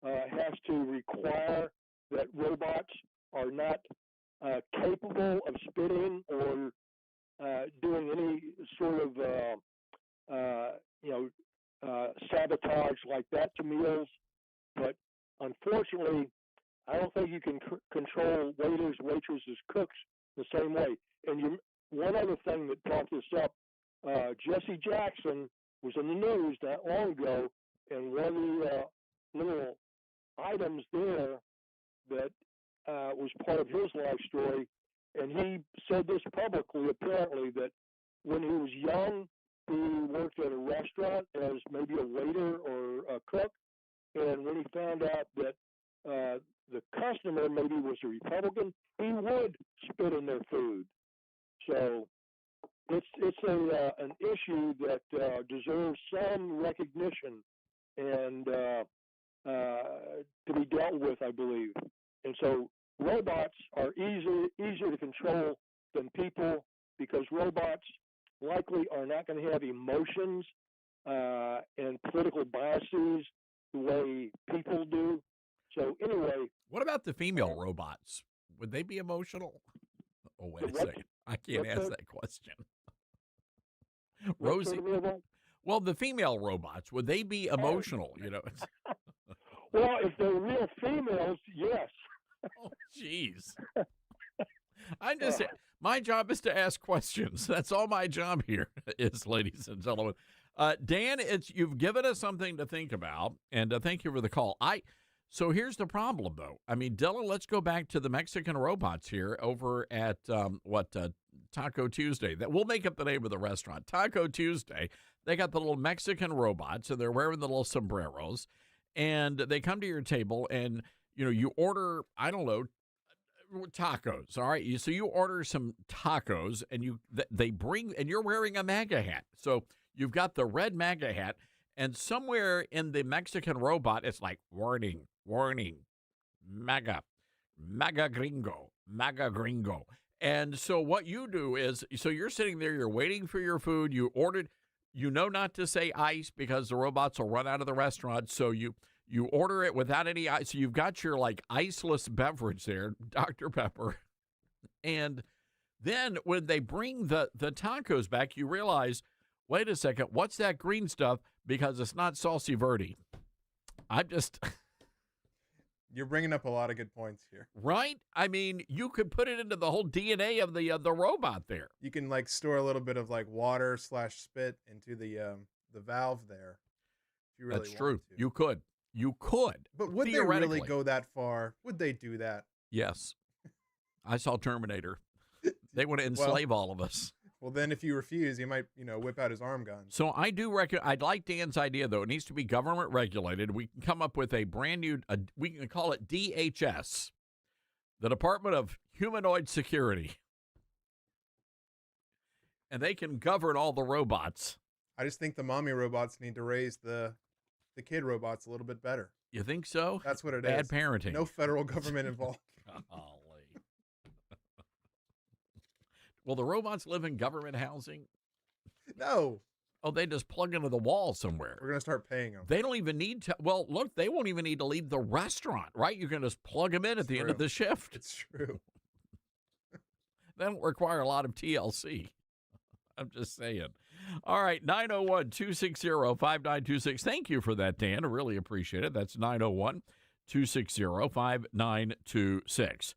has to require that robots are not capable of spitting or doing any sort of sabotage like that to meals. But unfortunately, I don't think you can control waiters, waitresses, cooks the same way. And one other thing that brought this up, Jesse Jackson was in the news not long ago, and one of the little items there that was part of his life story, and he said this publicly, apparently, that when he was young, he worked at a restaurant as maybe a waiter or a cook, and when he found out that the customer maybe was a Republican, he would spit in their food. So it's an issue that deserves some recognition and to be dealt with, I believe. And so robots are easier to control than people, because robots likely are not going to have emotions and political biases the way people do. So anyway. What about the female robots? Would they be emotional? Oh, wait a second. I can't ask that question. Rosie. Well, the female robots, would they be emotional? You know. Well, if they're real females, yes. Oh, jeez. My job is to ask questions. That's all my job here is, ladies and gentlemen. Dan, you've given us something to think about, and thank you for the call. So here's the problem, though. I mean, Dylan, let's go back to the Mexican robots here over at Taco Tuesday. We'll make up the name of the restaurant, Taco Tuesday. They got the little Mexican robots, and they're wearing the little sombreros, and they come to your table, and you order, I don't know, tacos. All right, so you order some tacos, and they bring, and you're wearing a MAGA hat. So you've got the red MAGA hat, and somewhere in the Mexican robot, it's like, warning, MAGA gringo. And so what you do is, so you're sitting there, you're waiting for your food, you ordered, not to say ice because the robots will run out of the restaurant, so you order it without any ice. So you've got your, like, iceless beverage there, Dr. Pepper. And then when they bring the tacos back, you realize, wait a second, what's that green stuff? Because it's not salsa verde. You're bringing up a lot of good points here. Right? I mean, you could put it into the whole DNA of the robot there. You can, like, store a little bit of, like, water/spit into the valve there. If you really That's true. want to. You could. But would they really go that far? Would they do that? Yes. I saw Terminator. They want to enslave all of us. Well, then if you refuse, he might, whip out his arm gun. So I do I'd like Dan's idea, though. It needs to be government regulated. We can come up with a brand new, we can call it DHS, the Department of Humanoid Security. And they can govern all the robots. I just think the mommy robots need to raise the kid robots a little bit better. You think so? That's what it Bad is. parenting. No federal government involved. Golly. Will the robots live in government housing? No. Oh, they just plug into the wall somewhere. We're going to start paying them. They don't even need to. Well, look, they won't even need to leave the restaurant, right? You can just plug them in at the end of the shift. It's true. They don't require a lot of TLC. I'm just saying. All right, 901-260-5926. Thank you for that, Dan. I really appreciate it. That's 901-260-5926.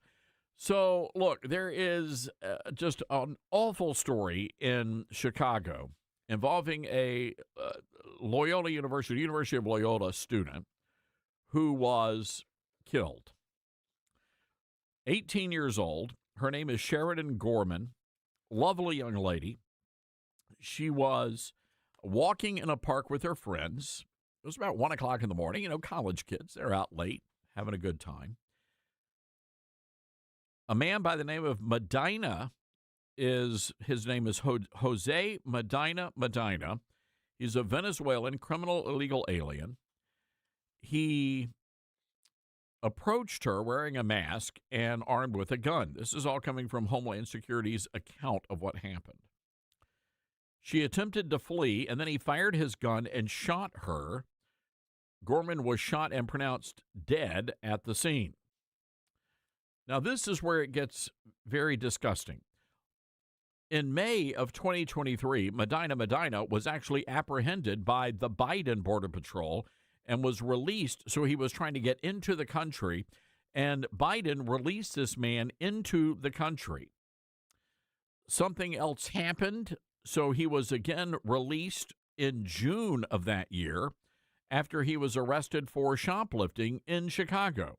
So, look, there is just an awful story in Chicago involving a University of Loyola student who was killed. 18 years old. Her name is Sheridan Gorman. Lovely young lady. She was walking in a park with her friends. It was about 1 o'clock in the morning. College kids, they're out late, having a good time. A man by the name of Medina, his name is Jose Medina. He's a Venezuelan criminal illegal alien. He approached her wearing a mask and armed with a gun. This is all coming from Homeland Security's account of what happened. She attempted to flee, and then he fired his gun and shot her. Gorman was shot and pronounced dead at the scene. Now, this is where it gets very disgusting. In May of 2023, Medina was actually apprehended by the Biden Border Patrol and was released. So he was trying to get into the country, and Biden released this man into the country. Something else happened, so he was again released in June of that year after he was arrested for shoplifting in Chicago.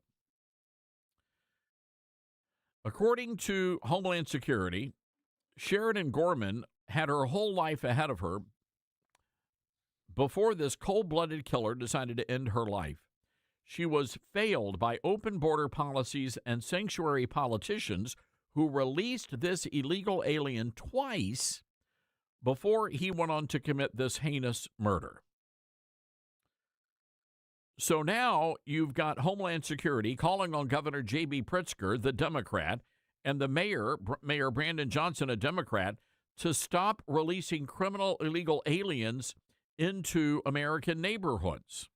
According to Homeland Security, Sheridan Gorman had her whole life ahead of her before this cold-blooded killer decided to end her life. She was failed by open border policies and sanctuary politicians who released this illegal alien twice before he went on to commit this heinous murder. So now you've got Homeland Security calling on Governor J.B. Pritzker, the Democrat, and the Mayor Brandon Johnson, a Democrat, to stop releasing criminal illegal aliens into American neighborhoods.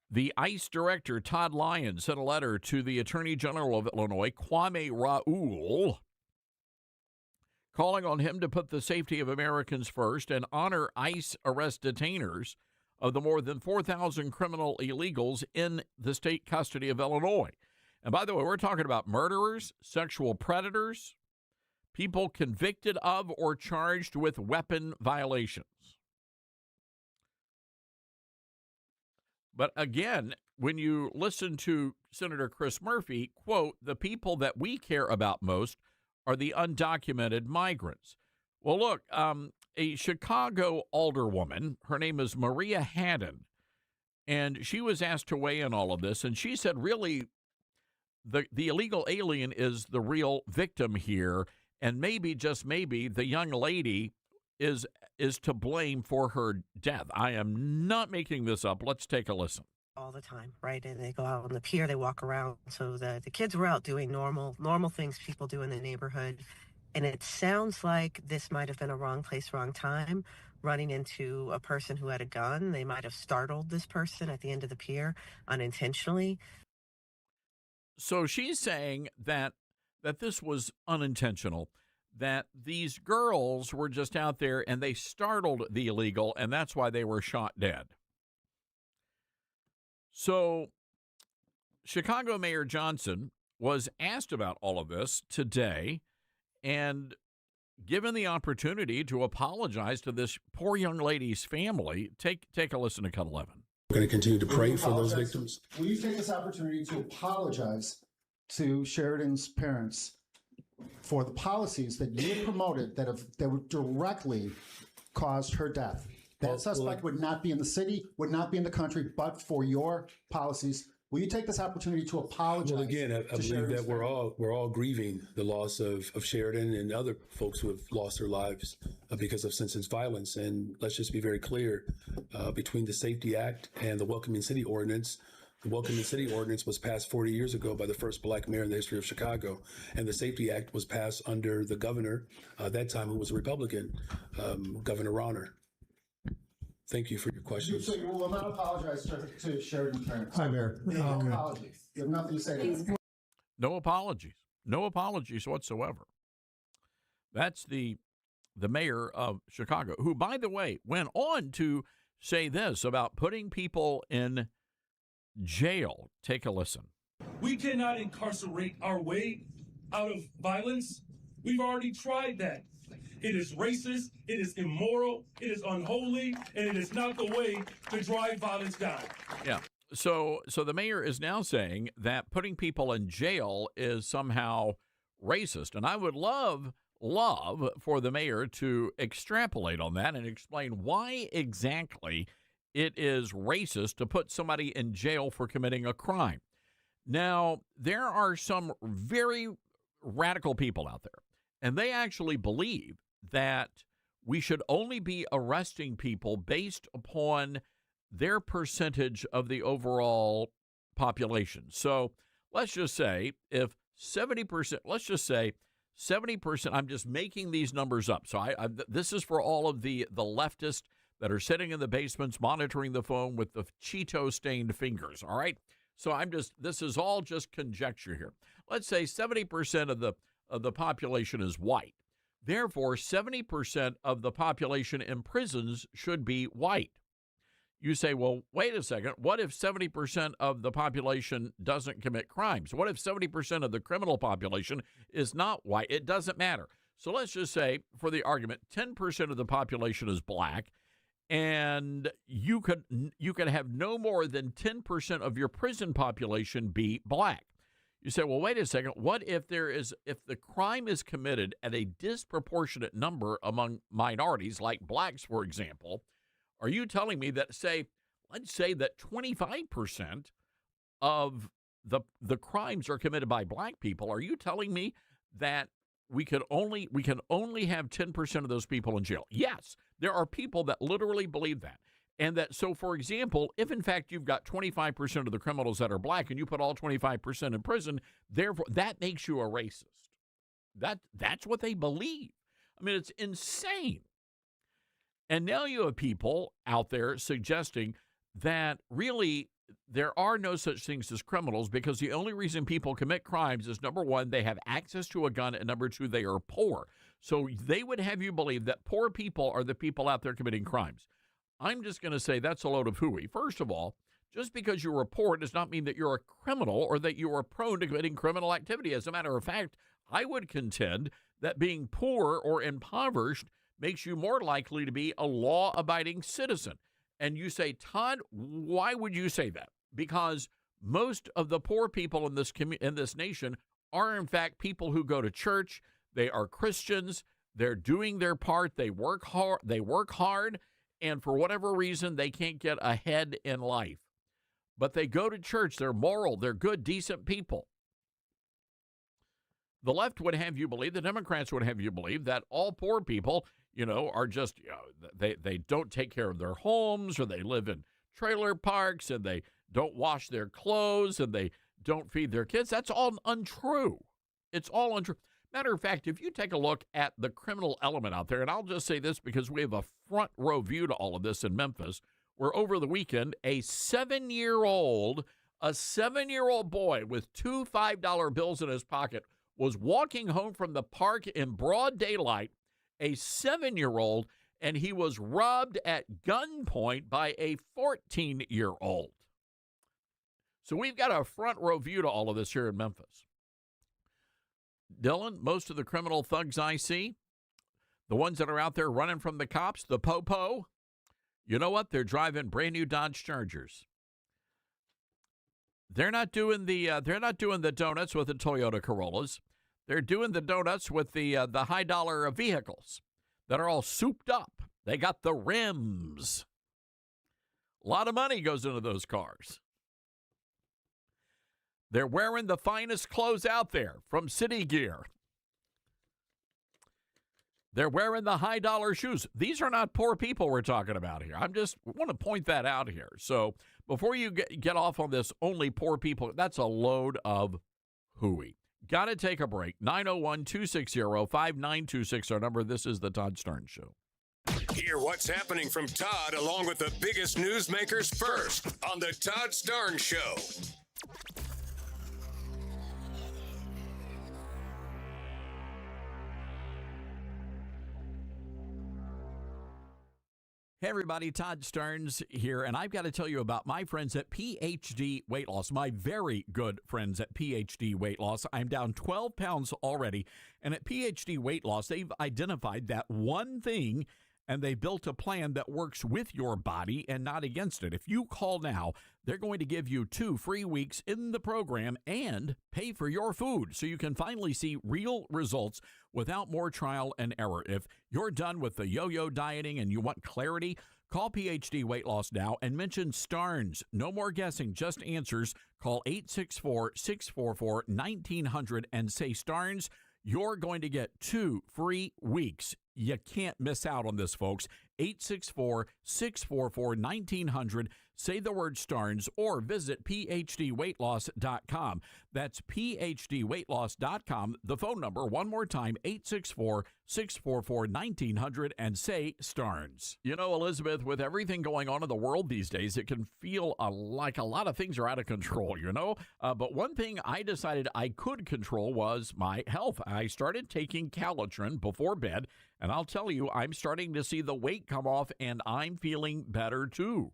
The ICE director, Todd Lyons, sent a letter to the Attorney General of Illinois, Kwame Raoul, calling on him to put the safety of Americans first and honor ICE arrest detainers of the more than 4,000 criminal illegals in the state custody of Illinois. And by the way, we're talking about murderers, sexual predators, people convicted of or charged with weapon violations. But again, when you listen to Senator Chris Murphy, quote, the people that we care about most are the undocumented migrants. Well, look, a Chicago alderwoman, her name is Maria Haddon, and she was asked to weigh in all of this, and she said really the illegal alien is the real victim here, and maybe, just maybe, the young lady is to blame for her death. I am not making this up. Let's take a listen. All the time, right? And they go out on the pier, they walk around. So the kids were out doing normal things people do in the neighborhood. And it sounds like this might have been a wrong place, wrong time, running into a person who had a gun. They might have startled this person at the end of the pier unintentionally. So she's saying that this was unintentional, that these girls were just out there and they startled the illegal, and that's why they were shot dead. So Chicago Mayor Johnson was asked about all of this today and given the opportunity to apologize to this poor young lady's family. Take a listen to Cut 11. We're going to continue to pray for those victims. Will you take this opportunity to apologize to Sheridan's parents for the policies that you promoted that would directly caused her death? That suspect would not be in the city, would not be in the country, but for your policies. Will you take this opportunity to apologize? Well, again, I believe that we're all grieving the loss of Sheridan and other folks who have lost their lives because of senseless violence. And let's just be very clear, between the Safety Act and the Welcoming City Ordinance. The Welcoming City Ordinance was passed 40 years ago by the first black mayor in the history of Chicago. And the Safety Act was passed under the governor, at that time, who was a Republican, Governor Rauner. Thank you for your questions. So you will not apologize to Sheridan's parents? Hi, Mayor. No apologies. You have nothing to say to them. No apologies. No apologies whatsoever. That's the mayor of Chicago, who, by the way, went on to say this about putting people in jail. Take a listen. We cannot incarcerate our way out of violence. We've already tried that. It is racist, it is immoral, it is unholy, and it is not the way to drive violence down. Yeah. So the mayor is now saying that putting people in jail is somehow racist. And I would love for the mayor to extrapolate on that and explain why exactly it is racist to put somebody in jail for committing a crime. Now, there are some very radical people out there, and they actually believe that we should only be arresting people based upon their percentage of the overall population. So let's just say if 70%, let's just say 70%, I'm just making these numbers up. So this is for all of the leftists that are sitting in the basements monitoring the phone with the Cheeto-stained fingers, all right? So this is all just conjecture here. Let's say 70% of the population is white. Therefore, 70% of the population in prisons should be white. You say, well, wait a second. What if 70% of the population doesn't commit crimes? What if 70% of the criminal population is not white? It doesn't matter. So let's just say, for the argument, 10% of the population is black, and you could have no more than 10% of your prison population be black. You say, well, wait a second. What if the crime is committed at a disproportionate number among minorities, like blacks, for example? Are you telling me that, let's say that 25% of the crimes are committed by black people? Are you telling me that we can only have 10% of those people in jail? Yes, there are people that literally believe that. And that, so for example, if in fact you've got 25% of the criminals that are black and you put all 25% in prison, therefore that makes you a racist. That's what they believe. I mean, it's insane. And now you have people out there suggesting that really there are no such things as criminals because the only reason people commit crimes is, number one, they have access to a gun, and number two, they are poor. So they would have you believe that poor people are the people out there committing crimes. I'm just going to say that's a load of hooey. First of all, just because you report does not mean that you're a criminal or that you are prone to committing criminal activity. As a matter of fact, I would contend that being poor or impoverished makes you more likely to be a law-abiding citizen. And you say, Todd, why would you say that? Because most of the poor people in this nation are, in fact, people who go to church. They are Christians. They're doing their part. They work hard, and for whatever reason, they can't get ahead in life. But they go to church. They're moral. They're good, decent people. The left would have you believe, the Democrats would have you believe that all poor people, are just, they don't take care of their homes, or they live in trailer parks, and they don't wash their clothes, and they don't feed their kids. That's all untrue. It's all untrue. Matter of fact, if you take a look at the criminal element out there, and I'll just say this because we have a front row view to all of this in Memphis, where over the weekend, a 7-year-old boy with two $5 bills in his pocket was walking home from the park in broad daylight, a 7-year-old, and he was robbed at gunpoint by a 14-year-old. So we've got a front row view to all of this here in Memphis. Dylan, most of the criminal thugs I see, the ones that are out there running from the cops, the po-po, you know what? They're driving brand new Dodge Chargers. They're not doing the donuts with the Toyota Corollas. They're doing the donuts with the high dollar vehicles that are all souped up. They got the rims. A lot of money goes into those cars. They're wearing the finest clothes out there from City Gear. They're wearing the high dollar shoes. These are not poor people we're talking about here. I just want to point that out here. So before you get off on this, only poor people, that's a load of hooey. Got to take a break. 901-260-5926, our number. This is the Todd Starnes Show. Hear what's happening from Todd along with the biggest newsmakers first on the Todd Starnes Show. Hey everybody, Todd Starnes here, and I've got to tell you about my friends at PhD Weight Loss, my very good friends at PhD Weight Loss. I'm down 12 pounds already, and at PhD Weight Loss, they've identified that one thing, and they built a plan that works with your body and not against it. If you call now, they're going to give you 2 free weeks in the program and pay for your food so you can finally see real results without more trial and error. If you're done with the yo-yo dieting and you want clarity, call PhD Weight Loss now and mention Starnes. No more guessing, just answers. Call 864-644-1900 and say Starnes. You're going to get 2 free weeks. You can't miss out on this, folks. 864-644-1900. Say the word Starnes or visit PhDweightLoss.com. That's PhDweightLoss.com. The phone number, one more time, 864-644-1900, and say Starnes. You know, Elizabeth, with everything going on in the world these days, it can feel like a lot of things are out of control, you know? But one thing I decided I could control was my health. I started taking Calitrin before bed, and I'll tell you, I'm starting to see the weight come off, and I'm feeling better, too.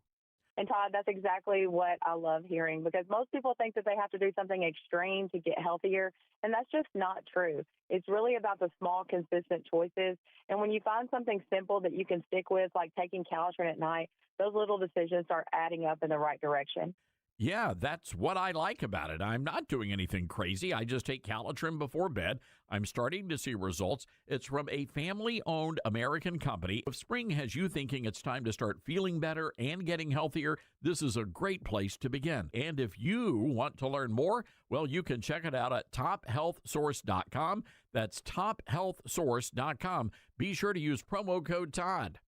And Todd, that's exactly what I love hearing, because most people think that they have to do something extreme to get healthier, and that's just not true. It's really about the small, consistent choices. And when you find something simple that you can stick with, like taking Calitrin at night, those little decisions start adding up in the right direction. Yeah, that's what I like about it. I'm not doing anything crazy. I just take Calitrin before bed. I'm starting to see results. It's from a family-owned American company. If spring has you thinking it's time to start feeling better and getting healthier, this is a great place to begin. And if you want to learn more, well, you can check it out at tophealthsource.com. That's tophealthsource.com. Be sure to use promo code Todd.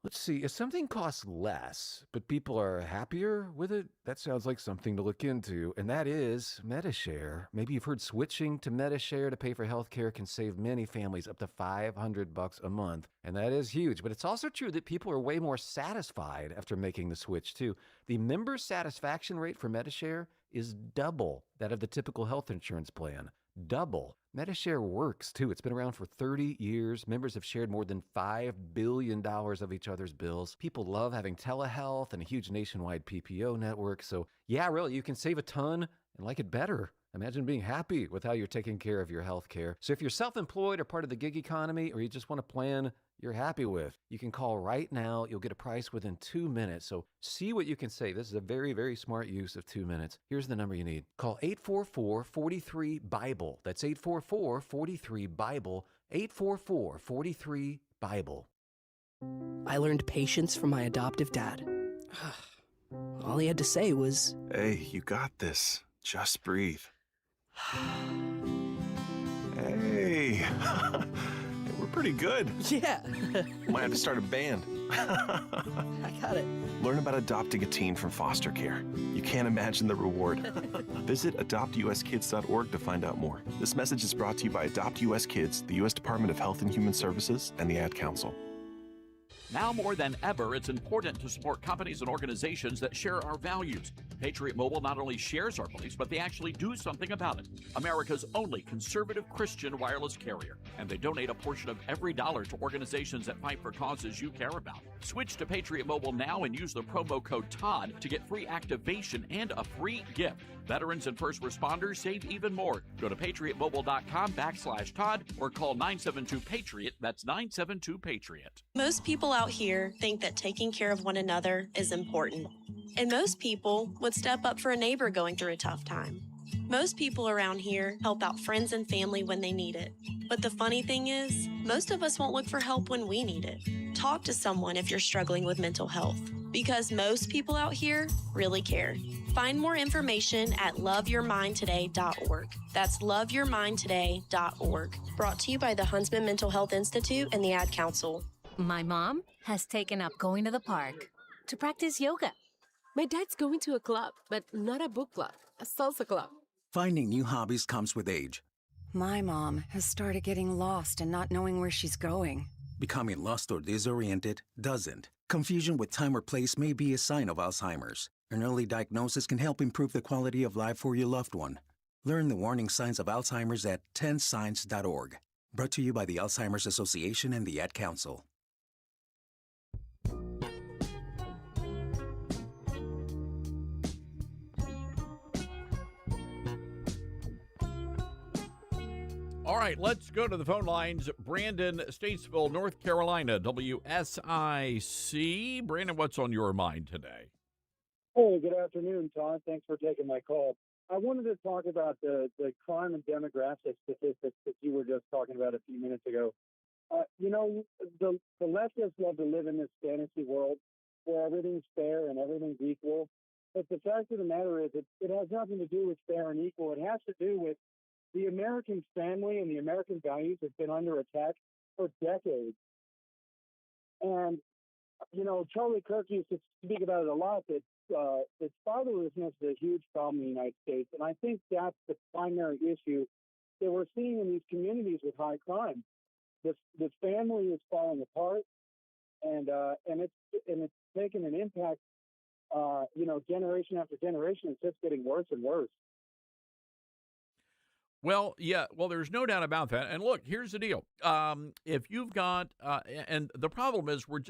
Let's see, if something costs less, but people are happier with it, that sounds like something to look into, and that is MediShare. Maybe you've heard switching to MediShare to pay for healthcare can save many families up to $500 a month, and that is huge. But it's also true that people are way more satisfied after making the switch, too. The member satisfaction rate for MediShare is double that of the typical health insurance plan. Double. MediShare works, too. It's been around for 30 years. Members have shared more than $5 billion of each other's bills. People love having telehealth and a huge nationwide PPO network. So, yeah, really, you can save a ton and like it better. Imagine being happy with how you're taking care of your health care. So if you're self-employed or part of the gig economy, or you just want a plan you're happy with, you can call right now. You'll get a price within 2 minutes. So see what you can save. This is a very, very smart use of 2 minutes. Here's the number you need. Call 844-43-BIBLE. That's 844-43-BIBLE. 844-43-BIBLE. I learned patience from my adoptive dad. All he had to say was, "Hey, you got this. Just breathe." Hey, we're pretty good. Yeah. Might have to start a band. I got it. Learn about adopting a teen from foster care. You can't imagine the reward. Visit adoptuskids.org to find out more. This message is brought to you by Adopt US Kids, the U.S. Department of Health and Human Services, and the Ad Council. Now more than ever, it's important to support companies and organizations that share our values. Patriot Mobile not only shares our beliefs, but they actually do something about it. America's only conservative Christian wireless carrier. And they donate a portion of every dollar to organizations that fight for causes you care about. Switch to Patriot Mobile now and use the promo code TODD to get free activation and a free gift. Veterans and first responders save even more. Go to patriotmobile.com/Todd or call 972-PATRIOT. That's 972-PATRIOT. Most people out here think that taking care of one another is important. And most people would step up for a neighbor going through a tough time. Most people around here help out friends and family when they need it. But the funny thing is, most of us won't look for help when we need it. Talk to someone if you're struggling with mental health, because most people out here really care. Find more information at loveyourmindtoday.org. That's loveyourmindtoday.org. Brought to you by the Huntsman Mental Health Institute and the Ad Council. My mom has taken up going to the park to practice yoga. My dad's going to a club, but not a book club, a salsa club. Finding new hobbies comes with age. My mom has started getting lost and not knowing where she's going. Becoming lost or disoriented doesn't. Confusion with time or place may be a sign of Alzheimer's. An early diagnosis can help improve the quality of life for your loved one. Learn the warning signs of Alzheimer's at 10signs.org. Brought to you by the Alzheimer's Association and the Ad Council. All right, let's go to the phone lines. Brandon, Statesville, North Carolina, WSIC. Brandon, what's on your mind today? Hey, good afternoon, Todd. Thanks for taking my call. I wanted to talk about the crime and demographic statistics that you were just talking about a few minutes ago. The leftists love to live in this fantasy world where everything's fair and everything's equal. But the fact of the matter is it has nothing to do with fair and equal. It has to do with the American family and the American values have been under attack for decades. And, Charlie Kirk used to speak about it a lot, that fatherlessness is a huge problem in the United States. And I think that's the primary issue that we're seeing in these communities with high crime. The family is falling apart, and it's taking an impact, generation after generation. It's just getting worse and worse. Well, yeah, there's no doubt about that. And look, here's the deal. If you've got, and the problem is we're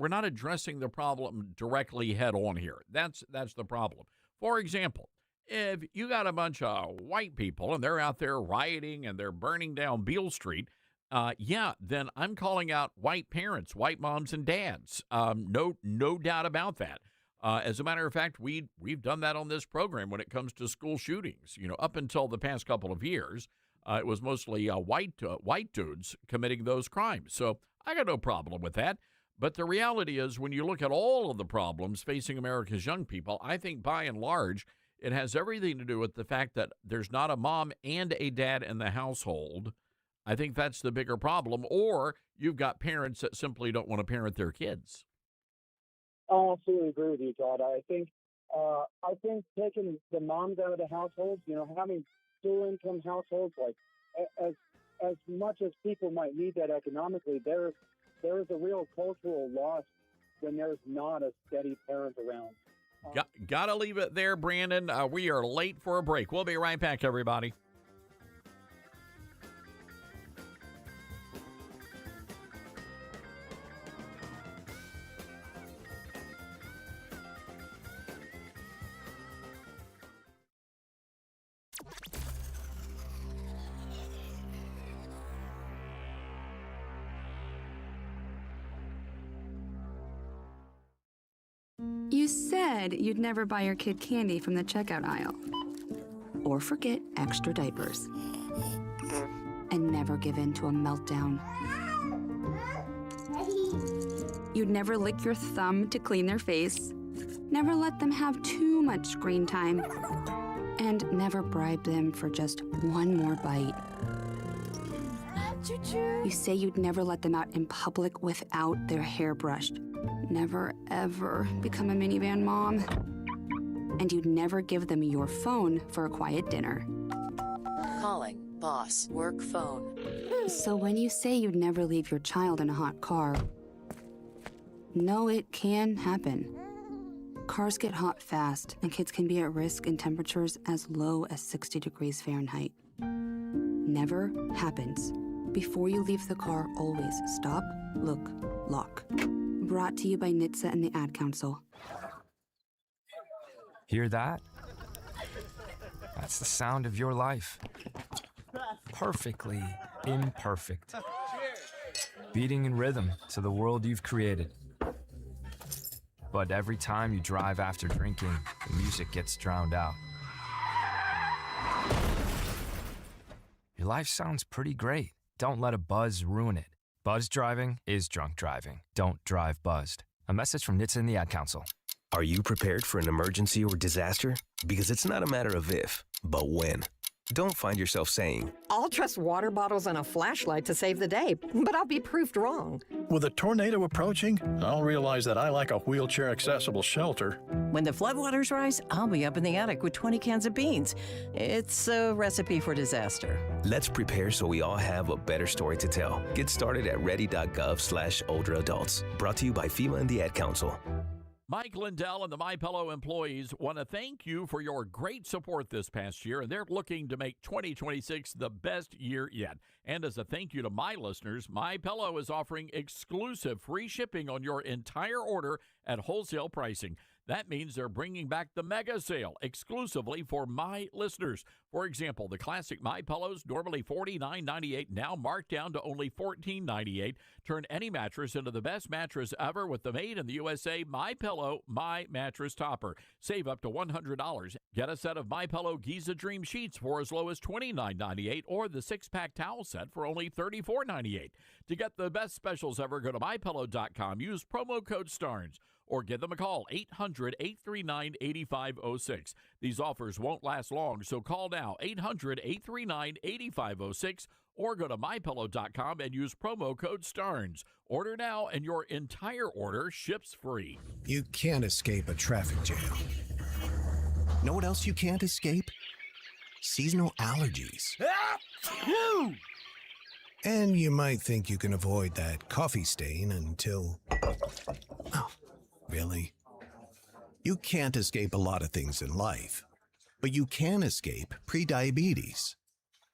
not addressing the problem directly head on here. That's the problem. For example, if you got a bunch of white people and they're out there rioting and they're burning down Beale Street, then I'm calling out white parents, white moms and dads. No doubt about that. As a matter of fact, we've done that on this program when it comes to school shootings. Up until the past couple of years, it was mostly white dudes committing those crimes. So I got no problem with that. But the reality is, when you look at all of the problems facing America's young people, I think by and large, it has everything to do with the fact that there's not a mom and a dad in the household. I think that's the bigger problem. Or you've got parents that simply don't want to parent their kids. I absolutely agree with you, Todd. I think taking the moms out of the households, having dual-income households, like as much as people might need that economically, there is a real cultural loss when there's not a steady parent around. Got to leave it there, Brandon. We are late for a break. We'll be right back, everybody. said you'd never buy your kid candy from the checkout aisle. Or forget extra diapers. And never give in to a meltdown. You'd never lick your thumb to clean their face. Never let them have too much screen time. And never bribe them for just one more bite. You say you'd never let them out in public without their hair brushed. Never, ever become a minivan mom. And you'd never give them your phone for a quiet dinner. Calling boss work phone. So when you say you'd never leave your child in a hot car, no, it can happen. Cars get hot fast, and kids can be at risk in temperatures as low as 60 degrees Fahrenheit. Never happens. Before you leave the car, always stop, look, lock. Brought to you by NHTSA and the Ad Council. Hear that? That's the sound of your life. Perfectly imperfect. Beating in rhythm to the world you've created. But every time you drive after drinking, the music gets drowned out. Your life sounds pretty great. Don't let a buzz ruin it. Buzz driving is drunk driving. Don't drive buzzed. A message from NHTSA and the Ad Council. Are you prepared for an emergency or disaster? Because it's not a matter of if, but when. Don't find yourself saying, I'll trust water bottles and a flashlight to save the day, but I'll be proved wrong. With a tornado approaching, I'll realize that I like a wheelchair-accessible shelter. When the floodwaters rise, I'll be up in the attic with 20 cans of beans. It's a recipe for disaster. let's prepare so we all have a better story to tell. Get started at ready.gov/older adults. Brought to you by FEMA and the Ad Council. Mike Lindell and the MyPillow employees want to thank you for your great support this past year, and they're looking to make 2026 the best year yet. And as a thank you to my listeners, MyPillow is offering exclusive free shipping on your entire order at wholesale pricing. That means they're bringing back the mega sale exclusively for my listeners. For example, the classic MyPillows, normally $49.98, now marked down to only $14.98. Turn any mattress into the best mattress ever with the made in the USA MyPillow My Mattress Topper. Save up to $100. Get a set of MyPillow Giza Dream Sheets for as low as $29.98 or the 6-pack towel set for only $34.98. To get the best specials ever, go to MyPillow.com. Use promo code STARNS. Or give them a call, 800-839-8506. These offers won't last long, so call now, 800-839-8506, or go to MyPillow.com and use promo code STARNS. Order now, and your entire order ships free. You can't escape a traffic jam. Know what else you can't escape? Seasonal allergies. And you might think you can avoid that coffee stain until... Oh. Really? You can't escape a lot of things in life, but you can escape prediabetes.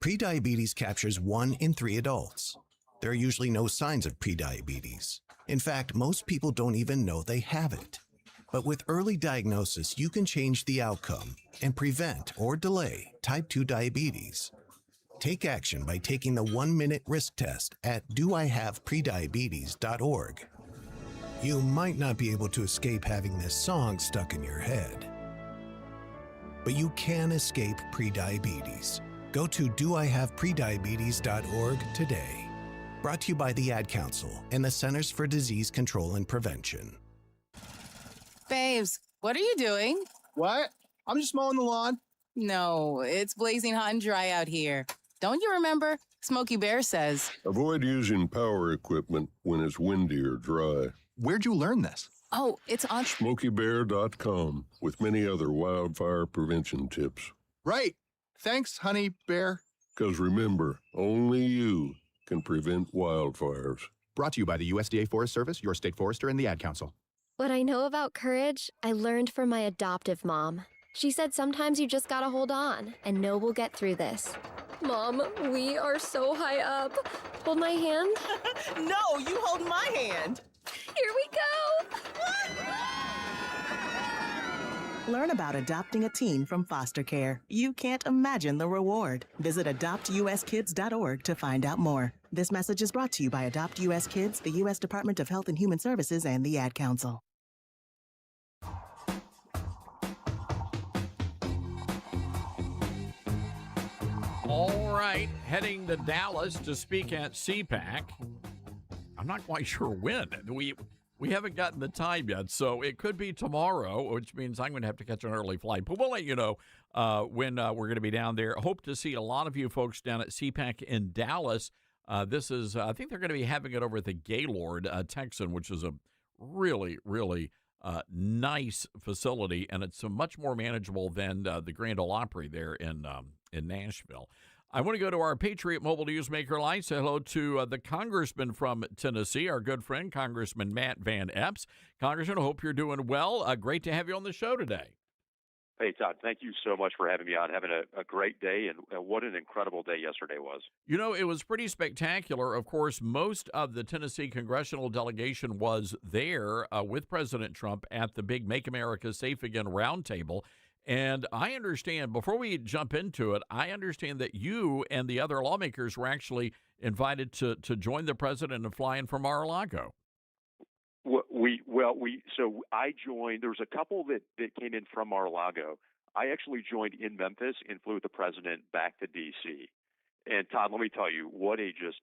Prediabetes captures 1 in 3 adults. There are usually no signs of prediabetes. In fact, most people don't even know they have it. But with early diagnosis, you can change the outcome and prevent or delay type 2 diabetes. Take action by taking the 1-minute risk test at doihaveprediabetes.org. You might not be able to escape having this song stuck in your head, but you can escape prediabetes. Go to doihaveprediabetes.org today. Brought to you by the Ad Council and the Centers for Disease Control and Prevention. Babes, what are you doing? What? I'm just mowing the lawn. No, it's blazing hot and dry out here. Don't you remember? Smokey Bear says, avoid using power equipment when it's windy or dry. Where'd you learn this? oh, it's on... SmokeyBear.com with many other wildfire prevention tips. Right. Thanks, Honey Bear. Because remember, only you can prevent wildfires. Brought to you by the USDA Forest Service, your state forester, and the Ad Council. What I know about courage, I learned from my adoptive mom. She said sometimes you just gotta hold on and know we'll get through this. Mom, we are so high up. Hold my hand. No, you hold my hand. Here we go. Learn about adopting a teen from foster care. You can't imagine the reward. Visit adoptuskids.org to find out more. This message is brought to you by Adopt US Kids, the U.S. Department of Health and Human Services, and the Ad Council. All right, heading to Dallas to speak at CPAC. I'm not quite sure when. We haven't gotten the time yet, so it could be tomorrow, which means I'm going to have to catch an early flight. But we'll let you know when we're going to be down there. Hope to see a lot of you folks down at CPAC in Dallas. This is, I think they're going to be having it over at the Gaylord Texan, which is a really, really nice facility, and it's much more manageable than the Grand Ole Opry there in Nashville. I want to go to our Patriot Mobile Newsmaker line. Say hello to the congressman from Tennessee, our good friend, Congressman Matt Van Epps. Congressman, I hope you're doing well. Great to have you on the show today. Hey, Todd, thank you so much for having me on. Having a great day, and what an incredible day yesterday was. You know, it was pretty spectacular. Of course, most of the Tennessee congressional delegation was there with President Trump at the big Make America Safe Again roundtable. And I understand, before we jump into it, I understand that you and the other lawmakers were actually invited to join the president and fly in from Mar-a-Lago. So I joined. There was a couple that came in from Mar-a-Lago. I actually joined in Memphis and flew with the president back to D.C. And Todd, let me tell you, what a just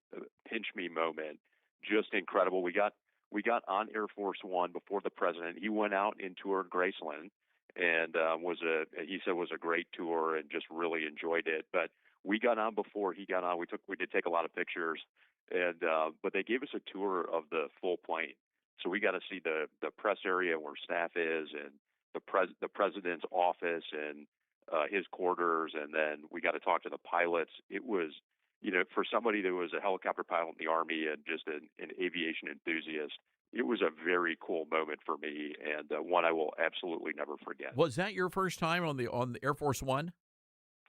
pinch me moment. Just incredible. We got on Air Force One before the president. He went out and toured Graceland, and he said was a great tour and just really enjoyed it. But we got on before he got on. We did take a lot of pictures, and but they gave us a tour of the full plane. So we got to see the press area where staff is, and the president's office and his quarters, and then we got to talk to the pilots. It was, for somebody that was a helicopter pilot in the Army and just an aviation enthusiast, it was a very cool moment for me, and one I will absolutely never forget. Was that your first time on the Air Force One?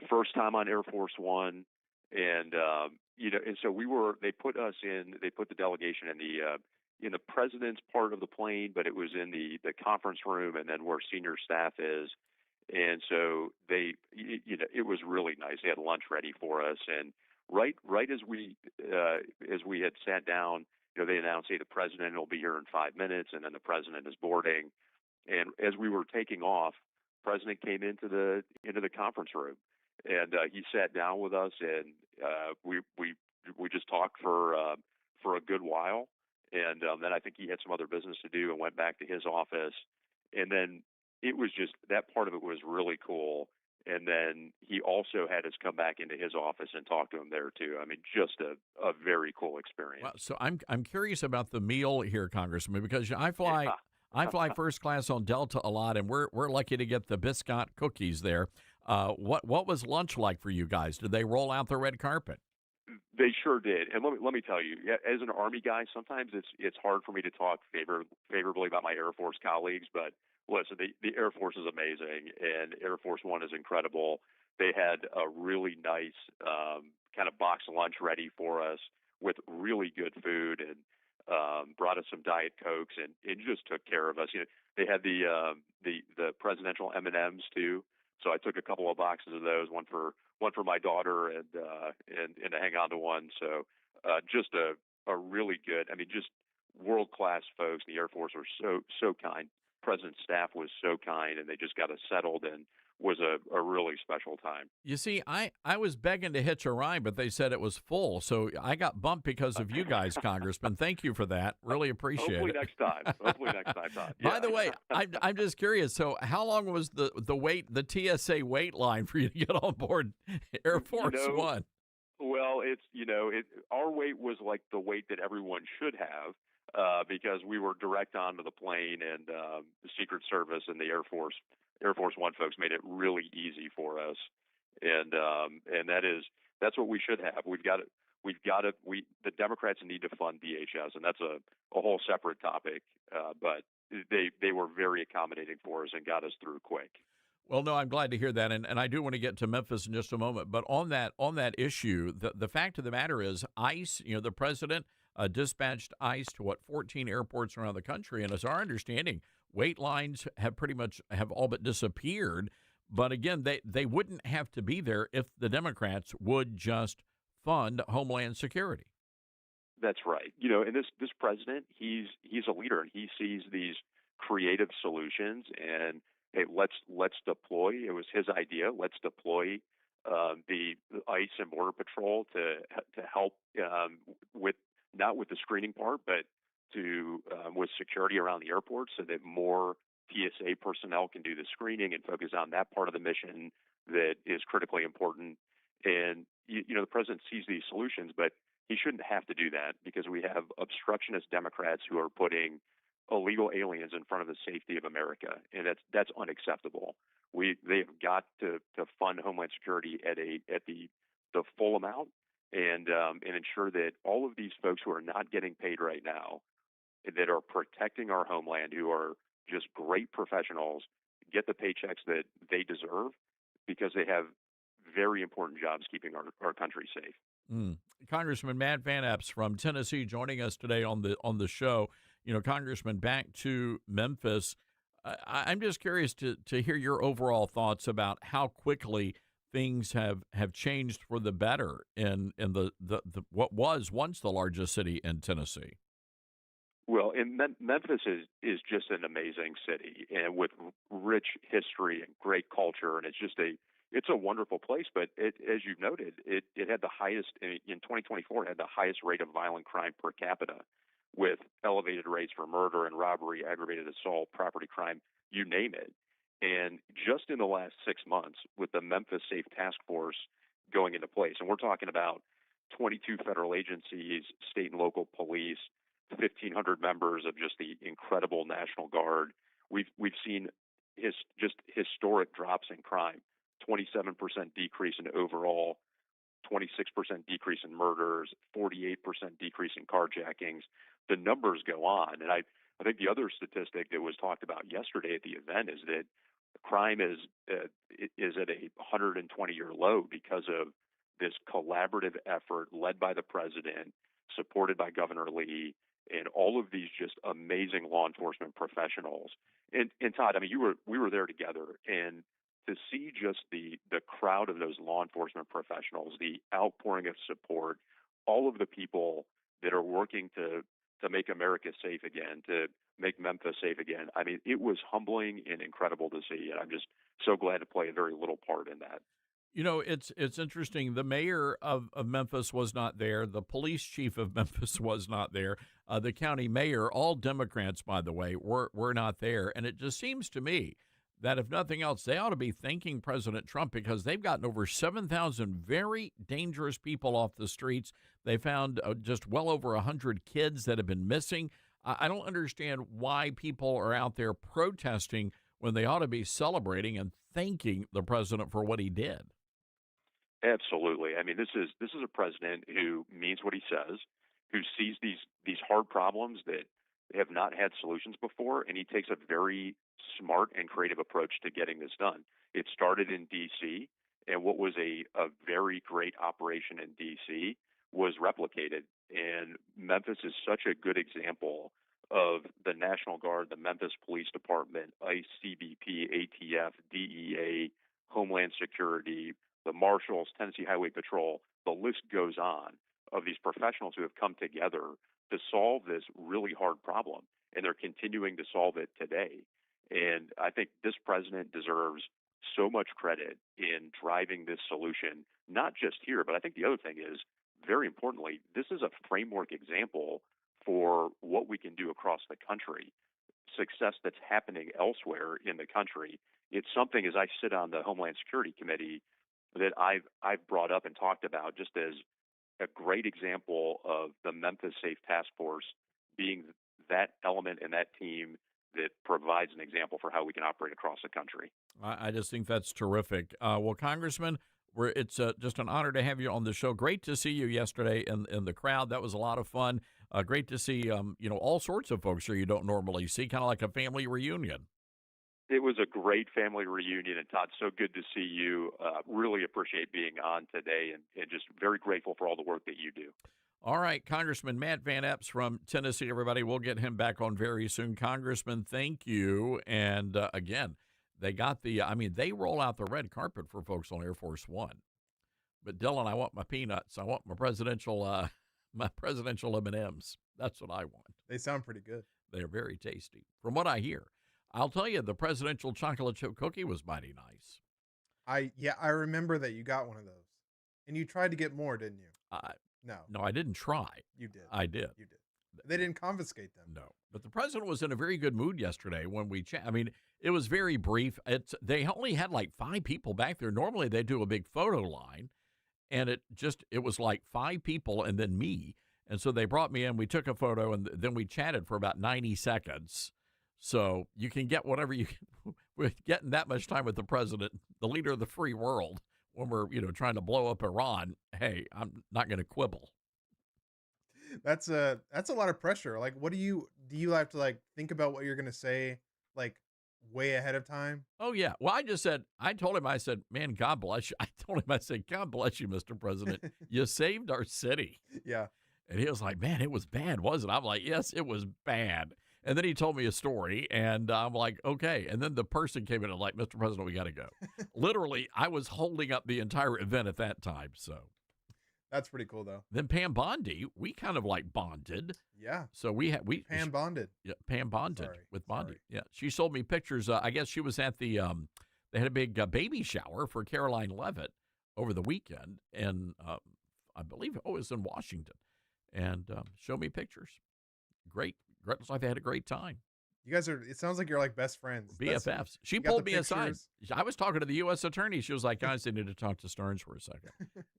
First time on Air Force One, and and so they put the delegation in the president's part of the plane, but it was in the conference room and then where senior staff is. And so it was really nice. They had lunch ready for us, and right as we had sat down, they announced, hey, the president will be here in 5 minutes, and then the president is boarding. And as we were taking off, the president came into the conference room, and he sat down with us, and we just talked for a good while. And then I think he had some other business to do and went back to his office. And then it was just, that part of it was really cool. And then he also had us come back into his office and talk to him there too. I mean, just a very cool experience. Well, so I'm curious about the meal here, Congressman, because I fly first class on Delta a lot, and we're lucky to get the biscuit cookies there. What was lunch like for you guys? Did they roll out the red carpet? They sure did, and let me tell you, as an Army guy, sometimes it's hard for me to talk favorably about my Air Force colleagues. But listen, the Air Force is amazing, and Air Force One is incredible. They had a really nice kind of box lunch ready for us with really good food, and brought us some Diet Cokes, and it just took care of us. They had the presidential M&Ms too, so I took a couple of boxes of those, one for my daughter, and to hang on to one. So just a really good, just world-class folks. The Air Force were so kind. President's staff was so kind, and they just got us settled, and was a really special time. You see, I was begging to hitch a ride, but they said it was full. So I got bumped because of you guys, Congressman. Thank you for that. Really appreciate Hopefully it. Hopefully next time, Todd. Yeah. By the way, I'm just curious. So how long was the TSA wait line for you to get on board Air Force One? Well, our wait was like the wait that everyone should have. Because we were direct onto the plane, and the Secret Service and the Air Force One folks made it really easy for us, and that's what we should have. The Democrats need to fund DHS, and that's a whole separate topic. But they were very accommodating for us and got us through quick. Well, no, I'm glad to hear that, and I do want to get to Memphis in just a moment. But on that issue, the fact of the matter is, ICE, the president dispatched ICE to 14 airports around the country, and it's our understanding wait lines have all but disappeared. But again, they wouldn't have to be there if the Democrats would just fund Homeland Security. That's right. And this president, he's a leader, and he sees these creative solutions, and hey, let's deploy. It was his idea. Let's deploy the ICE and Border Patrol to help with not with the screening part, but to with security around the airport, so that more TSA personnel can do the screening and focus on that part of the mission that is critically important. And the president sees these solutions, but he shouldn't have to do that, because we have obstructionist Democrats who are putting illegal aliens in front of the safety of America, and that's unacceptable. They've got to fund Homeland Security at the full amount, and ensure that all of these folks who are not getting paid right now, that are protecting our homeland, who are just great professionals, get the paychecks that they deserve, because they have very important jobs keeping our country safe. Congressman Matt Van Epps from Tennessee joining us today on the show. Congressman, back to Memphis. I'm just curious to hear your overall thoughts about how quickly things have changed for the better in the what was once the largest city in Tennessee. Well, Memphis is just an amazing city, and with rich history and great culture, and it's a wonderful place. But as you've noted, it had the highest in 2024. It had the highest rate of violent crime per capita, with elevated rates for murder and robbery, aggravated assault, property crime, you name it. And just in the last 6 months, with the Memphis Safe Task Force going into place, and we're talking about 22 federal agencies, state and local police, 1,500 members of just the incredible National Guard. We've seen just historic drops in crime, 27% decrease in overall, 26% decrease in murders, 48% decrease in carjackings. The numbers go on. And I think the other statistic that was talked about yesterday at the event is that crime is at a 120-year low, because of this collaborative effort led by the president, supported by Governor Lee, and all of these just amazing law enforcement professionals. And Todd, I mean, we were there together, and to see just the crowd of those law enforcement professionals, the outpouring of support, all of the people that are working to make America safe again, to make Memphis safe again. I mean, it was humbling and incredible to see, and I'm just so glad to play a very little part in that. It's interesting. The mayor of Memphis was not there. The police chief of Memphis was not there. The county mayor, all Democrats, by the way, were not there. And it just seems to me that if nothing else, they ought to be thanking President Trump, because they've gotten over 7,000 very dangerous people off the streets. They found just well over 100 kids that have been missing. I don't understand why people are out there protesting when they ought to be celebrating and thanking the president for what he did. Absolutely. I mean, this is a president who means what he says, who sees these hard problems that have not had solutions before, and he takes a very smart and creative approach to getting this done. It started in D.C., and what was a very great operation in D.C. was replicated. And Memphis is such a good example of the National Guard, the Memphis Police Department, ICE, CBP, ATF, DEA, Homeland Security, the Marshals, Tennessee Highway Patrol. The list goes on of these professionals who have come together to solve this really hard problem, and they're continuing to solve it today. And I think this president deserves so much credit in driving this solution, not just here, but I think the other thing is, very importantly, this is a framework example for what we can do across the country, success that's happening elsewhere in the country. It's something, as I sit on the Homeland Security Committee, that I've brought up and talked about just as a great example of the Memphis Safe Task Force being that element in that team that provides an example for how we can operate across the country. I just think that's terrific. Well, Congressman, it's just an honor to have you on the show. Great to see you yesterday in the crowd. That was a lot of fun. Great to see all sorts of folks here you don't normally see, kind of like a family reunion. It was a great family reunion, and Todd, so good to see you. Really appreciate being on today, and just very grateful for all the work that you do. All right, Congressman Matt Van Epps from Tennessee, everybody. We'll get him back on very soon. Congressman, thank you. And again, they got they roll out the red carpet for folks on Air Force One. But Dylan, I want my peanuts. I want my presidential M&Ms. That's what I want. They sound pretty good. They're very tasty, from what I hear. I'll tell you, the presidential chocolate chip cookie was mighty nice. I remember that you got one of those. And you tried to get more, didn't you? No. No, I didn't try. You did. I did. You did. They didn't confiscate them. No. But the president was in a very good mood yesterday when we chat. I mean, it was very brief. They only had like 5 people back there. Normally they do a big photo line, and it was like 5 people and then me. And so they brought me in, we took a photo, and then we chatted for about 90 seconds. So you can get whatever you can. We're getting that much time with the president, the leader of the free world, when we're, trying to blow up Iran. Hey, I'm not going to quibble. That's a lot of pressure. Like, what do you have to like think about what you're going to say like way ahead of time? Oh yeah. Well, I told him, I said, man, God bless you. I told him, I said, God bless you, Mr. President. You saved our city. Yeah. And he was like, man, it was bad, wasn't it? I'm like, yes, it was bad. And then he told me a story, and I'm like, okay. And then the person came in and like, Mr. President, we got to go. Literally, I was holding up the entire event at that time. So that's pretty cool, though. Then Pam Bondi, we kind of like bonded. Yeah. So Pam bonded. Yeah, Pam bonded with Bondi. Yeah. She sold me pictures. I guess she was at the they had a big baby shower for Caroline Levitt over the weekend, and I believe it was in Washington, and showed me pictures. Great. Looks like they had a great time. You guys it sounds like you're like best friends. BFFs. She pulled me aside. I was talking to the U.S. attorney. She was like, guys, they need to talk to Stearns for a second.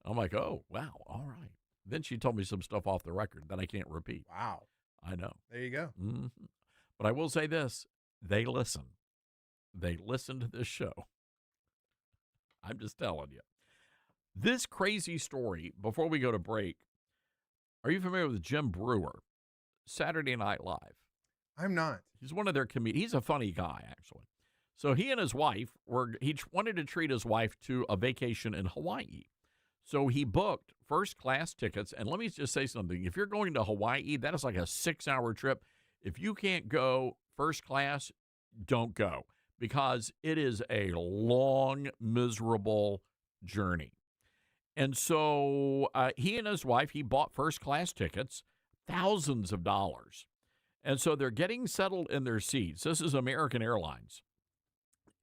I'm like, oh, wow. All right. Then she told me some stuff off the record that I can't repeat. Wow. I know. There you go. Mm-hmm. But I will say this. They listen. They listen to this show. I'm just telling you. This crazy story, before we go to break, are you familiar with Jim Brewer? Saturday Night Live. I'm not. He's one of their comedians. He's a funny guy, actually. So he and his wife he wanted to treat his wife to a vacation in Hawaii. So he booked first-class tickets. And let me just say something. If you're going to Hawaii, that is like a 6-hour trip. If you can't go first class, don't go, because it is a long, miserable journey. And so he and his wife, he bought first-class tickets, thousands of dollars. And so they're getting settled in their seats. This is American Airlines.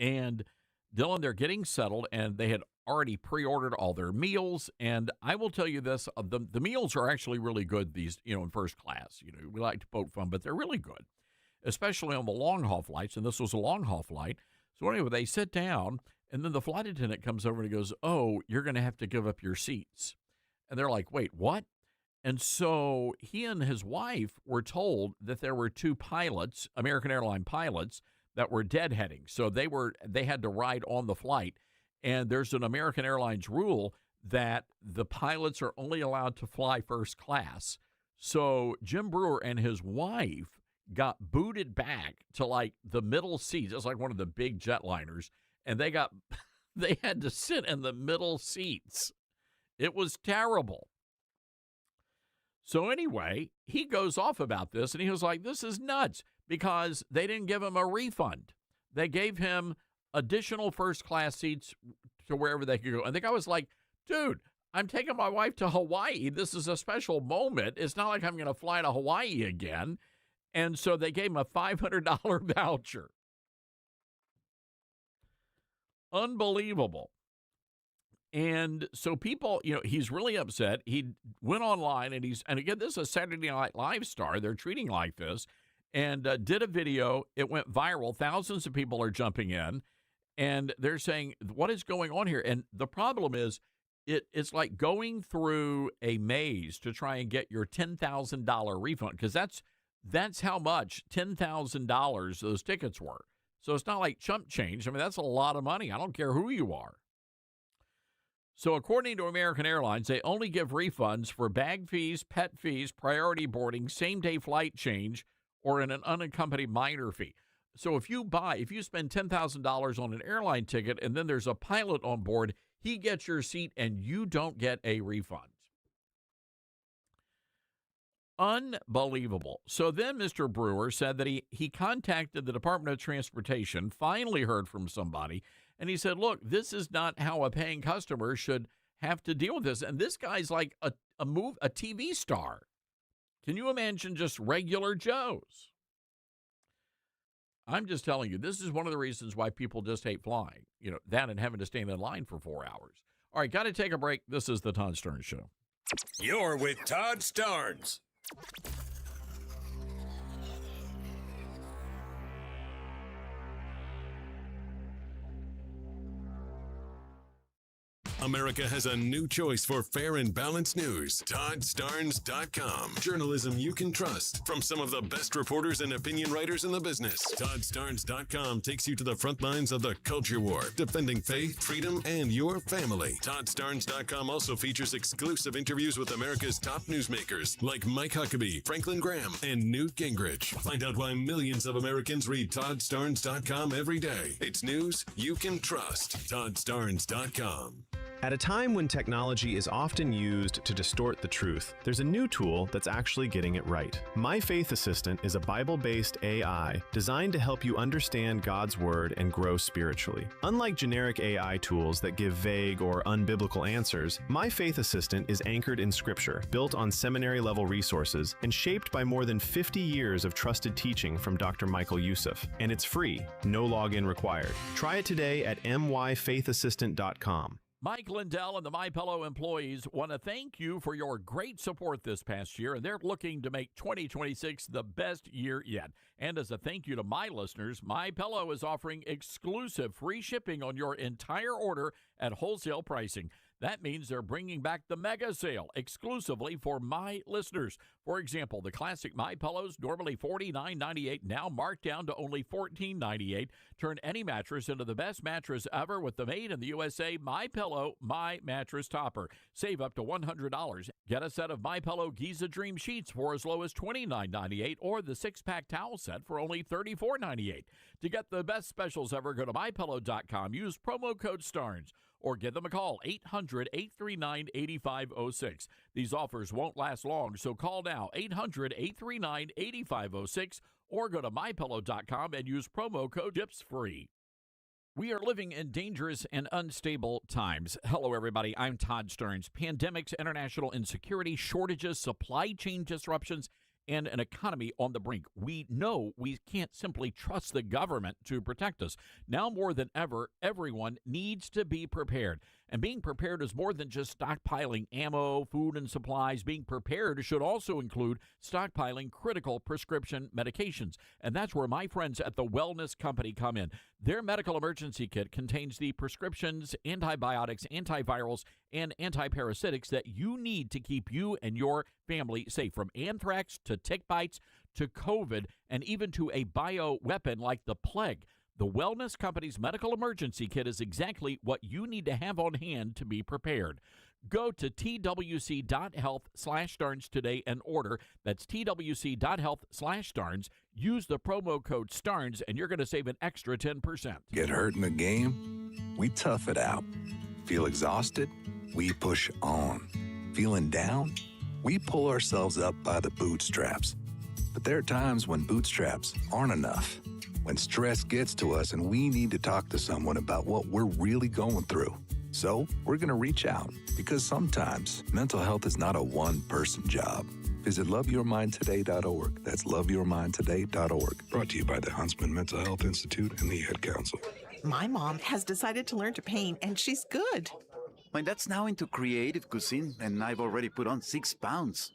And Dylan, they're getting settled, and they had already pre-ordered all their meals. And I will tell you this, the meals are actually really good, these, in first class. We like to poke fun, but they're really good, especially on the long-haul flights. And this was a long-haul flight. So anyway, they sit down, and then the flight attendant comes over and he goes, oh, you're going to have to give up your seats. And they're like, wait, what? And so he and his wife were told that there were 2 pilots, American Airline pilots, that were deadheading. So they had to ride on the flight. And there's an American Airlines rule that the pilots are only allowed to fly first class. So Jim Brewer and his wife got booted back to like the middle seats. It's like one of the big jetliners. And they had to sit in the middle seats. It was terrible. So anyway, he goes off about this, and he was like, this is nuts, because they didn't give him a refund. They gave him additional first-class seats to wherever they could go. And the guy was like, dude, I'm taking my wife to Hawaii. This is a special moment. It's not like I'm going to fly to Hawaii again. And so they gave him a $500 voucher. Unbelievable. And so people, he's really upset. He went online and again, this is a Saturday Night Live star. They're treating like this, and did a video. It went viral. Thousands of people are jumping in, and they're saying, what is going on here? And the problem is it's like going through a maze to try and get your $10,000 refund, because that's how much $10,000 those tickets were. So it's not like chump change. I mean, that's a lot of money. I don't care who you are. So according to American Airlines, they only give refunds for bag fees, pet fees, priority boarding, same-day flight change, or an unaccompanied minor fee. So if you spend $10,000 on an airline ticket and then there's a pilot on board, he gets your seat and you don't get a refund. Unbelievable. So then Mr. Brewer said that he contacted the Department of Transportation, finally heard from somebody, and he said, look, this is not how a paying customer should have to deal with this. And this guy's like a TV star. Can you imagine just regular Joes? I'm just telling you, this is one of the reasons why people just hate flying. That and having to stand in line for 4 hours. All right, got to take a break. This is the Todd Starnes Show. You're with Todd Starnes. America has a new choice for fair and balanced news. ToddStarnes.com. Journalism you can trust from some of the best reporters and opinion writers in the business. ToddStarnes.com takes you to the front lines of the culture war, defending faith, freedom, and your family. ToddStarnes.com also features exclusive interviews with America's top newsmakers like Mike Huckabee, Franklin Graham, and Newt Gingrich. Find out why millions of Americans read ToddStarnes.com every day. It's news you can trust. ToddStarnes.com. At a time when technology is often used to distort the truth, there's a new tool that's actually getting it right. My Faith Assistant is a Bible-based AI designed to help you understand God's Word and grow spiritually. Unlike generic AI tools that give vague or unbiblical answers, My Faith Assistant is anchored in Scripture, built on seminary-level resources, and shaped by more than 50 years of trusted teaching from Dr. Michael Youssef. And it's free, no login required. Try it today at myfaithassistant.com. Mike Lindell and the MyPillow employees want to thank you for your great support this past year, and they're looking to make 2026 the best year yet. And as a thank you to my listeners, MyPillow is offering exclusive free shipping on your entire order at wholesale pricing. That means they're bringing back the mega sale exclusively for my listeners. For example, the classic My Pillows, normally $49.98, now marked down to only $14.98. Turn any mattress into the best mattress ever with the made in the USA My Pillow My Mattress Topper. Save up to $100. Get a set of My Pillow Giza Dream Sheets for as low as $29.98 or the 6-pack towel set for only $34.98. To get the best specials ever, go to MyPillow.com. Use promo code STARNS. Or give them a call, 800-839-8506. These offers won't last long, so call now, 800-839-8506, or go to MyPillow.com and use promo code GIPSFREE. We are living in dangerous and unstable times. Hello, everybody. I'm Todd Starnes. Pandemics, international insecurity, shortages, supply chain disruptions, and an economy on the brink. We know we can't simply trust the government to protect us. Now more than ever, everyone needs to be prepared. And being prepared is more than just stockpiling ammo, food, and supplies. Being prepared should also include stockpiling critical prescription medications. And that's where my friends at the Wellness Company come in. Their medical emergency kit contains the prescriptions, antibiotics, antivirals, and antiparasitics that you need to keep you and your family safe, from anthrax to tick bites to COVID and even to a bioweapon like the plague. The Wellness Company's medical emergency kit is exactly what you need to have on hand to be prepared. Go to twc.health/Starnes today and order. That's twc.health/Starnes. Use the promo code STARNS and you're going to save an extra 10%. Get hurt in the game? We tough it out. Feel exhausted? We push on. Feeling down? We pull ourselves up by the bootstraps. But there are times when bootstraps aren't enough. When stress gets to us and we need to talk to someone about what we're really going through. So we're going to reach out, because sometimes mental health is not a one-person job. Visit loveyourmindtoday.org. That's loveyourmindtoday.org. Brought to you by the Huntsman Mental Health Institute and the Ad Council. My mom has decided to learn to paint, and she's good. My dad's now into creative cuisine, and I've already put on 6 pounds.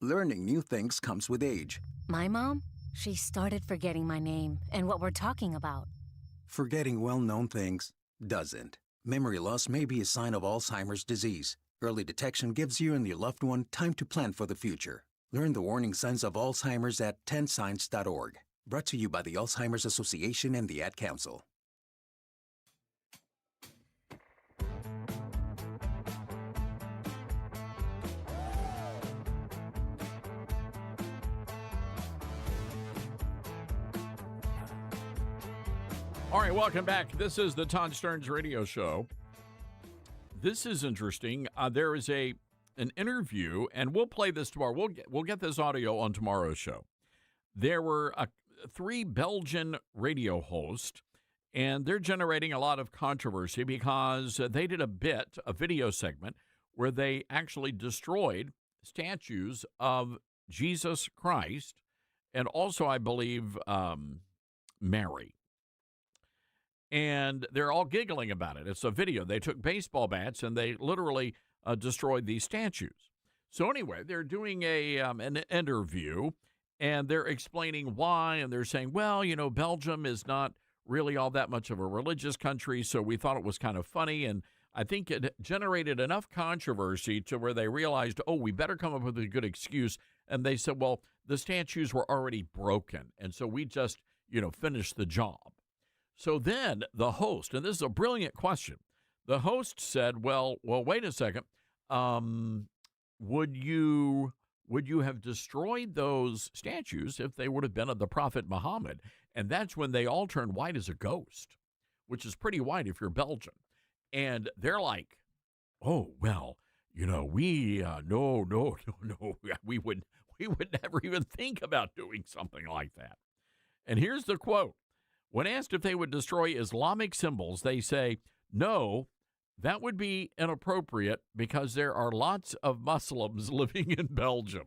Learning new things comes with age. My mom? She started forgetting my name and what we're talking about. Forgetting well-known things doesn't. Memory loss may be a sign of Alzheimer's disease. Early detection gives you and your loved one time to plan for the future. Learn the warning signs of Alzheimer's at 10signs.org. Brought to you by the Alzheimer's Association and the Ad Council. All right, welcome back. This is the Todd Starnes Radio Show. This is interesting. There is an interview, and we'll play this tomorrow. We'll get this audio on tomorrow's show. There were 3 Belgian radio hosts, and they're generating a lot of controversy because they did a video segment, where they actually destroyed statues of Jesus Christ, and also, I believe, Mary. And they're all giggling about it. It's a video. They took baseball bats and they literally destroyed these statues. So anyway, they're doing an interview, and they're explaining why, and they're saying, well, you know, Belgium is not really all that much of a religious country, so we thought it was kind of funny, and I think it generated enough controversy to where they realized, oh, we better come up with a good excuse, and they said, well, the statues were already broken, and so we just, you know, finished the job. So then the host, and this is a brilliant question, the host said, well, wait a second, would you have destroyed those statues if they would have been of the Prophet Muhammad? And that's when they all turned white as a ghost, which is pretty white if you're Belgian. And they're like, oh, well, you know, we, no, we would never even think about doing something like that. And here's the quote. When asked if they would destroy Islamic symbols, they say, no, that would be inappropriate because there are lots of Muslims living in Belgium.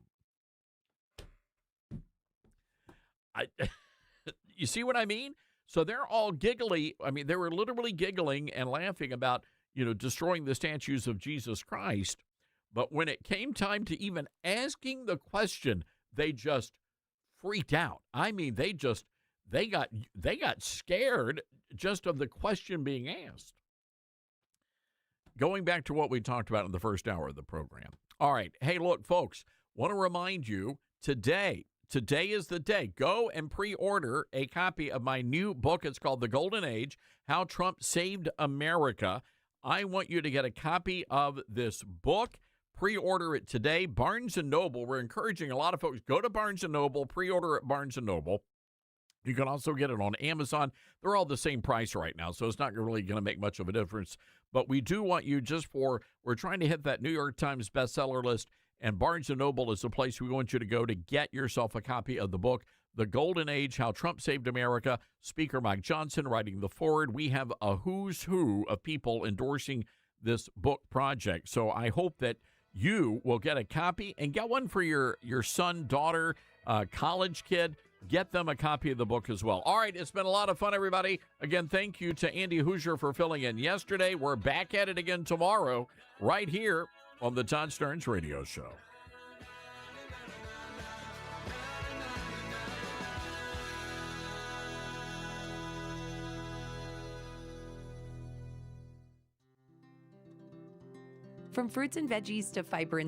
You see what I mean? So they're all giggly. I mean, they were literally giggling and laughing about, you know, destroying the statues of Jesus Christ. But when it came time to even asking the question, they just freaked out. I mean, they got scared just of the question being asked. Going back to what we talked about in the first hour of the program. All right. Hey, look, folks, want to remind you today is the day. Go and pre-order a copy of my new book. It's called The Golden Age, How Trump Saved America. I want you to get a copy of this book. Pre-order it today. Barnes & Noble. We're encouraging a lot of folks. Go to Barnes & Noble. Pre-order at Barnes & Noble. You can also get it on Amazon. They're all the same price right now, so it's not really going to make much of a difference. But we do want you we're trying to hit that New York Times bestseller list, and Barnes & Noble is the place we want you to go to get yourself a copy of the book, The Golden Age, How Trump Saved America. Speaker Mike Johnson writing the foreword. We have a who's who of people endorsing this book project. So I hope that you will get a copy and get one for your son, daughter, college kid. Get them a copy of the book as well. All right, it's been a lot of fun, everybody. Again, thank you to Andy Hoosier for filling in yesterday. We're back at it again tomorrow, right here on the Todd Stearns Radio Show. From fruits and veggies to fiber and